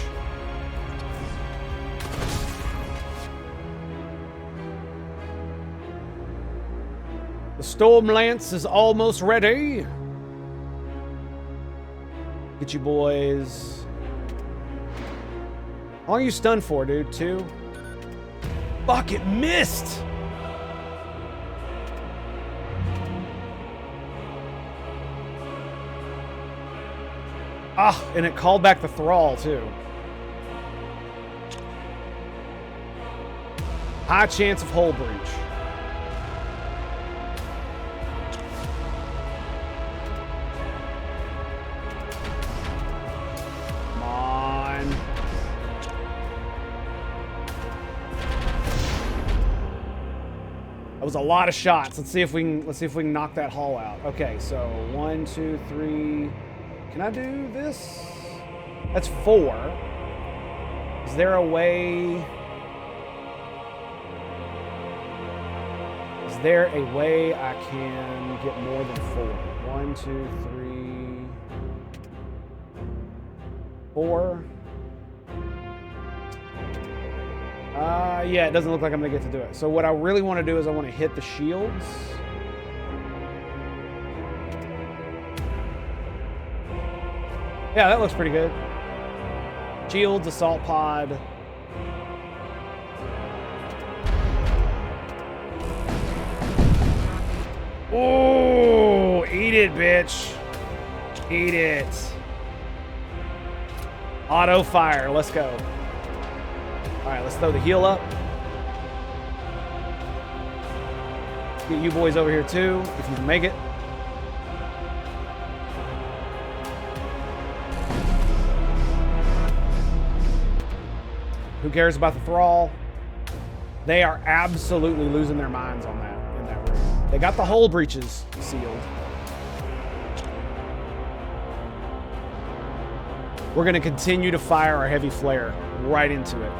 The Storm Lance is almost ready. Get you boys. How long are you stunned for, dude? 2? Fuck, it missed! Ah, and it called back the thrall, too. High chance of hull breach. Come on. That was a lot of shots. Let's see if we can knock that hull out. Okay, so 1, 2, 3. Can I do this? That's 4. Is there a way? Is there a way I can get more than 4? 1, 2, 3, 4. Yeah, it doesn't look like I'm gonna get to do it. So what I really want to do is I want to hit the shields. Yeah, that looks pretty good. Shields, assault pod. Oh, eat it, bitch. Eat it. Auto fire, let's go. All right, let's throw the heal up. Get you boys over here too, if you can make it. Who cares about the thrall? They are absolutely losing their minds on that in that room. They got the hull breaches sealed. We're going to continue to fire our heavy flare right into it.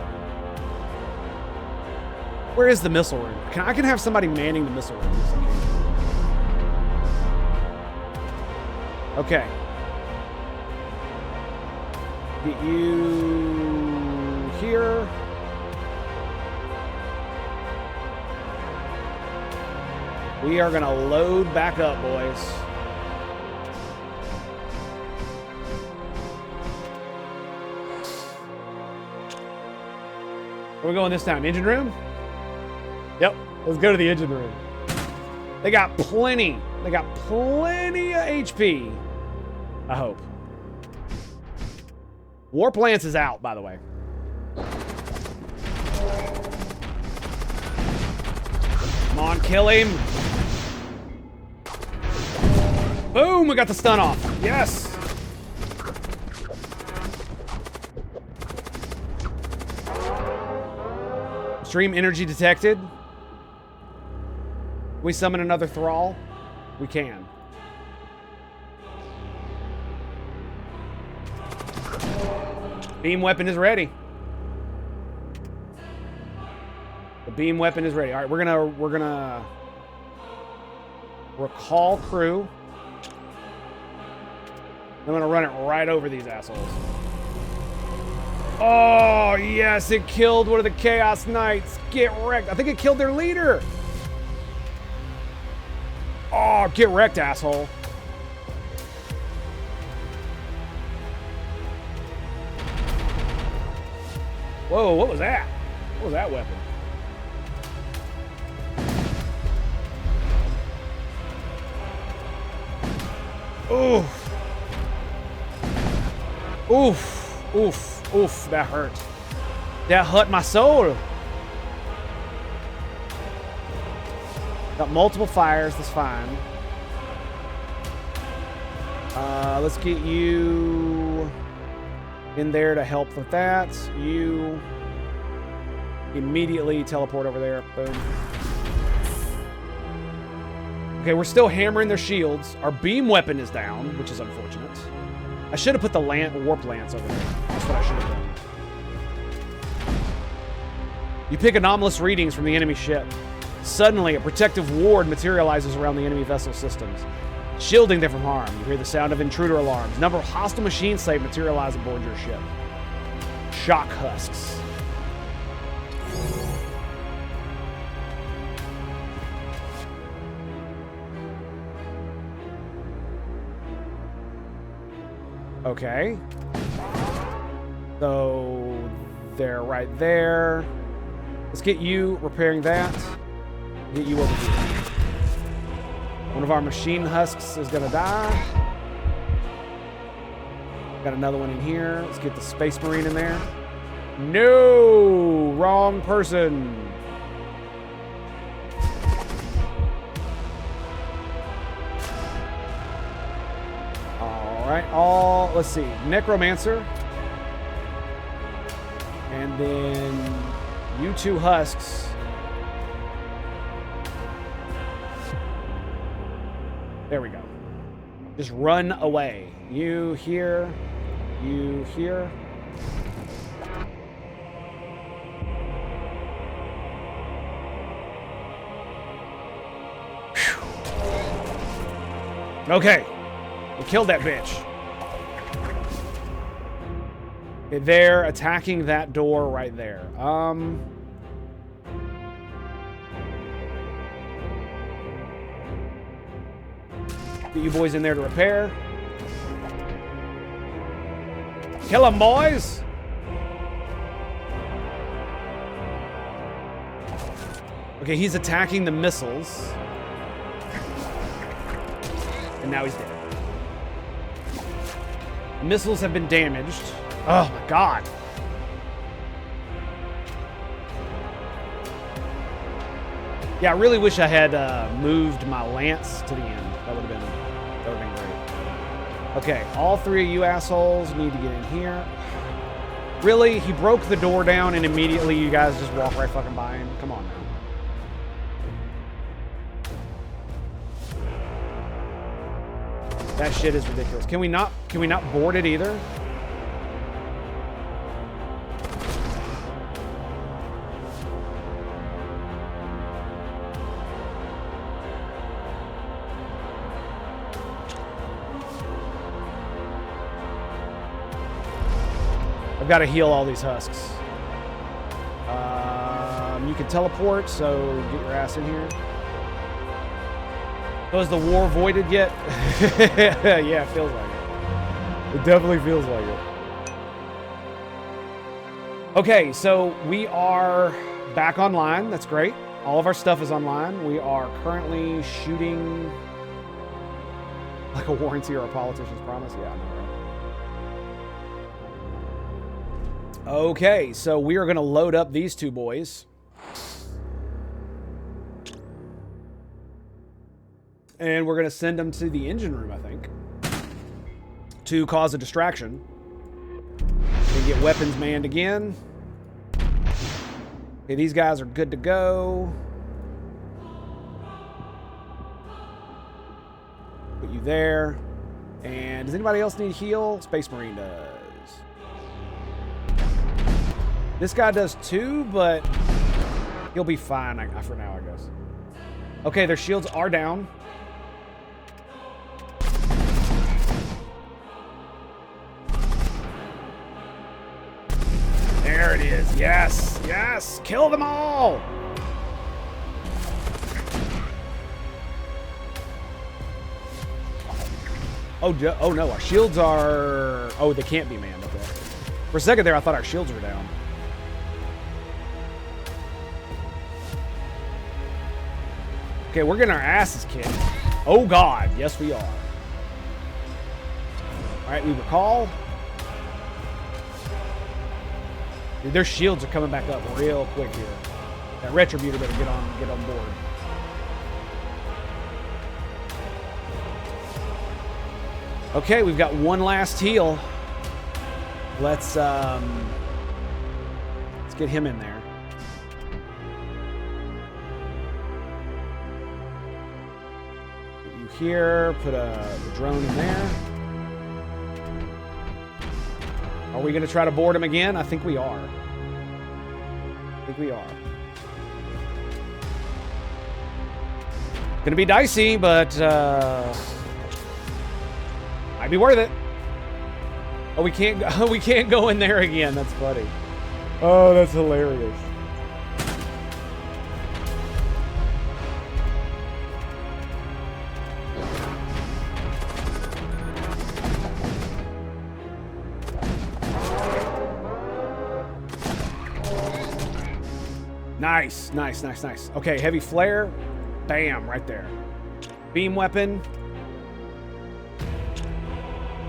Where is the missile room? I can have somebody manning the missile room. Okay. Get you here. We are gonna load back up, boys. Where are we going this time? Engine room? Yep, let's go to the engine room. They got plenty. They got plenty of HP. I hope. Warp Lance is out, by the way. Come on, kill him. Boom, we got the stun off. Yes. Extreme energy detected. Can we summon another thrall? We can. Beam weapon is ready. The beam weapon is ready. All right, we're gonna recall crew. I'm gonna run it right over these assholes. Oh yes, it killed one of the Chaos Knights. Get wrecked. I think it killed their leader. Oh, get wrecked, asshole. Whoa, what was that? What was that weapon? Oof. Oof. Oof. Oof. That hurt. That hurt my soul. Got multiple fires. That's fine. Let's get you in there to help with that. You immediately teleport over there. Boom. Okay, we're still hammering their shields. Our beam weapon is down, which is unfortunate. I should have put the warp lance over there. That's what I should have done. You pick anomalous readings from the enemy ship. Suddenly, a protective ward materializes around the enemy vessel systems, shielding them from harm. You hear the sound of intruder alarms. A number of hostile machine slaves materialize aboard your ship. Shock husks. Okay. So they're right there. Let's get you repairing that. Get you over here. One of our machine husks is gonna die. Got another one in here. Let's get the Space Marine in there. No! Wrong person. Alright, let's see. Necromancer. And then you two husks. There we go. Just run away. You here. You here. Whew. Okay. We killed that bitch. Okay, they're attacking that door right there. Get you boys in there to repair. Kill them, boys! Okay, he's attacking the missiles. And now he's dead. Missiles have been damaged. Oh my god. Yeah, I really wish I had moved my lance to the end. That would have been great. Okay, all three of you assholes need to get in here. Really? He broke the door down and immediately you guys just walk right fucking by him? Come on now. That shit is ridiculous. Can we not board it either? I've got to heal all these husks. You can teleport, so get your ass in here. So is the war voided yet? Yeah, it feels like it. It definitely feels like it. Okay, so we are back online. That's great. All of our stuff is online. We are currently shooting like a warranty or a politician's promise. Yeah, I know, right? Okay, so we are going to load up these two boys. And we're going to send them to the engine room, I think, to cause a distraction. And get weapons manned again. Okay, these guys are good to go. Put you there. And does anybody else need heal? Space Marine does. This guy does too, but he'll be fine for now, I guess. Okay, their shields are down. There it is. Yes. Yes. Kill them all. Oh no. Our shields are... Oh, they can't be manned. Okay. For a second there, I thought our shields were down. Okay, we're getting our asses kicked. Oh, God. Yes, we are. All right, we recall. Dude, their shields are coming back up real quick here. That Retributor better get on board. Okay, we've got one last heal. Let's get him in there. Put you here. Put the drone in there. Are we going to try to board him again? I think we are. I think we are. Gonna be dicey, but might be worth it. Oh, we can't go in there again. That's funny. Oh, that's hilarious. Nice, nice, nice, nice. Okay, heavy flare. Bam, right there. Beam weapon.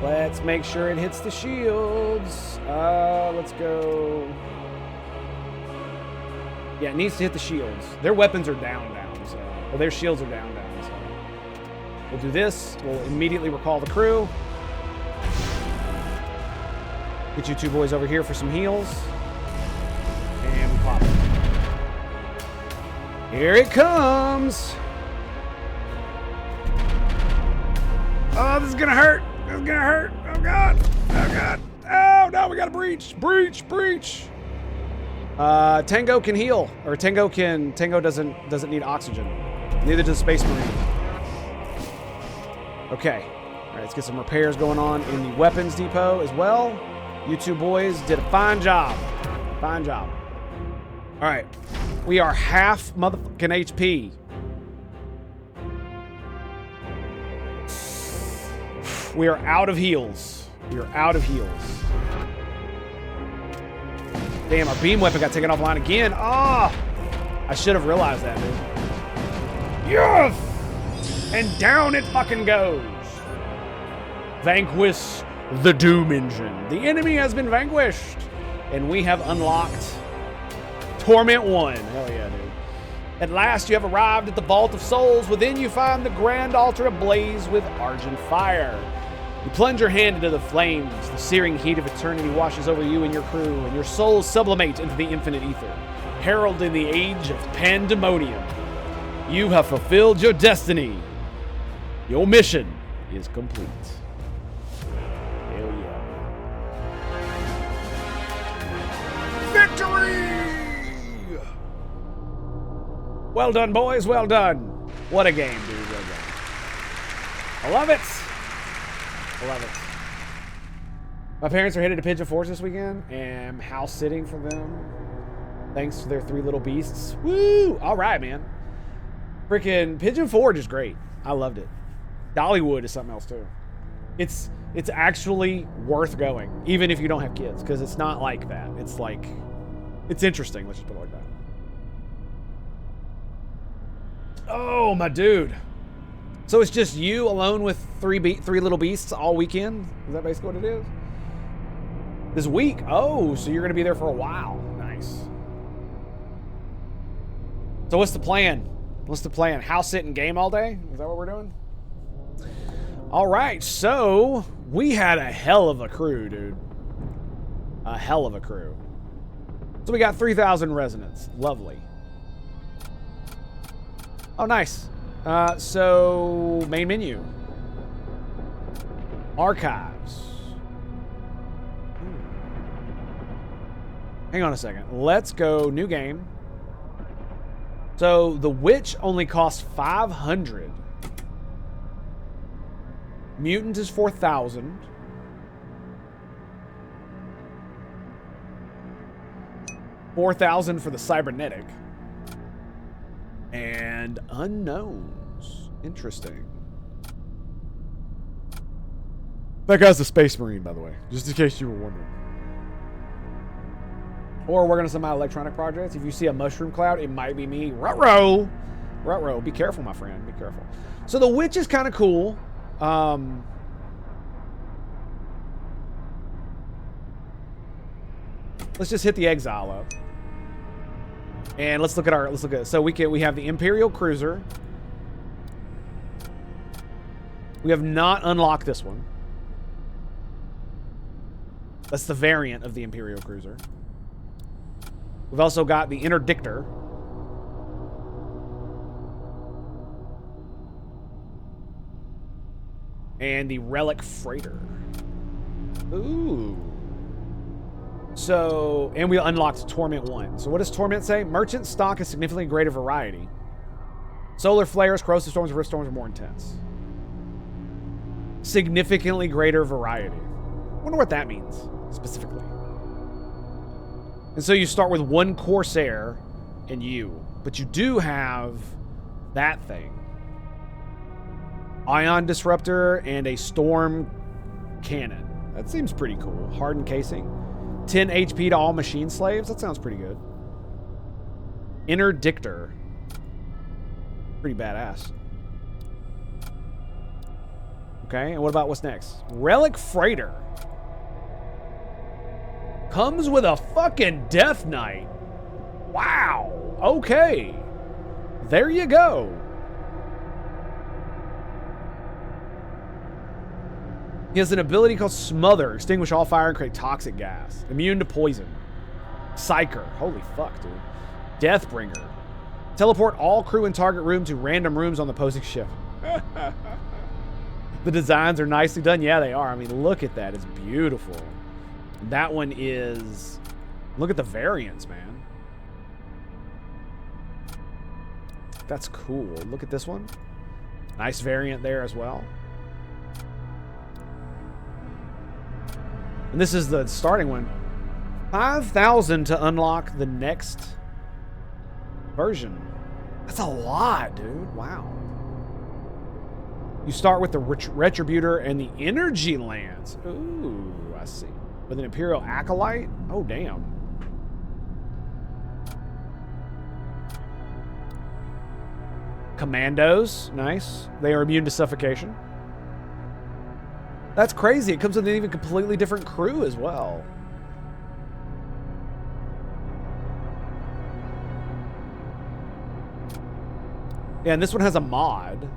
Let's make sure it hits the shields. Let's go. Yeah, it needs to hit the shields. Their weapons are down, so. Well, their shields are down, so. We'll do this. We'll immediately recall the crew. Get you two boys over here for some heals. And we pop it. Here it comes. Oh, this is gonna hurt. This is gonna hurt. Oh God. Oh God. Oh no, we got a breach. Breach. Breach. Tango can heal, or Tango doesn't need oxygen. Neither does Space Marine. Okay. All right, let's get some repairs going on in the weapons depot as well. You two boys did a fine job. Fine job. All right. We are half motherfucking HP. We are out of heals. We are out of heals. Damn, our beam weapon got taken offline again. Ah! Oh, I should have realized that, dude. Yes! And down it fucking goes. Vanquish the Doom Engine. The enemy has been vanquished. And we have unlocked Torment 1. Hell yeah, dude. At last you have arrived at the Vault of Souls. Within you find the grand altar ablaze with argent fire. You plunge your hand into the flames. The searing heat of eternity washes over you and your crew, and your souls sublimate into the infinite ether. Heralding the age of pandemonium. You have fulfilled your destiny. Your mission is complete. Hell yeah. Victory! Well done, boys. Well done. What a game, dude. Well done. I love it. I love it. My parents are headed to Pigeon Forge this weekend, and I'm house sitting for them. Thanks to their 3 little beasts. Woo! All right, man. Freaking Pigeon Forge is great. I loved it. Dollywood is something else too. It's actually worth going, even if you don't have kids, because it's not like that. It's like, it's interesting. Let's just put it like that. Oh, my dude. So it's just you alone with 3 little beasts all weekend? Is that basically what it is? This week? Oh, so you're going to be there for a while. Nice. So what's the plan? What's the plan? House sit and game all day? Is that what we're doing? All right, so we had a hell of a crew, dude. A hell of a crew. So we got 3,000 resonance. Lovely. Oh, nice. So main menu. Archives. Hang on a second. Let's go new game. So the witch only costs 500. Mutant is 4,000. $4,000 for the cybernetic. And unknowns. Interesting. That guy's the Space Marine, by the way, just in case you were wondering. Or working on some electronic projects. If you see a mushroom cloud, it might be me. Ruh-roh! Ruh-roh. Be careful, my friend. Be careful. So the witch is kind of cool. Let's just hit the exile up. And let's look at so we have the Imperial Cruiser. We have not unlocked this one. That's the variant of the Imperial Cruiser. We've also got the Interdictor. And the Relic Freighter. Ooh. So, and we unlocked Torment 1. So what does Torment say? Merchant stock is significantly greater variety. Solar flares, corrosive storms, and rift storms are more intense. Significantly greater variety. Wonder what that means, specifically. And so you start with one Corsair and you. But you do have that thing. Ion Disruptor and a Storm Cannon. That seems pretty cool. Hardened casing. 10 HP to all machine slaves. That sounds pretty good. Interdictor. Pretty badass. Okay, and what about what's next? Relic Freighter. Comes with a fucking Death Knight. Wow. Okay. There you go. He has an ability called Smother. Extinguish all fire and create toxic gas. Immune to poison. Psyker. Holy fuck, dude. Deathbringer. Teleport all crew and target room to random rooms on the opposing ship. The designs are nicely done. Yeah, they are. I mean, look at that. It's beautiful. That one is... Look at the variants, man. That's cool. Look at this one. Nice variant there as well. And this is the starting one. 5,000 to unlock the next version. That's a lot, dude. Wow. You start with the Retributor and the Energy Lance. Ooh, I see. With an Imperial Acolyte? Oh, damn. Commandos. Nice. They are immune to suffocation. That's crazy. It comes with an even completely different crew as well. Yeah, and this one has a mod.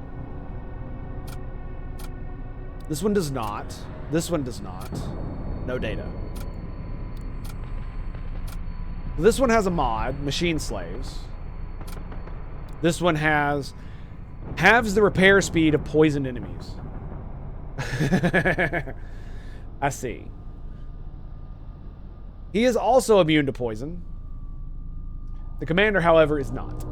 This one does not. This one does not. No data. This one has a mod, Machine Slaves. This one halves the repair speed of poisoned enemies. I see. He is also immune to poison. The commander, however, is not.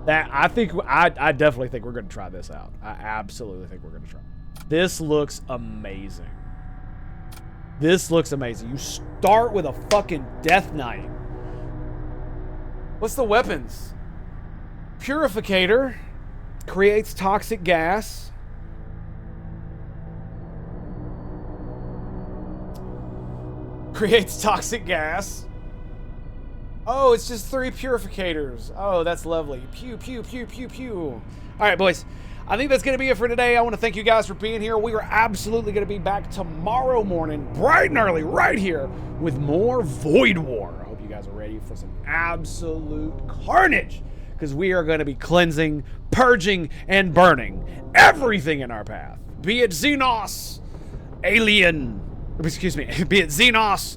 That I definitely think we're going to try this out. I absolutely think we're going to try. This looks amazing. This looks amazing. You start with a fucking Death Knight. What's the weapons? Purificator. Creates toxic gas. Creates toxic gas. Oh, it's just 3 purificators. Oh, that's lovely. Pew, pew, pew, pew, pew. All right, boys. I think that's going to be it for today. I want to thank you guys for being here. We are absolutely going to be back tomorrow morning, bright and early, right here, with more Void War. I hope you guys are ready for some absolute carnage, because we are going to be cleansing, purging, and burning everything in our path. Be it Xenos, Alien, excuse me, be it Xenos,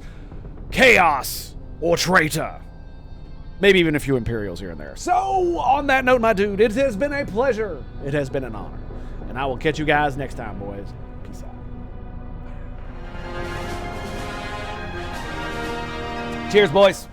Chaos, or Traitor. Maybe even a few Imperials here and there. So, on that note, my dude, it has been a pleasure. It has been an honor. And I will catch you guys next time, boys. Peace out. Cheers, boys.